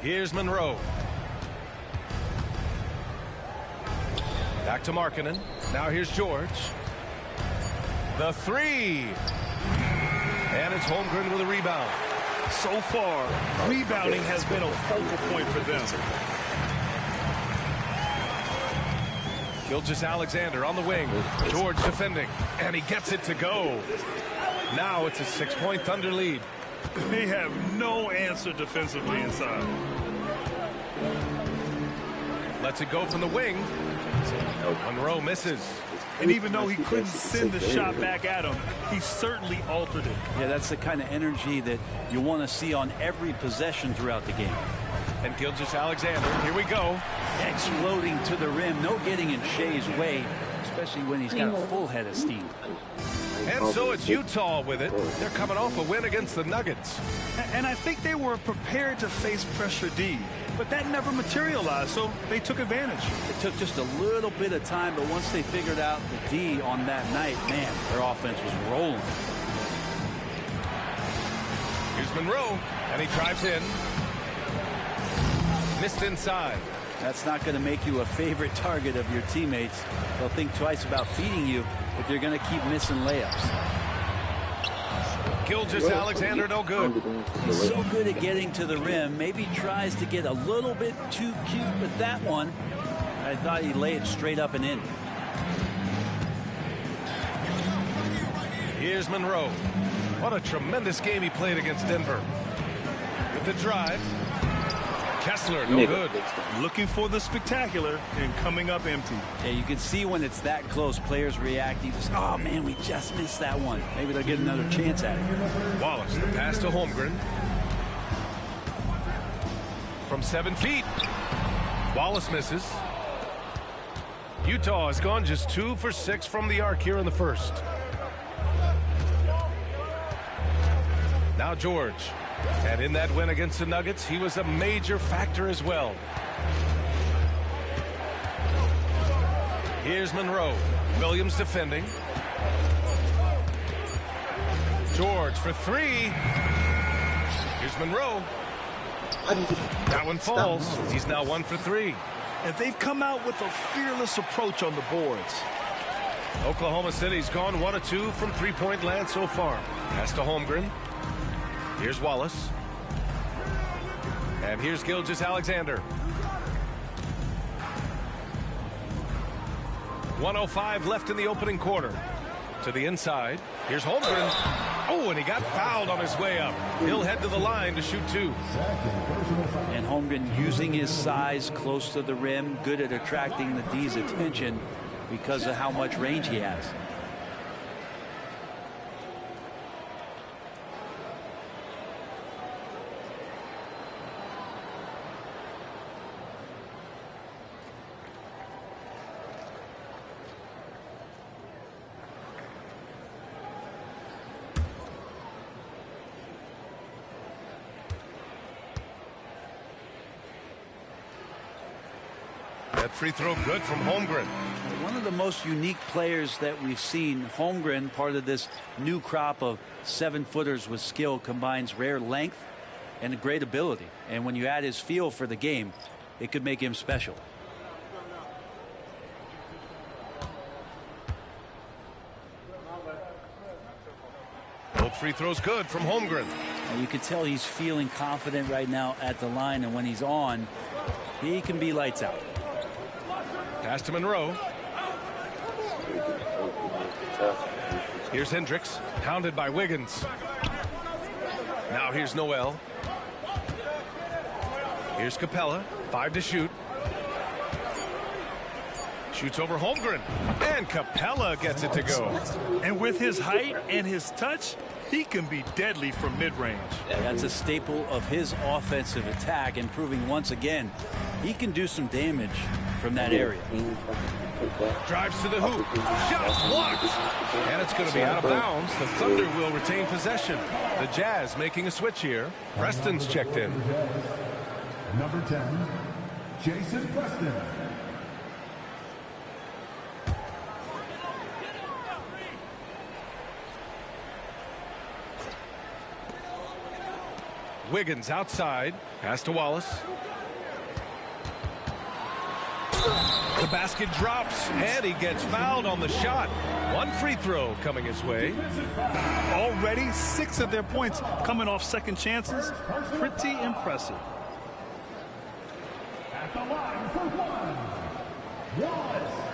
Here's Monroe. Back to Markkanen. Now here's George. The 3. And it's Holmgren with a rebound.
So far, rebounding has been a focal point for them.
Gilgeous-Alexander on the wing. George defending. And he gets it to go. Now it's a 6-point Thunder lead.
They have no answer defensively inside.
Lets it go from the wing. Monroe misses.
And even though he couldn't send the shot back at him, he certainly altered it.
Yeah, that's the kind of energy that you want to see on every possession throughout the game.
And Gilgeous-Alexander, here we go.
Exploding to the rim. No getting in Shai's way, especially when he's got a full head of steam.
And so it's Utah with it. They're coming off a win against the Nuggets.
And I think they were prepared to face pressure D, but that never materialized, so they took advantage.
It took just a little bit of time, but once they figured out the D on that night, man, their offense was rolling.
Here's Monroe, and he drives in. Missed inside.
That's not going to make you a favorite target of your teammates. They'll think twice about feeding you if you're going to keep missing layups.
Gilgeous-Alexander no good.
He's so good at getting to the rim. Maybe tries to get a little bit too cute with that one. I thought he'd lay it straight up and in.
Here's Monroe. What a tremendous game he played against Denver. With the drive. Kessler, no good.
Looking for the spectacular and coming up empty.
Yeah, you can see when it's that close, players reacting. Just, oh, man, we just missed that one. Maybe they'll get another chance at it.
Wallace, the pass to Holmgren. From 7 feet. Wallace misses. Utah has gone just 2 for 6 from the arc here in the first. Now George. And in that win against the Nuggets, he was a major factor as well. Here's Monroe. Williams defending. George for 3. Here's Monroe. That one falls. He's now 1 for 3.
And they've come out with a fearless approach on the boards.
Oklahoma City's gone 1 of 2 from three-point land so far. Pass to Holmgren. Here's Wallace. And here's Gilgeous-Alexander. 1:05 left in the opening quarter. To the inside. Here's Holmgren. Oh, and he got fouled on his way up. He'll head to the line to shoot 2.
And Holmgren using his size close to the rim, good at attracting the D's attention because of how much range he has.
That free throw good from Holmgren.
One of the most unique players that we've seen. Holmgren, part of this new crop of 7-footers with skill, combines rare length and a great ability. And when you add his feel for the game, it could make him special.
free throw's good from Holmgren.
And you can tell he's feeling confident right now at the line, and when he's on, he can be lights out.
Pass to Monroe. Here's Hendricks, hounded by Wiggins. Now here's Noel. Here's Capella, 5 to shoot. Shoots over Holmgren, and Capella gets it to go.
And with his height and his touch, he can be deadly from mid-range.
That's a staple of his offensive attack, and proving once again he can do some damage from that area.
Drives to the hoop. Shot blocked. And it's going to be out of bounds. The Thunder will retain possession. The Jazz making a switch here. Preston's checked in.
Number 10, Jason Preston.
Wiggins outside. Pass to Wallace. The basket drops, and he gets fouled on the shot. 1 free throw coming his way.
Already 6 of their points coming off second chances. Pretty impressive.
At the line for one, Wallace.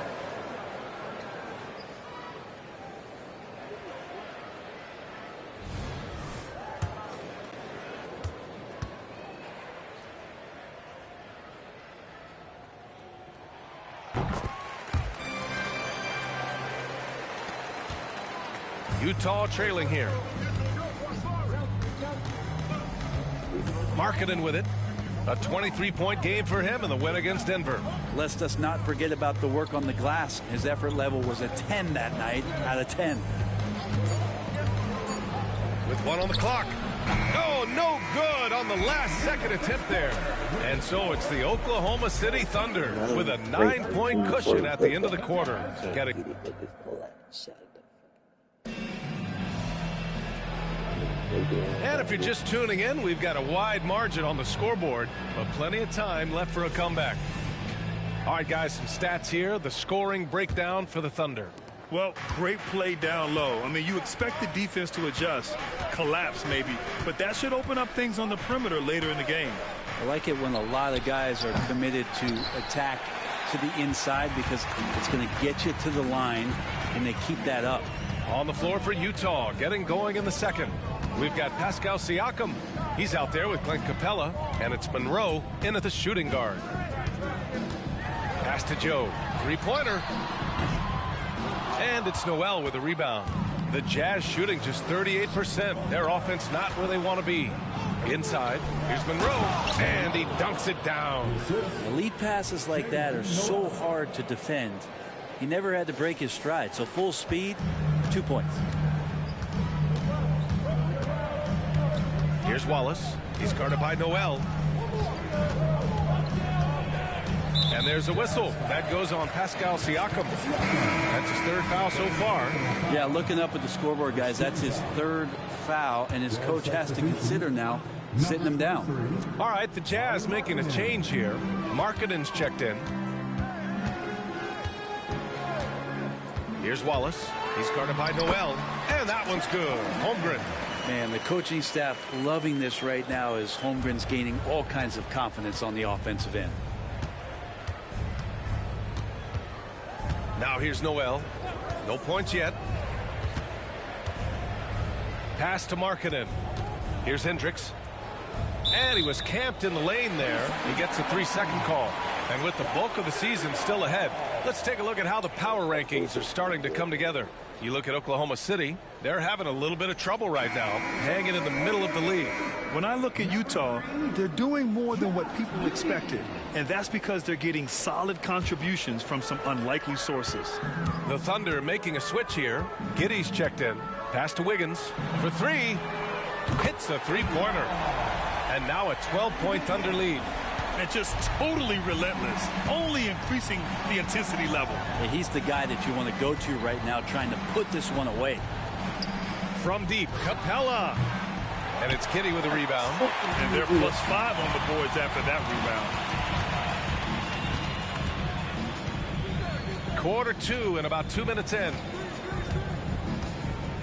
Utah trailing here. Markkanen with it. A 23-point game for him in the win against Denver.
Let's us not forget about the work on the glass. His effort level was a 10 that night out of 10.
With 1 on the clock. Oh, no good on the last second attempt there. And so it's the Oklahoma City Thunder with a 9-point cushion at the end of the quarter. Got it. And if you're just tuning in, we've got a wide margin on the scoreboard, but plenty of time left for a comeback. All right, guys, some stats here. The scoring breakdown for the Thunder.
Well, great play down low. I mean, you expect the defense to adjust, collapse maybe, but that should open up things on the perimeter later in the game.
I like it when a lot of guys are committed to attack to the inside because it's going to get you to the line, and they keep that up.
On the floor for Utah, getting going in the second. We've got Pascal Siakam. He's out there with Clint Capella, and it's Monroe in at the shooting guard. Pass to Joe. 3-pointer. And it's Noel with a rebound. The Jazz shooting just 38%. Their offense not where they want to be. Inside, here's Monroe, and he dunks it down.
Elite passes like that are so hard to defend. He never had to break his stride, so full speed, 2 points.
Here's Wallace. He's guarded by Noel. And there's a whistle. That goes on Pascal Siakam. That's his 3rd foul so far.
Yeah, looking up at the scoreboard, guys, that's his 3rd foul, and his coach has to consider now sitting him down.
All right, the Jazz making a change here. Markkanen's checked in. Here's Wallace. He's guarded by Noel. And that one's good. Holmgren.
Man, the coaching staff loving this right now as Holmgren's gaining all kinds of confidence on the offensive end.
Now here's Noel. No points yet. Pass to Markkanen. Here's Hendricks. And he was camped in the lane there. He gets a 3-second call. And with the bulk of the season still ahead, let's take a look at how the power rankings are starting to come together. You look at Oklahoma City, they're having a little bit of trouble right now, hanging in the middle of the league.
When I look at Utah, they're doing more than what people expected, and that's because they're getting solid contributions from some unlikely sources.
The Thunder making a switch here. Giddey's checked in. Pass to Wiggins for 3. Hits a 3-pointer. And now a 12-point Thunder lead.
And just totally relentless, only increasing the intensity level.
Yeah, he's the guy that you want to go to right now, trying to put this one away.
From deep, Capella. And it's Giddey with a rebound.
And they're +5 on the boards after that rebound.
Quarter 2 and about 2 minutes in.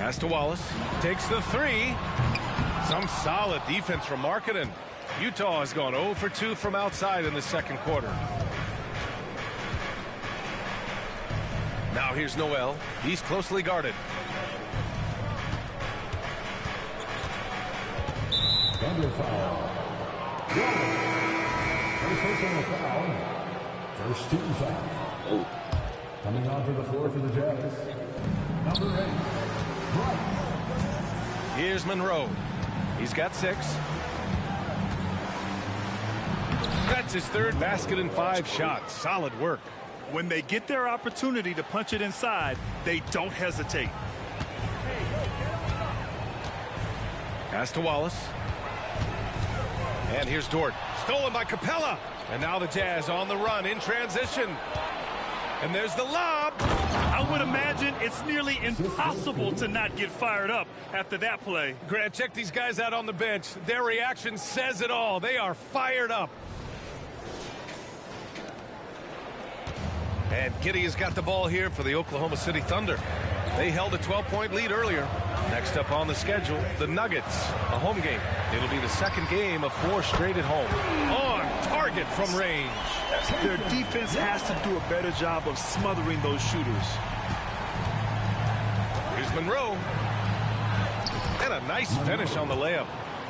Pass to Wallace. Takes the three. Some solid defense from Markkanen. Utah has gone 0 for 2 from outside in the second quarter. Now here's Noel. He's closely guarded.
Thunder foul. First personal foul. First team foul. Coming onto the floor for the Jazz. Number 8.
Here's Monroe. He's got 6. That's his third basket and 5 shots. Solid work.
When they get their opportunity to punch it inside, they don't hesitate.
Pass to Wallace. And here's Dort. Stolen by Capella. And now the Jazz on the run in transition. And there's the lob.
I would imagine it's nearly impossible to not get fired up after that play.
Grant, check these guys out on the bench. Their reaction says it all. They are fired up. And Giddey has got the ball here for the Oklahoma City Thunder. They held a 12-point lead earlier. Next up on the schedule, the Nuggets, a home game. It'll be the second game of 4 straight at home. On target from range.
Their defense has to do a better job of smothering those shooters.
Here's Monroe. And a nice finish on the layup.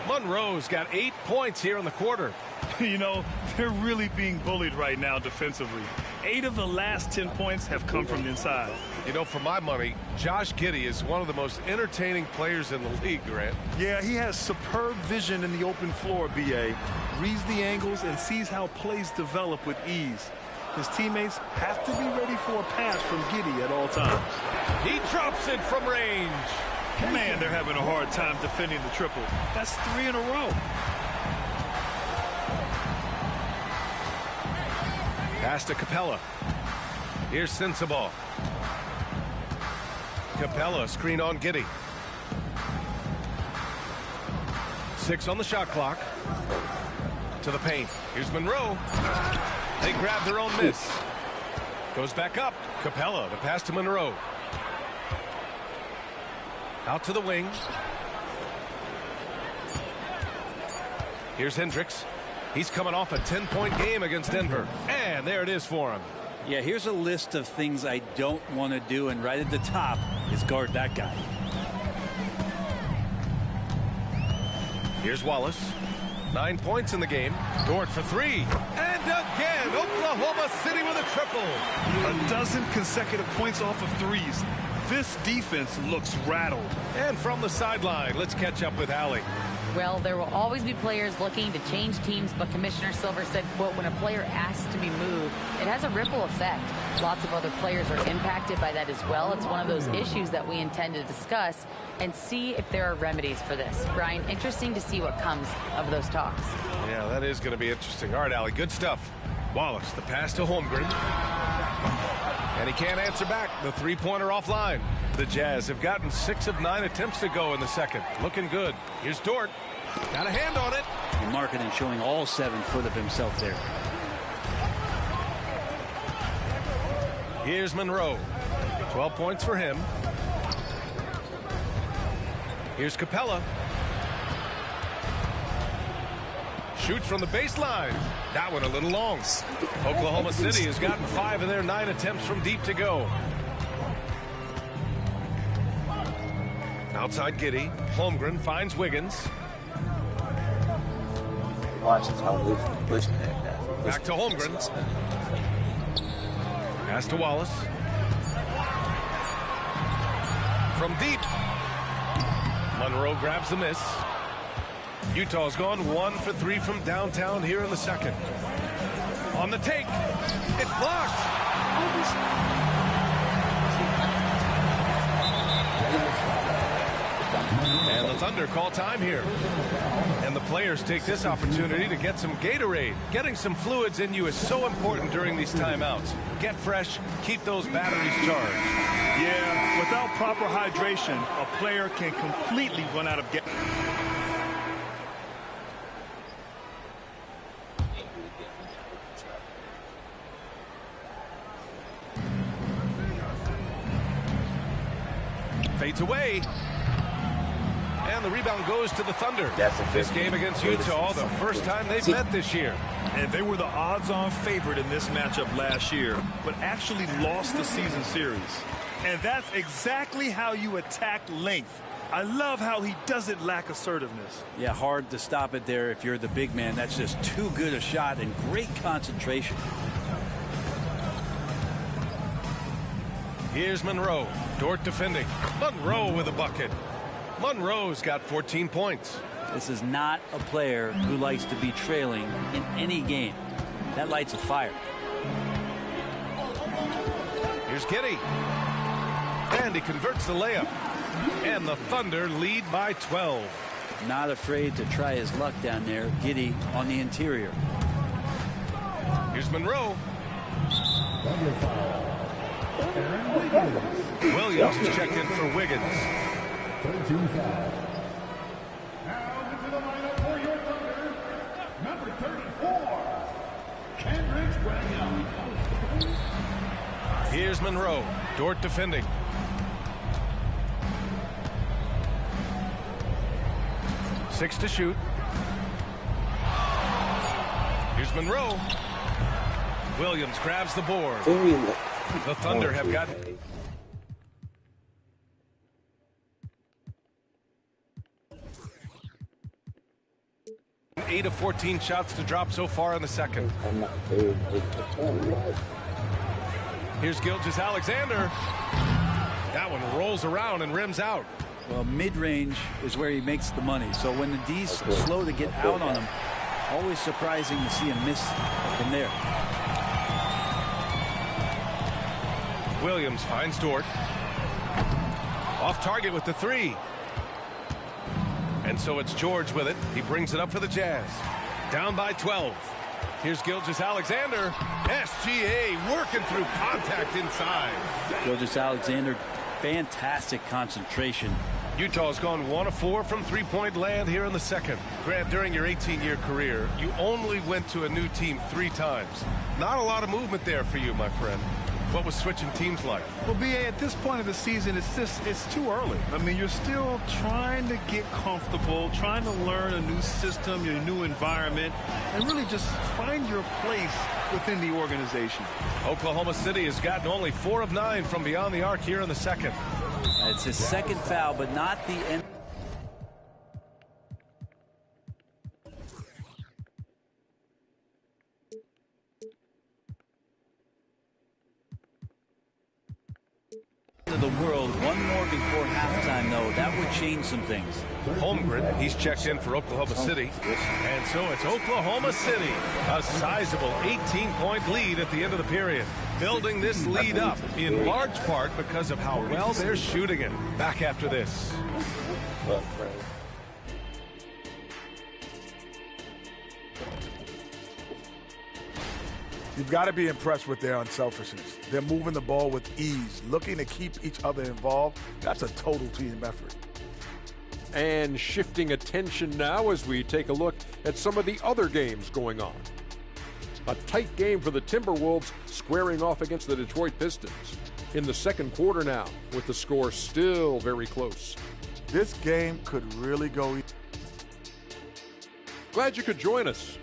Monroe's got 8 points here in the quarter.
You know, they're really being bullied right now defensively. 8 of the last 10 points have come from the inside.
You know, for my money, Josh Giddey is one of the most entertaining players in the league, Grant.
Yeah, he has superb vision in the open floor, B.A. Reads the angles and sees how plays develop with ease. His teammates have to be ready for a pass from Giddey at all times.
He drops it from range.
Man, they're having a hard time defending the triple. That's 3 in a row.
Pass to Capella. Here's Sensabaugh. Capella screen on Giddey. 6 on the shot clock. To the paint. Here's Monroe. They grab their own miss. Goes back up. Capella, the pass to Monroe. Out to the wing. Here's Hendricks. He's coming off a 10-point game against Denver. And there it is for him.
Yeah, here's a list of things I don't want to do, and right at the top is guard that guy.
Here's Wallace. 9 points in the game. Dort for 3. And again, Oklahoma City with a triple.
A dozen consecutive points off of threes. This defense looks rattled.
And from the sideline, let's catch up with Allie.
Well, there will always be players looking to change teams, but Commissioner Silver said, quote, when a player asks to be moved, it has a ripple effect. Lots of other players are impacted by that as well. It's one of those issues that we intend to discuss and see if there are remedies for this. Brian, interesting to see what comes of those talks.
Yeah, that is going to be interesting. All right, Allie, good stuff. Wallace, the pass to Holmgren. And he can't answer back. The three-pointer offline. The Jazz have gotten 6 of 9 attempts to go in the second. Looking good. Here's Dort. Got a hand on it.
And Markkanen showing all 7 foot of himself there.
Here's Monroe. 12 points for him. Here's Capella. Shoots from the baseline. That one a little long. Oklahoma City has gotten 5 of their 9 attempts from deep to go. Outside Giddey. Holmgren finds Wiggins.
Watch how we push that.
Back to Holmgren. Pass to Wallace. From deep. Monroe grabs the miss. Utah's gone 1 for 3 from downtown here in the second. On the take. It's blocked. And the Thunder call time here. And the players take this opportunity to get some Gatorade. Getting some fluids in you is so important during these timeouts. Get fresh, keep those batteries charged.
Yeah, without proper hydration, a player can completely run out of gas.
Fades away. And the rebound goes to the Thunder. This game against Utah, the first time they've met this year.
And they were the odds-on favorite in this matchup last year, but actually lost the season series. And that's exactly how you attack length. I love how he doesn't lack assertiveness.
Yeah, hard to stop it there if you're the big man. That's just too good a shot and great concentration.
Here's Monroe. Dort defending. Monroe with a bucket. Monroe's got 14 points.
This is not a player who likes to be trailing in any game. That lights a fire.
Here's Giddey. And he converts the layup. And the Thunder lead by 12.
Not afraid to try his luck down there. Giddey on the interior.
Here's Monroe. Williams is checked in for Wiggins.
13 foul. Now into the lineup for your Thunder, number 34, Kendrick Williams.
Here's Monroe. Dort defending. Six to shoot. Here's Monroe. Williams grabs the board. The Thunder have got 8 of 14 shots to drop so far in the second. Here's Gilgeous-Alexander. That one rolls around and rims out.
Well, mid-range is where he makes the money. So when the D's slow to get out on him, always surprising to see him miss from there.
Williams finds Dort. Off target with the three. And so it's George with it. He brings it up for the Jazz. Down by 12. Here's Gilgeous-Alexander. SGA working through contact inside.
Gilgeous-Alexander, fantastic concentration.
Utah's gone 1 of 4 from three-point land here in the second. Grant, during your 18-year career, you only went to a new team 3 times. Not a lot of movement there for you, my friend. What was switching teams like?
Well, B.A., at this point of the season, it's too early. I mean, you're still trying to get comfortable, trying to learn a new system, your new environment, and really just find your place within the organization.
Oklahoma City has gotten only 4 of 9 from beyond the arc here in the second.
It's his second foul, but not the end. Of the world. One more before halftime, though. That would change some things.
Holmgren, he's checked in for Oklahoma City. And so it's Oklahoma City. A sizable 18-point lead at the end of the period. Building this lead up in large part because of how well they're shooting it. Back after this.
You've got to be impressed with their unselfishness. They're moving the ball with ease, looking to keep each other involved. That's a total team effort.
And shifting attention now as we take a look at some of the other games going on. A tight game for the Timberwolves squaring off against the Detroit Pistons. In the second quarter now, with the score still very close.
This game could really go.
Glad you could join us.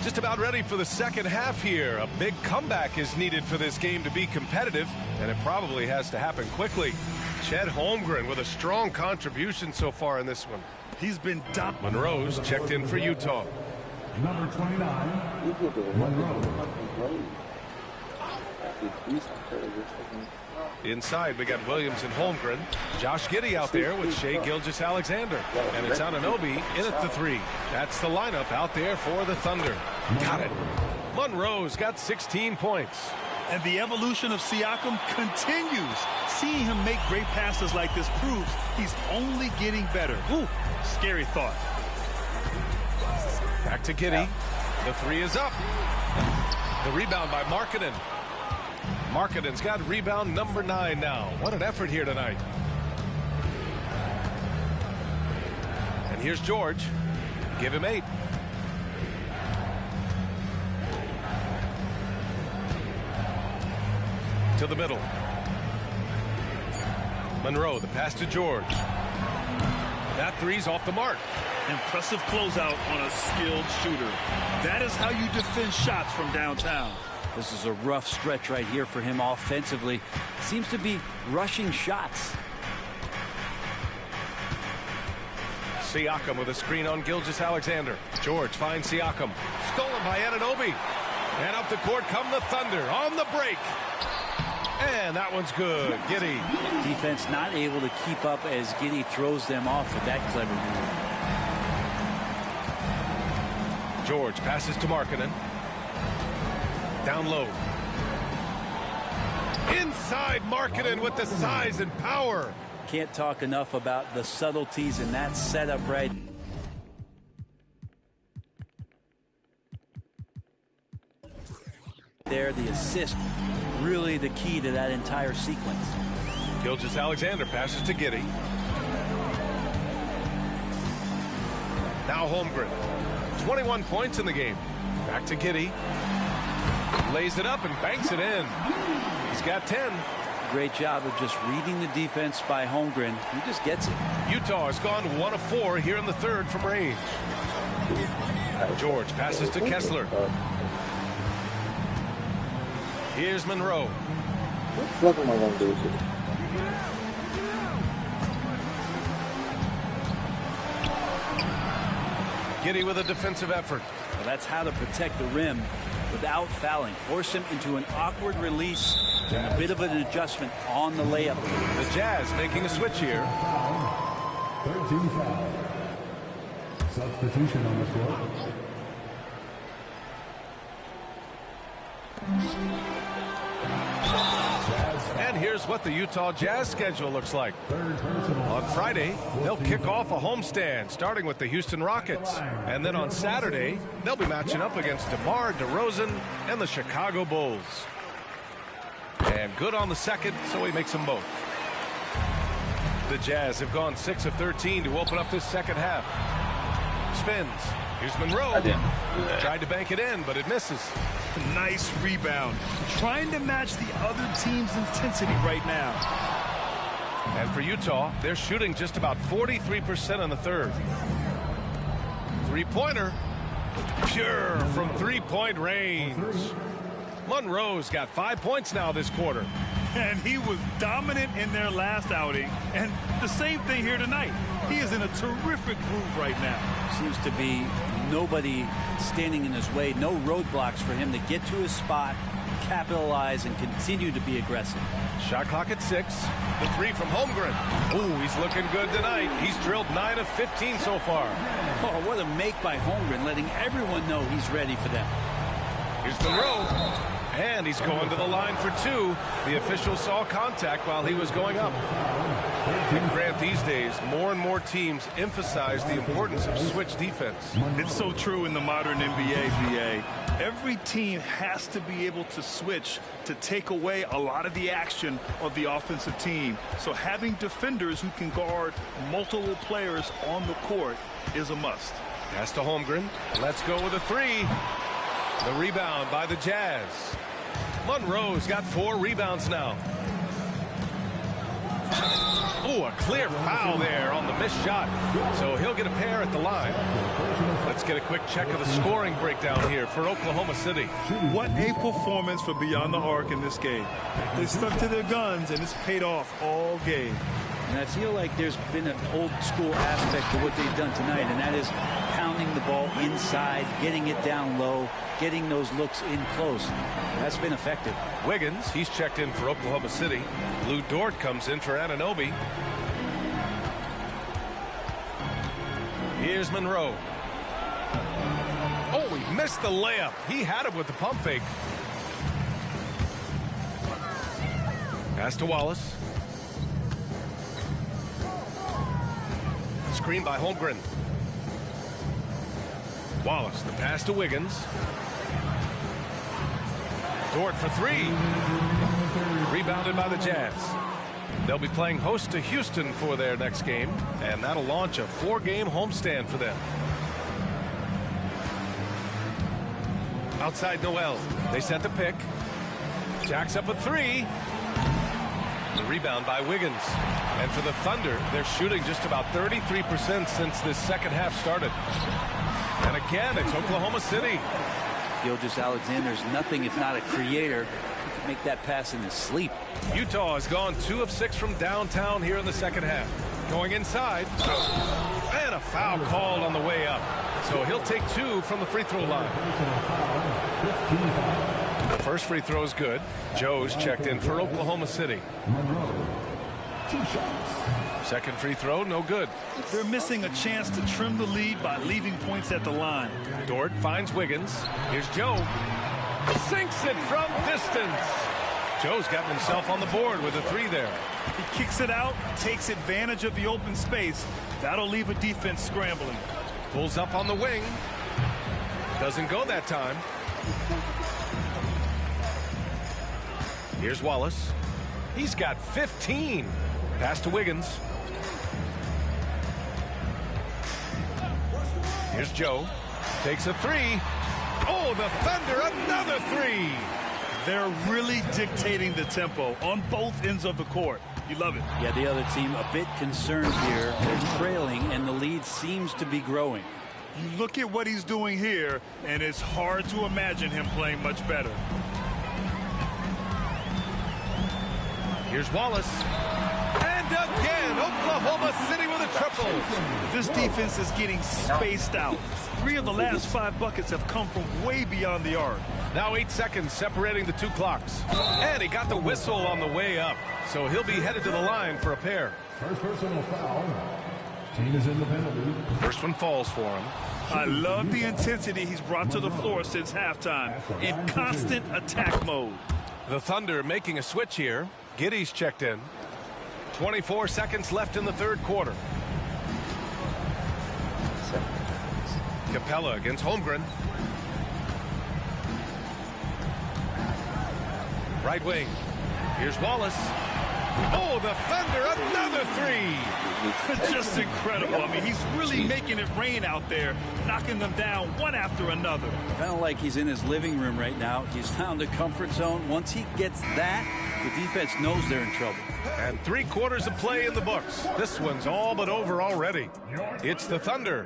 Just about ready for the second half here. A big comeback is needed for this game to be competitive, and it probably has to happen quickly. Chet Holmgren with a strong contribution so far in this one.
He's been dominant.
Monroe's checked in for Utah.
Number 29, Monroe.
Inside, we got Williams and Holmgren. Josh Giddey out there with Shai Gilgeous-Alexander. And it's Anunoby in at the 3. That's the lineup out there for the Thunder. Got it. Monroe's got 16 points.
And the evolution of Siakam continues. Seeing him make great passes like this proves he's only getting better. Ooh, scary thought.
Back to Giddey. The 3 is up. The rebound by Markkanen. Markkanen's got rebound number 9 now. What an effort here tonight. And here's George. Give him 8. To the middle. Monroe, the pass to George. That three's off the mark.
Impressive closeout on a skilled shooter. That is how you defend shots from downtown.
This is a rough stretch right here for him offensively. Seems to be rushing shots.
Siakam with a screen on Gilgeous-Alexander. George finds Siakam. Stolen by Anunoby. And up the court come the Thunder on the break. And that one's good. Giddey.
Defense not able to keep up as Giddey throws them off with that clever move.
George passes to Markkanen. Down low. Inside Markkanen with the size and power.
Can't talk enough about the subtleties in that setup right. There, the assist, really the key to that entire sequence.
Gilgeous-Alexander passes to Giddey. Now Holmgren. 21 points in the game. Back to Giddey. Lays it up and banks it in. He's got 10.
Great job of just reading the defense by Holmgren. He just gets it.
Utah has gone 1 of 4 here in the third from range. George passes to Kessler. Here's Monroe.
What am I going to do with it?
Giddey with a defensive effort.
Well, that's how to protect the rim without fouling. Force him into an awkward release and a bit of an adjustment on the layup.
The Jazz making a switch here.
13 foul. Substitution on the floor.
And here's what the Utah Jazz schedule looks like. On Friday, they'll kick off a homestand, starting with the Houston Rockets. And then on Saturday, they'll be matching up against DeMar DeRozan and the Chicago Bulls. And good on the second, so he makes them both. The Jazz have gone 6 of 13 to open up this second half. Spins. Here's Monroe. Tried to bank it in, but it misses.
Nice rebound. Trying to match the other team's intensity right now.
And for Utah, they're shooting just about 43% in the third. Three-pointer. Pure from three-point range. Monroe's got 5 points now this quarter.
And he was dominant in their last outing. And the same thing here tonight. He is in a terrific groove right now.
Seems to be nobody standing in his way. No roadblocks for him to get to his spot, capitalize, and continue to be aggressive.
Shot clock at 6. The three from Holmgren. Ooh, he's looking good tonight. He's drilled 9 of 15 so far.
Oh, what a make by Holmgren, letting everyone know he's ready for them.
Here's Monroe. And he's going to the line for 2. The official saw contact while he was going up. And Grant, these days, more and more teams emphasize the importance of switch defense.
It's so true in the modern NBA, VA. Every team has to be able to switch to take away a lot of the action of the offensive team. So having defenders who can guard multiple players on the court is a must.
Pass to Holmgren. Let's go with a 3. The rebound by the Jazz. Monroe's got 4 rebounds now. Oh, a clear foul there on the missed shot. So he'll get a pair at the line. Let's get a quick check of the scoring breakdown here for Oklahoma City.
What a performance for Beyond the Arc in this game. They stuck to their guns, and it's paid off all game.
And I feel like there's been an old school aspect to what they've done tonight, and that is pounding the ball inside, getting it down low, getting those looks in close. That's been effective.
Wiggins, he's checked in for Oklahoma City. Lou Dort comes in for Anunoby. Here's Monroe. Oh, he missed the layup. He had it with the pump fake. Pass to Wallace. Screen by Holmgren. Wallace, the pass to Wiggins. Dort for 3. Rebounded by the Jazz. They'll be playing host to Houston for their next game, and that'll launch a 4-game homestand for them. Outside Noel. They set the pick. Jacks up a 3. rebound by Wiggins. And for the Thunder, they're shooting just about 33% since this second half started. And again, it's Oklahoma City.
Gilgeous-Alexander's nothing if not a creator. He can make that pass in his sleep.
Utah has gone 2 of 6 from downtown here in the second half. Going inside. And a foul called on the way up. So he'll take 2 from the free throw line. The first free throw is good. Joe's checked in for Oklahoma City. Second free throw, no good.
They're missing a chance to trim the lead by leaving points at the line.
Dort finds Wiggins. Here's Joe. Sinks it from distance. Joe's gotten himself on the board with a 3 there.
He kicks it out, takes advantage of the open space. That'll leave a defense scrambling.
Pulls up on the wing. Doesn't go that time. Here's Wallace. He's got 15. Pass to Wiggins. Here's Joe. Takes a 3. Oh, the Thunder, another 3.
They're really dictating the tempo on both ends of the court. You love it.
Yeah, the other team a bit concerned here. They're trailing, and the lead seems to be growing.
You look at what he's doing here, and it's hard to imagine him playing much better.
Here's Wallace. And again, Oklahoma City with a triple.
This defense is getting spaced out. 3 of the last 5 buckets have come from way beyond the arc.
Now 8 seconds separating the 2 clocks. And he got the whistle on the way up. So he'll be headed to the line for a pair.
First personal foul. Team is in the penalty.
First one falls for him.
I love the intensity he's brought to the floor since halftime. In constant attack mode.
The Thunder making a switch here. Giddey's checked in. 24 seconds left in the third quarter. Capella against Holmgren. Right wing. Here's Wallace. Oh, the Thunder, another 3.
Just incredible. I mean, he's really making it rain out there, knocking them down one after another.
Kind of like he's in his living room right now. He's found a comfort zone. Once he gets that, the defense knows they're in trouble.
And 3 quarters of play in the books. This one's all but over already. It's the Thunder.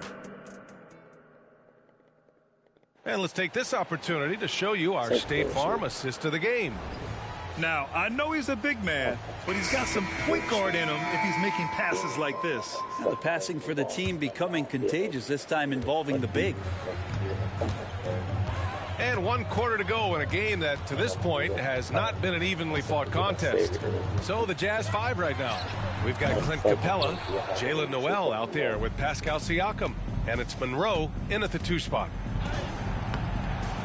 And let's take this opportunity to show you our State Farm assist of the game.
Now, I know he's a big man, but he's got some point guard in him if he's making passes like this.
The passing for the team becoming contagious, this time involving the big.
And 1 quarter to go in a game that, to this point, has not been an evenly fought contest. So the Jazz 5 right now. We've got Clint Capella, Jalen Noel out there with Pascal Siakam, and it's Monroe in at the 2 spot.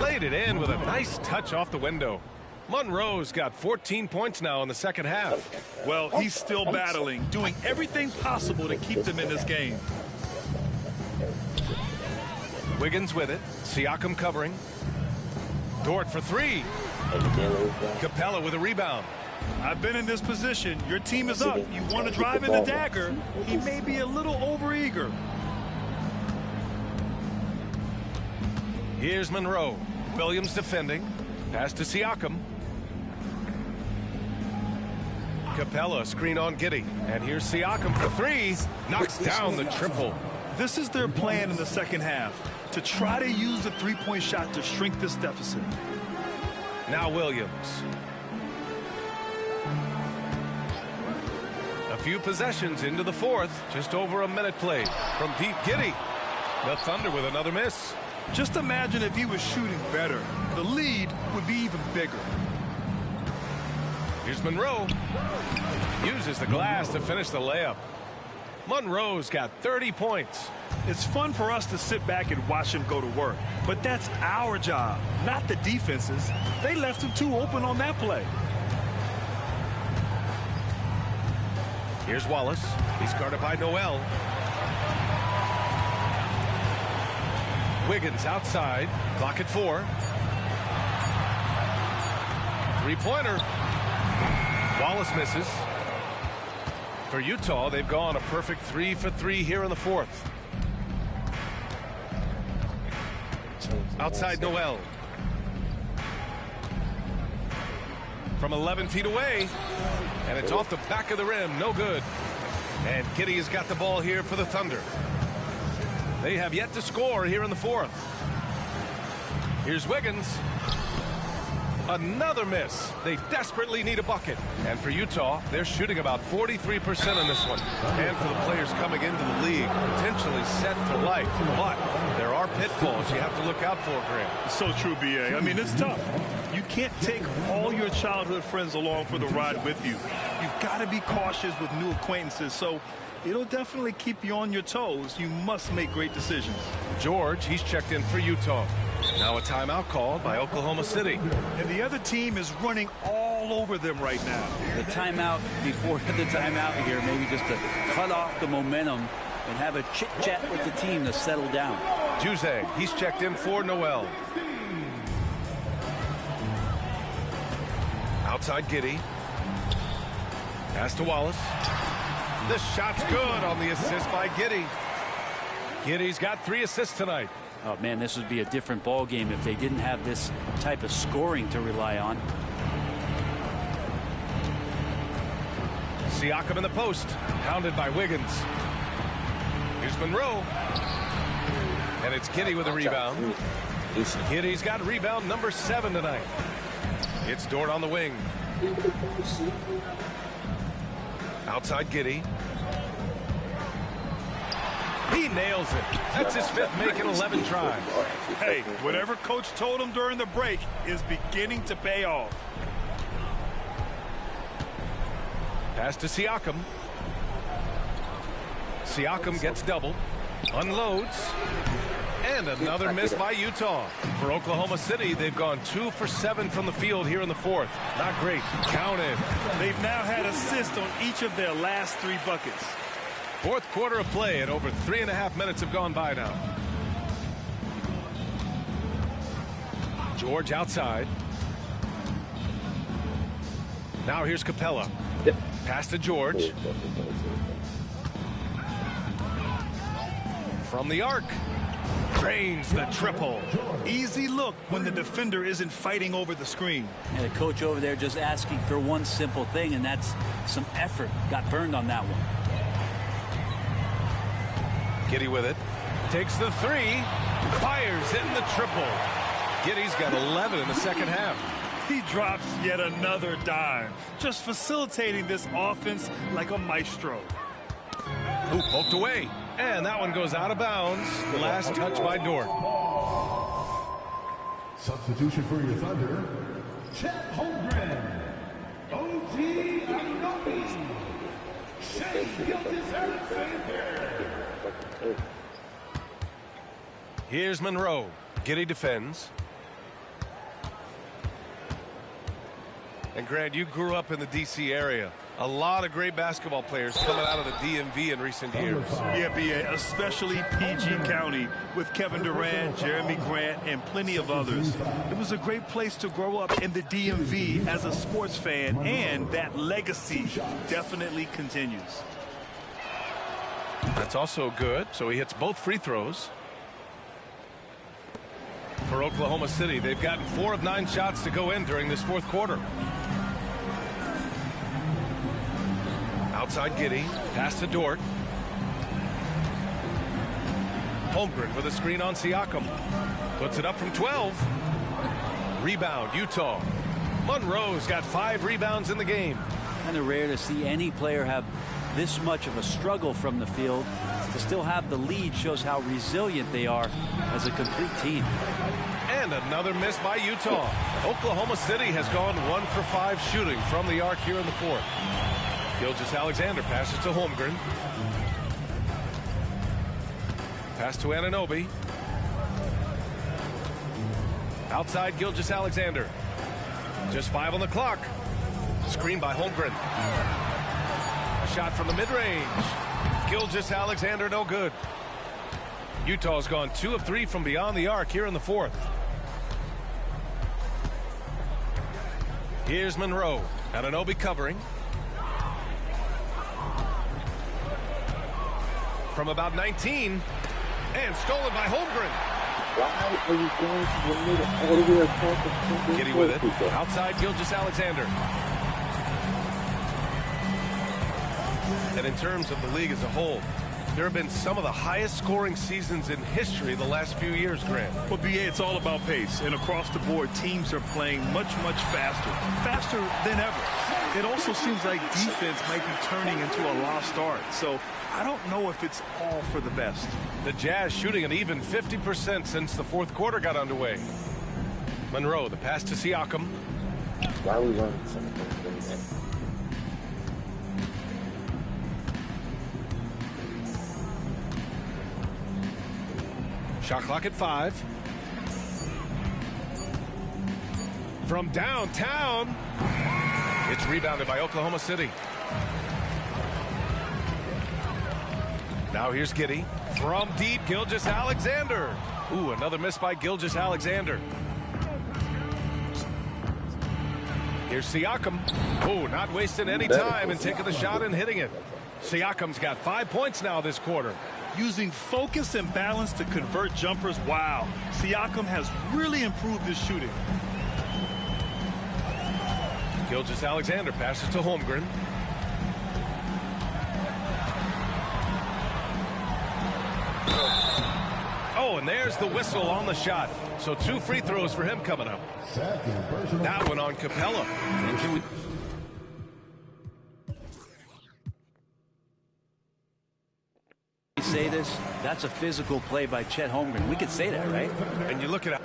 Laid it in with a nice touch off the window. Monroe's got 14 points now in the second half.
Well, he's still battling, doing everything possible to keep them in this game.
Wiggins with it. Siakam covering. Dort for 3. Capella with a rebound.
I've been in this position. Your team is up. You want to drive in the dagger. He may be a little overeager.
Here's Monroe. Williams defending. Pass to Siakam. Capella screen on Giddey. And here's Siakam for 3. Knocks down the triple.
This is their plan in the second half, to try to use the three-point shot to shrink this deficit.
Now Williams. A few possessions into the fourth. Just over a minute played. From deep, Giddey. The Thunder with another miss.
Just imagine if he was shooting better. The lead would be even bigger.
Here's Monroe. Uses the glass to finish the layup. Monroe's got 30 points.
It's fun for us to sit back and watch him go to work. But that's our job, not the defense's. They left him too open on that play.
Here's Wallace. He's guarded by Noel. Wiggins outside. Clock at 4. 3-pointer. Wallace misses. For Utah, they've gone a perfect 3 for 3 here in the fourth. Outside Noel. from 11 feet away. And it's off the back of the rim. No good. And Giddey has got the ball here for the Thunder. They have yet to score here in the fourth. Here's Wiggins. Another miss. They desperately need a bucket. And for Utah, they're shooting about 43% in this one. And for the players coming into the league, potentially set for life. But there are pitfalls you have to look out for, Grant.
So true, B.A. I mean, it's tough. You can't take all your childhood friends along for the ride with you. You've got to be cautious with new acquaintances. So it'll definitely keep you on your toes. You must make great decisions.
George, he's checked in for Utah. Now a timeout called by Oklahoma City.
And the other team is running all over them right now.
The timeout before the timeout here, maybe just to cut off the momentum and have a chit-chat with the team to settle down.
Juzang, he's checked in for Noel. Outside Giddey. Pass to Wallace. The shot's good on the assist by Giddey. Giddey's got 3 assists tonight.
Oh, man, this would be a different ball game if they didn't have this type of scoring to rely on.
Siakam in the post. Pounded by Wiggins. Here's Monroe. And it's Giddey with a rebound. Giddey's got rebound number 7 tonight. It's Dort on the wing. Outside Giddey. He nails it. That's his 5th make in 11 tries.
Hey, whatever coach told him during the break is beginning to pay off.
Pass to Siakam. Siakam gets doubled. Unloads. And another miss by Utah. For Oklahoma City, they've gone 2 for 7 from the field here in the fourth. Not great. Counted.
They've now had assists on each of their last 3 buckets.
Fourth quarter of play, and over 3.5 minutes have gone by now. George outside. Now here's Capella. Pass to George. From the arc. Drains the triple.
Easy look when the defender isn't fighting over the screen.
And the coach over there just asking for one simple thing, and that's some effort. Got burned on that one.
Giddey with it. Takes the 3. Fires in the triple. Giddey's got 11 in the second half.
He drops yet another dime. Just facilitating this offense like a maestro.
Ooh, poked away. And that one goes out of bounds. The last touch by Dort.
Substitution for your Thunder, Chet Holmgren. O.G. Anunoby. Shea Gilgeous-Alexander.
Here's Monroe. Giddey defends. And Grant, you grew up in the D.C. area. A lot of great basketball players coming out of the DMV in recent years.
Yeah, B.A., especially PG County with Kevin Durant, Jeremy Grant, and plenty of others. It was a great place to grow up in the DMV as a sports fan, and that legacy definitely continues.
That's also good. So he hits both free throws. For Oklahoma City, they've gotten 4 of 9 shots to go in during this fourth quarter. Outside Giddey. Pass to Dort. Holmgren with a screen on Siakam. Puts it up from 12. Rebound, Utah. Monroe's got 5 rebounds in the game.
Kind of rare to see any player have this much of a struggle from the field. To still have the lead shows how resilient they are as a complete team.
And another miss by Utah. Oklahoma City has gone 1 for 5 shooting from the arc here in the fourth. Gilgeous-Alexander passes to Holmgren. Pass to Anunoby. Outside Gilgeous-Alexander. Just 5 on the clock. Screen by Holmgren. A shot from the mid-range. Gilgeous-Alexander no good. Utah's gone 2 of 3 from beyond the arc here in the fourth. Here's Monroe. Anunoby covering. From about 19. And stolen by Holmgren.
Why are you going to the middle all the way across the fucking
Giddy with it. Outside Gilgeous-Alexander. And in terms of the league as a whole, there have been some of the highest scoring seasons in history the last few years, Grant.
Well, BA, it's all about pace. And across the board, teams are playing much, much faster. Faster than ever. It also seems like defense might be turning into a lost art. So I don't know if it's all for the best.
The Jazz shooting an even 50% since the fourth quarter got underway. Monroe, the pass to Siakam.
Why are we running something?
Shot clock at 5. From downtown. It's rebounded by Oklahoma City. Now here's Giddy. From deep, Gilgeous-Alexander. Ooh, another miss by Gilgeous-Alexander. Here's Siakam. Oh, not wasting any time and taking the shot and hitting it. Siakam's got 5 points now this quarter.
Using focus and balance to convert jumpers. Wow. Siakam has really improved his shooting.
Gilgeous-Alexander passes to Holmgren. Oh, and there's the whistle on the shot. So 2 free throws for him coming up. That one on Capella.
Say this, that's a physical play by Chet Holmgren. We could say that, right?
And you look at it.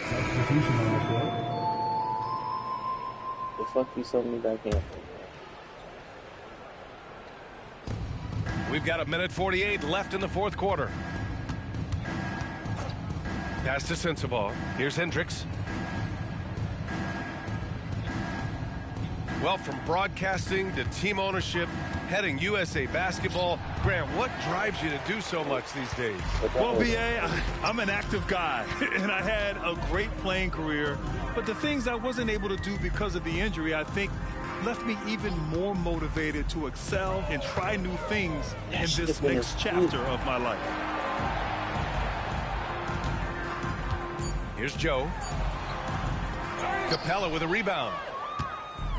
The fuck you sold me back in?
We've got 1:48 left in the fourth quarter. Pass to Sensabaugh. Here's Hendricks. Well, from broadcasting to team ownership, heading USA Basketball, Grant, what drives you to do so much these days?
Well, BA, I'm an active guy, and I had a great playing career, but the things I wasn't able to do because of the injury, I think, left me even more motivated to excel and try new things in this next chapter of my life.
Here's Joe. Capella with a rebound.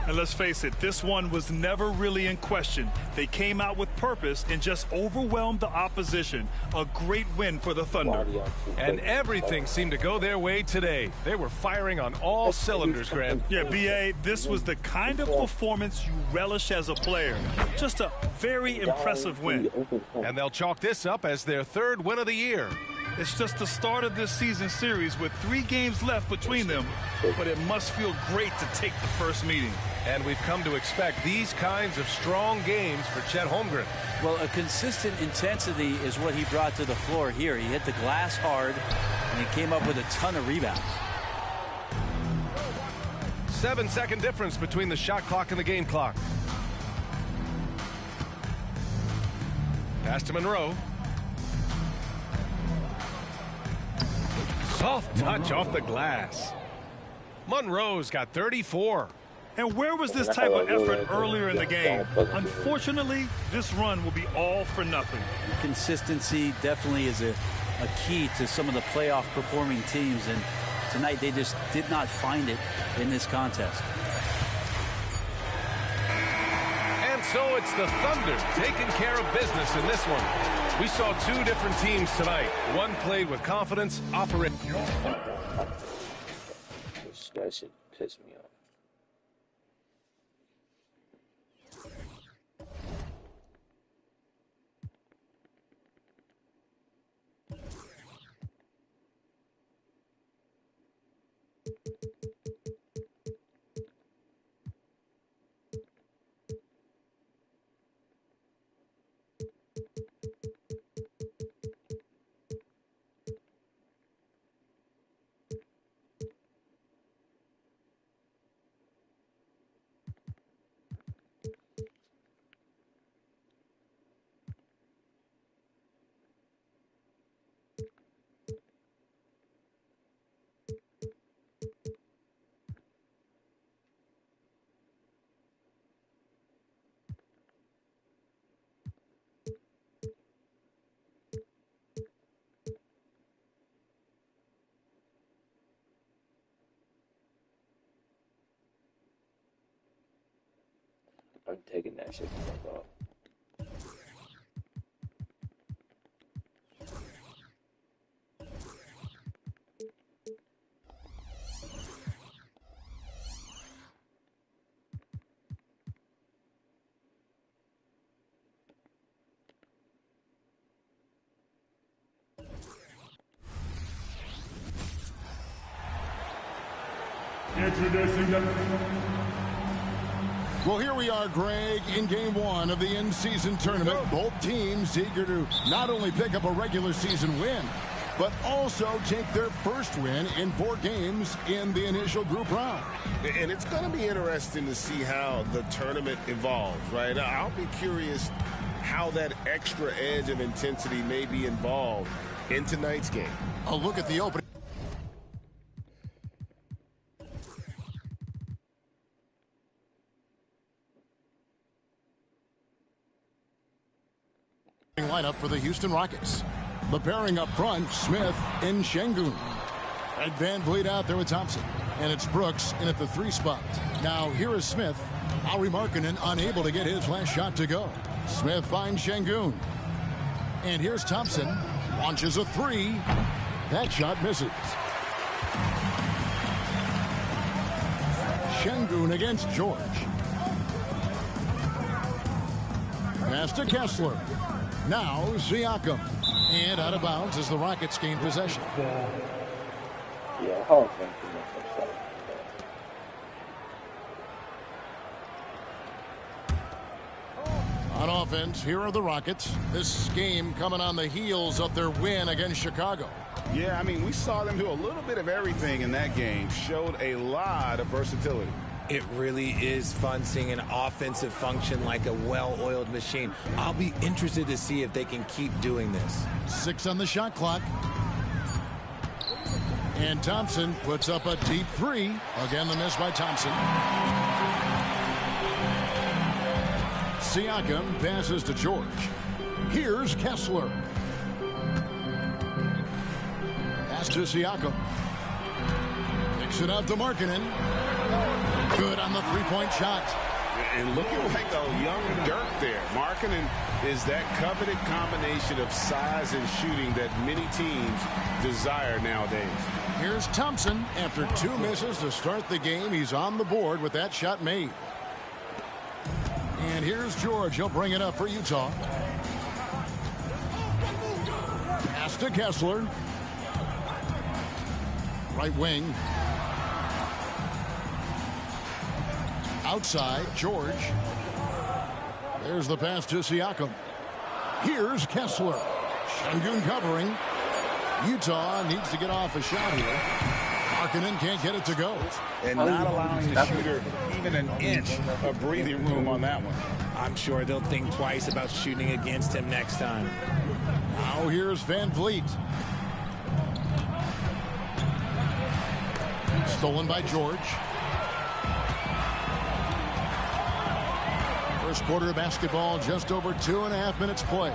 And let's face it, this one was never really in question. They came out with purpose and just overwhelmed the opposition. A great win for the Thunder.
And everything seemed to go their way today. They were firing on all cylinders, Grant.
Yeah, BA, this was the kind of performance you relish as a player. Just a very impressive win.
And they'll chalk this up as their 3rd win of the year.
It's just the start of this season series with 3 games left between them, but it must feel great to take the first meeting.
And we've come to expect these kinds of strong games for Chet Holmgren.
Well, a consistent intensity is what he brought to the floor here. He hit the glass hard, and he came up with a ton of rebounds.
7-second difference between the shot clock and the game clock. Pass to Monroe. Soft touch off the glass. Monroe's got 34.
And where was this type of effort earlier in the game? Unfortunately, this run will be all for nothing.
Consistency definitely is a key to some of the playoff performing teams, and tonight they just did not find it in this contest.
And so it's the Thunder taking care of business in this one. We saw 2 different teams tonight. One played with confidence, operating.
This guy should piss me off. I'm taking that shit the fuck off.
Well, here we are, Greg, in game one of the in-season tournament. Both teams eager to not only pick up a regular season win, but also take their first win in 4 games in the initial group round.
And it's going to be interesting to see how the tournament evolves, right? I'll be curious how that extra edge of intensity may be involved in tonight's game.
A look at the opening lineup for the Houston Rockets. The pairing up front, Smith and Şengün. And Van Vliet out there with Thompson. And it's Brooks in at the 3 spot. Now here is Smith. Lauri Markkanen unable to get his last shot to go. Smith finds Şengün. And here's Thompson. Launches a 3. That shot misses. Şengün against George. Pass to Kessler. Now Siakam. And out of bounds as the Rockets gain possession.
Yeah, Hall of Fame too much upset.
On offense, here are the Rockets. This game coming on the heels of their win against Chicago.
Yeah, I mean, we saw them do a little bit of everything in that game. Showed a lot of versatility.
It really is fun seeing an offensive function like a well-oiled machine. I'll be interested to see if they can keep doing this.
6 on the shot clock. And Thompson puts up a deep 3. Again, the miss by Thompson. Siakam passes to George. Here's Kessler. Pass to Siakam. Kicks it out to Markkanen. Good on the 3-point shot.
And looking like a young Dirk there. Markkanen is that coveted combination of size and shooting that many teams desire nowadays.
Here's Thompson. After 2 misses to start the game, he's on the board with that shot made. And here's George. He'll bring it up for Utah. Pass to Kessler. Right wing. Outside, George. There's the pass to Siakam. Here's Kessler. Şengün covering. Utah needs to get off a shot here. Markkanen can't get it to go.
And not allowing the shooter even an inch of breathing room on that one.
I'm sure they'll think twice about shooting against him next time.
Now here's Van Vliet. Stolen by George. First quarter of basketball, just over 2.5 minutes play.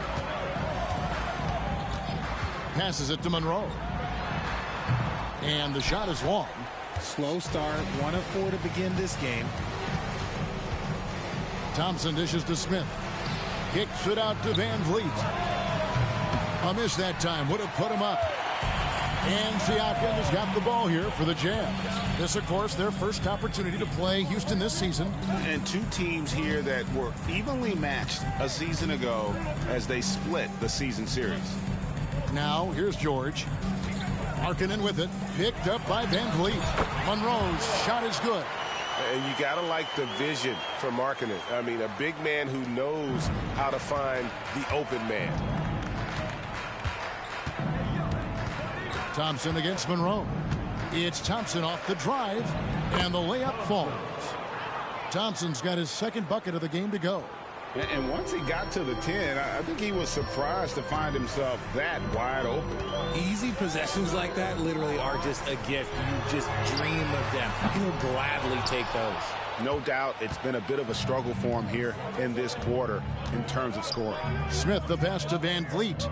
Passes it to Monroe. And the shot is long.
Slow start, 1 of 4 to begin this game.
Thompson dishes to Smith. Kicks it out to Van Vliet. A miss that time. Would have put him up. And Siakam has got the ball here for the Jazz. This, of course, their first opportunity to play Houston this season.
And 2 teams here that were evenly matched a season ago as they split the season series.
Now, here's George. Markkanen with it. Picked up by Van Vliet. Monroe's shot is good.
And you got to like the vision for Markkanen. I mean, a big man who knows how to find the open man.
Thompson against Monroe. It's Thompson off the drive, and the layup falls. Thompson's got his second bucket of the game to go.
And once he got to the 10, I think he was surprised to find himself that wide open.
Easy possessions like that literally are just a gift. You just dream of them. He'll gladly take those.
No doubt it's been a bit of a struggle for him here in this quarter in terms of scoring.
Smith the pass to Van Vliet.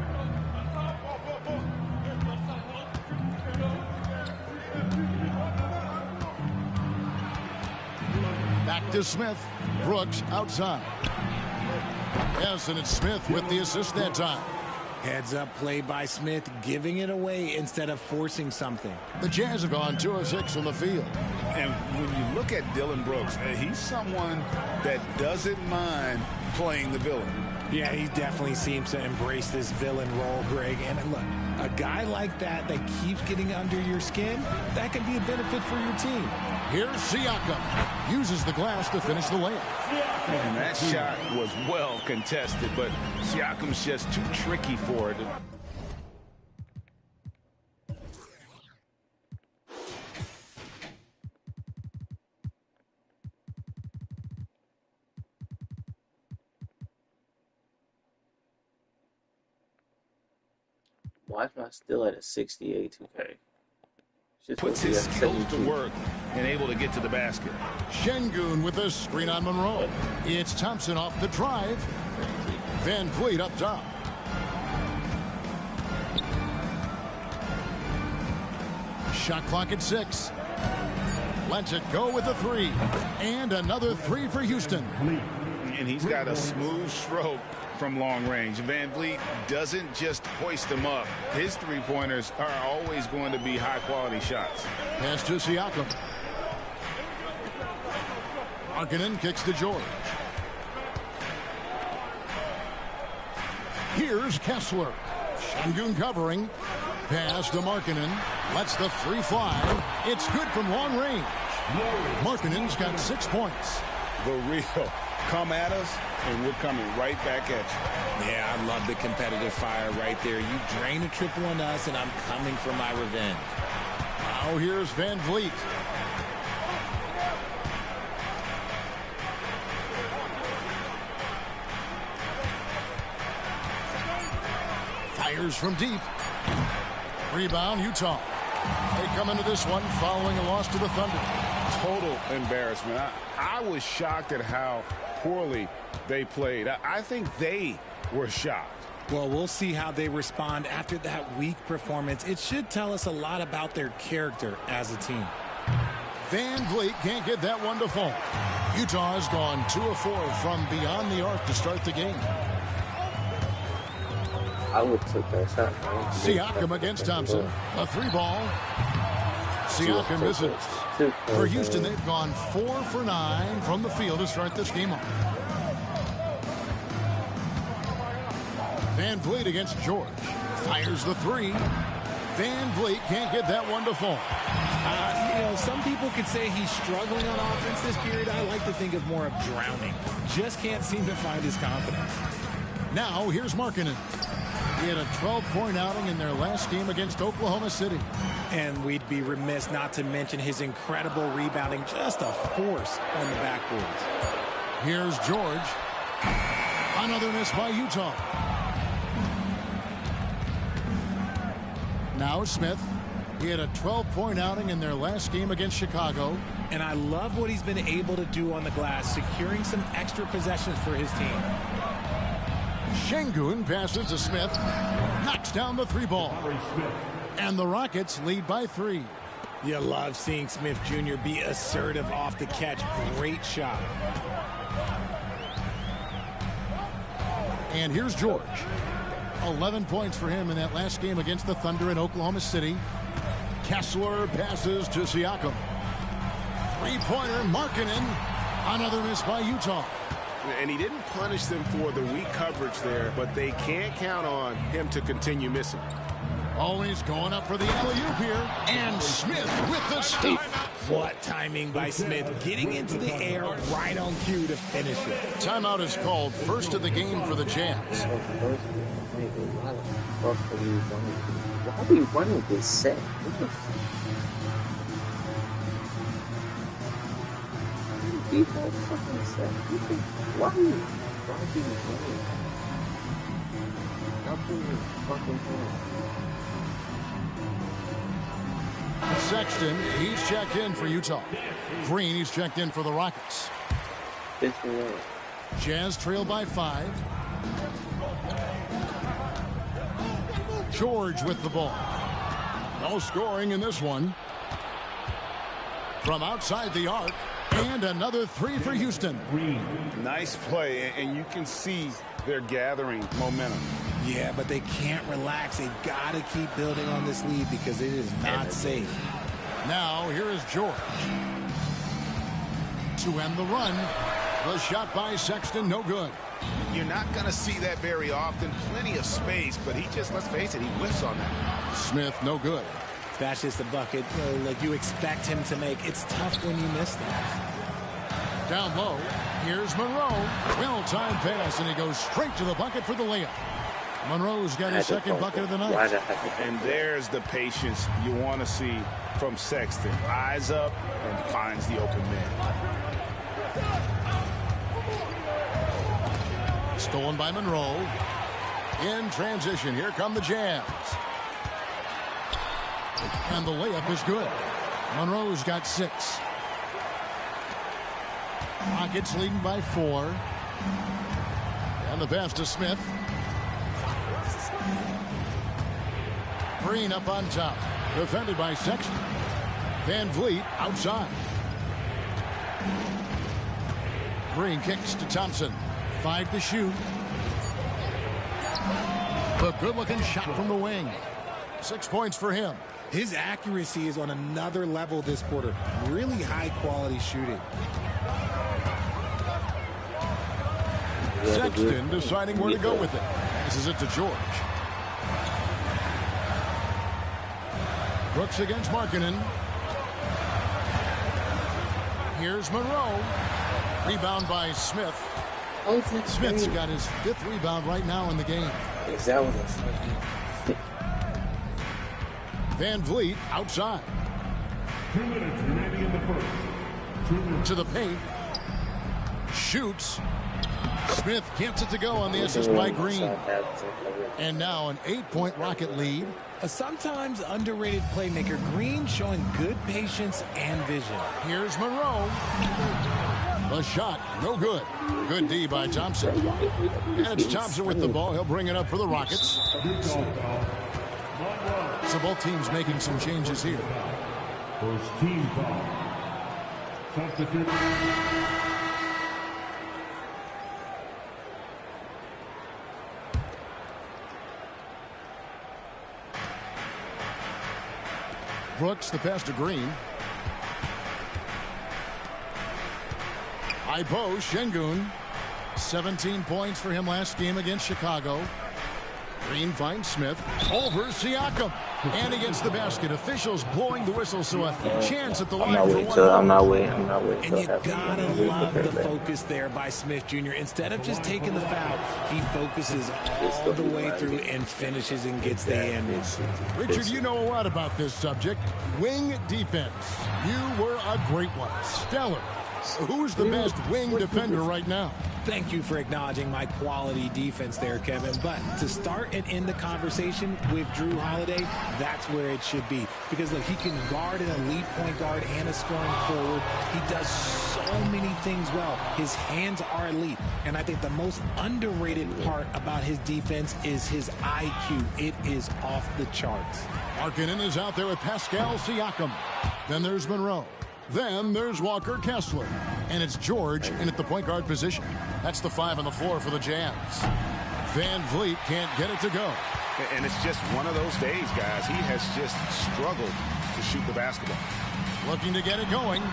Back to Smith. Brooks outside. Yes, and it's Smith with the assist that time.
Heads up play by Smith, giving it away instead of forcing something.
The Jazz have gone 2 of 6 from the field.
And when you look at Dylan Brooks, he's someone that doesn't mind playing the villain.
Yeah, he definitely seems to embrace this villain role, Greg. And look, a guy like that keeps getting under your skin, that can be a benefit for your team.
Here's Siakam. Uses the glass to finish the layup.
And that shot was well contested, but Siakam's just too tricky for it.
Why am I still at a 68 2K?
Puts his skills to work and able to get to the basket.
Şengün with a screen on Monroe. It's Thompson off the drive. Van Vliet up top. Shot clock at 6. Lets it go with a 3. And another 3 for Houston.
And he's got a smooth stroke from long range. Van Vliet doesn't just hoist them up. His three-pointers are always going to be high-quality shots.
Pass to Siakam. Markkanen kicks to George. Here's Kessler. Şengün covering. Pass to Markkanen. Lets the 3 fly. It's good from long range. Markkanen's got 6 points.
The real come at us, and we're coming right back at you.
Yeah, I love the competitive fire right there. You drain a triple on us, and I'm coming for my revenge.
Now here's Van Vliet. Fires from deep. Rebound, Utah. They come into this one following a loss to the Thunder.
Total embarrassment. I was shocked at how poorly they played. I think they were shocked.
Well, we'll see how they respond after that weak performance. It should tell us a lot about their character as a team.
Van Vliet can't get that one to fall. Utah has gone 2 of 4 from beyond the arc to start the game.
I would take that shot.
Siakam against Thompson. A 3-ball. Siakam misses. For Houston, they've gone 4 for 9 from the field to start this game off. Van Vliet against George. Fires the 3. Van Vliet can't get that one to fall.
Some people could say he's struggling on offense this period. I like to think of more of drowning. Just can't seem to find his confidence.
Now, here's Markkanen. He had a 12-point outing in their last game against Oklahoma City.
And we'd be remiss not to mention his incredible rebounding. Just a force on the backboards.
Here's George. Another miss by Utah. Now Smith. He had a 12-point outing in their last game against Chicago.
And I love what he's been able to do on the glass, securing some extra possessions for his team.
Şengün passes to Smith. Knocks down the 3-ball. And the Rockets lead by 3.
You love seeing Smith Jr. be assertive off the catch. Great shot.
And here's George. 11 points for him in that last game against the Thunder in Oklahoma City. Kessler passes to Siakam. 3-pointer, Markkanen. Another miss by Utah.
And he didn't punish them for the weak coverage there, but they can't count on him to continue missing.
Always going up for the alley-oop here. And Smith with the stop.
What timing by Smith, getting into the air right on cue to finish it.
Timeout is called. First of the game for the Jazz.
Why are we running this set? Beat that fucking set. Why are you running? Nothing fucking fun.
Sexton, he's checked in for Utah. Green, he's checked in for the Rockets. Jazz trail by 5. George with the ball. No scoring in this one. From outside the arc, a And another three for Houston.
Nice play, and you can see they're gathering momentum.
Yeah, but they can't relax. They've got to keep building on this lead because it is not safe.
Now, here is George. To end the run. The shot by Sexton, no good.
You're not going to see that very often. Plenty of space, but he just, let's face it, he whiffs on that.
Smith, no good.
That's just a bucket like you expect him to make. It's tough when you miss that.
Down low, here's Monroe. Well-timed pass, and he goes straight to the bucket for the layup. Monroe's got his second bucket of the night.
And there's the patience you want to see from Sexton. Eyes up and finds the open man.
Stolen by Monroe. In transition, here come the Jazz. And the layup is good. Monroe's got 6. Rockets leading by 4. And the pass to Smith. Green up on top. Defended by Sexton. Van Vliet outside. Green kicks to Thompson. 5 to shoot. A good-looking shot from the wing. 6 points for him.
His accuracy is on another level this quarter. Really high-quality shooting.
Sexton deciding where to go with it. Passes it to George. Brooks against Markkanen. Here's Monroe. Rebound by Smith. Smith's got his 5th rebound right now in the game. Van Vliet outside.
2 minutes remaining in the first. 2 minutes.
To the paint. Shoots. Smith gets it to go on the assist by Green. And now an 8-point Rocket lead.
A sometimes underrated playmaker, Green, showing good patience and vision.
Here's Monroe. The shot, no good. Good D by Thompson. And it's Thompson with the ball. He'll bring it up for the Rockets. So both teams making some changes here.
First team foul. Substitute.
Brooks, the pass to Green. High post, Şengün. 17 points for him last game against Chicago. Green finds Smith. Over Siakam. And against the basket. Officials blowing the whistle, so a chance at the line for one.
I'm not waiting.
And you gotta love the focus there by Smith Jr. Instead of just taking the foul, he focuses all the way through and finishes and gets the end.
Richard, you know a lot about this subject. Wing defense. You were a great one. Stellar. Who's the best wing defender right now?
Thank you for acknowledging my quality defense there, Kevin. But to start and end the conversation with Drew Holiday, that's where it should be. Because, look, he can guard an elite point guard and a scoring forward. He does so many things well. His hands are elite. And I think the most underrated part about his defense is his IQ. It is off the charts.
Markkanen is out there with Pascal Siakam. Then there's Monroe. Then there's Walker Kessler. And it's George in at the point guard position. That's the 5 on the floor for the Jazz. Van Vliet can't get it to go.
And it's just one of those days, guys. He has just struggled to shoot the basketball.
Looking to get it going.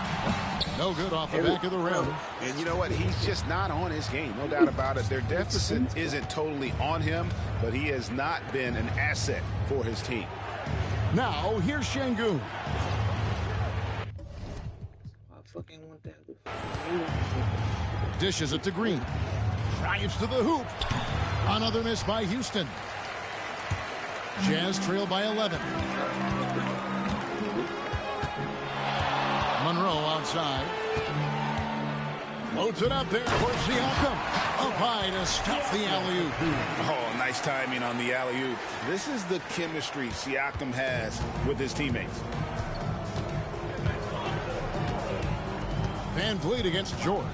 No good off the back of the rim.
And you know what? He's just not on his game. No doubt about it. Their deficit isn't totally on him, but he has not been an asset for his team.
Now, here's Şengün. Dishes it to Green. Drives to the hoop. Another miss by Houston. Jazz trail by 11. Monroe outside. Loads it up there for Siakam. Up high to stuff the alley-oop.
Oh, nice timing on the alley-oop. This is the chemistry Siakam has with his teammates.
Van Vliet against George.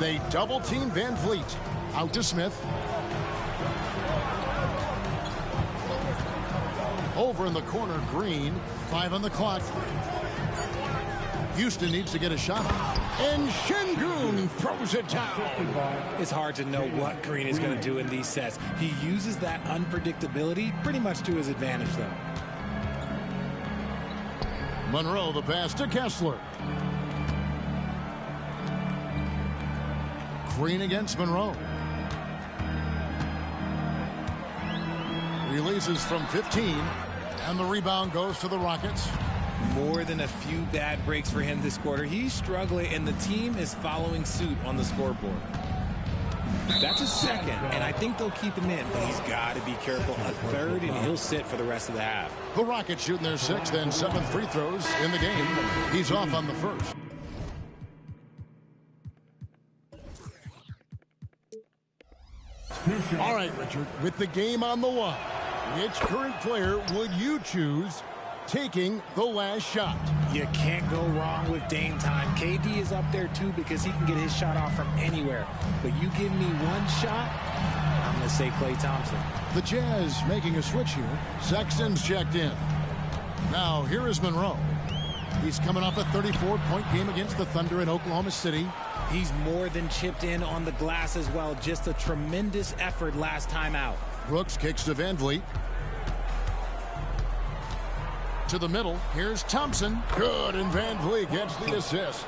They double-team Van Vliet. Out to Smith. Over in the corner, Green. 5 on the clock. Houston needs to get a shot. And Şengün throws it down.
It's hard to know what Green is going to do in these sets. He uses that unpredictability pretty much to his advantage, though.
Monroe, the pass to Kessler. Green against Monroe. Releases from 15, and the rebound goes to the Rockets.
More than a few bad breaks for him this quarter. He's struggling, and the team is following suit on the scoreboard. That's a second, and I think they'll keep him in, but he's got to be careful. A third, and he'll sit for the rest of the half.
The Rockets shooting their 6th and 7th free throws in the game. He's off on the first. All right, Richard, with the game on the line, which current player would you choose taking the last shot?
You can't go wrong with Dame time. KD is up there, too, because he can get his shot off from anywhere. But you give me one shot, I'm going to say Klay Thompson.
The Jazz making a switch here. Sexton's checked in. Now, here is Monroe. He's coming off a 34-point game against the Thunder in Oklahoma City.
He's more than chipped in on the glass as well. Just a tremendous effort last time out.
Brooks kicks to Van Vliet. To the middle. Here's Thompson. Good, and Van Vliet gets the assist.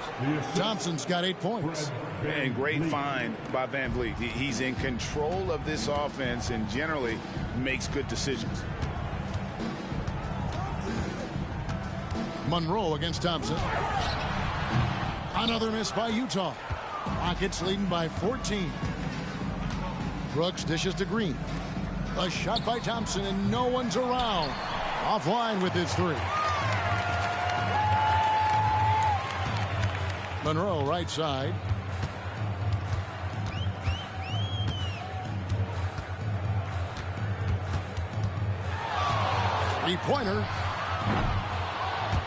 Thompson's got 8 points.
And great find by Van Vliet. He's in control of this offense and generally makes good decisions.
Monroe against Thompson. Another miss by Utah. Rockets leading by 14. Brooks dishes to Green. A shot by Thompson, and no one's around. Offline with his 3. Monroe right side. Three-pointer.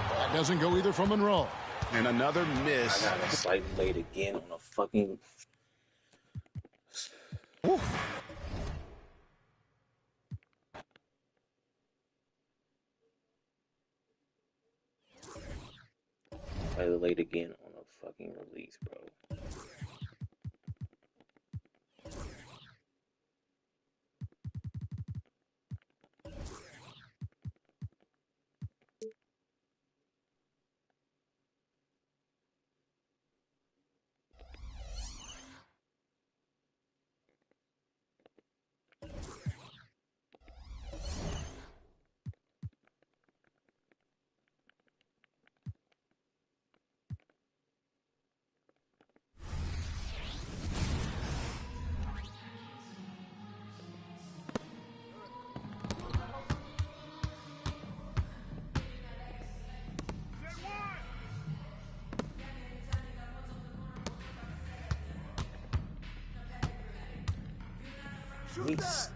That doesn't go either from Monroe.
And another miss.
I got a slight late again on a fucking... Slightly late again on a fucking release, bro. Nice.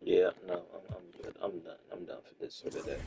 Yeah, no, I'm good. I'm done. I'm done for this for today.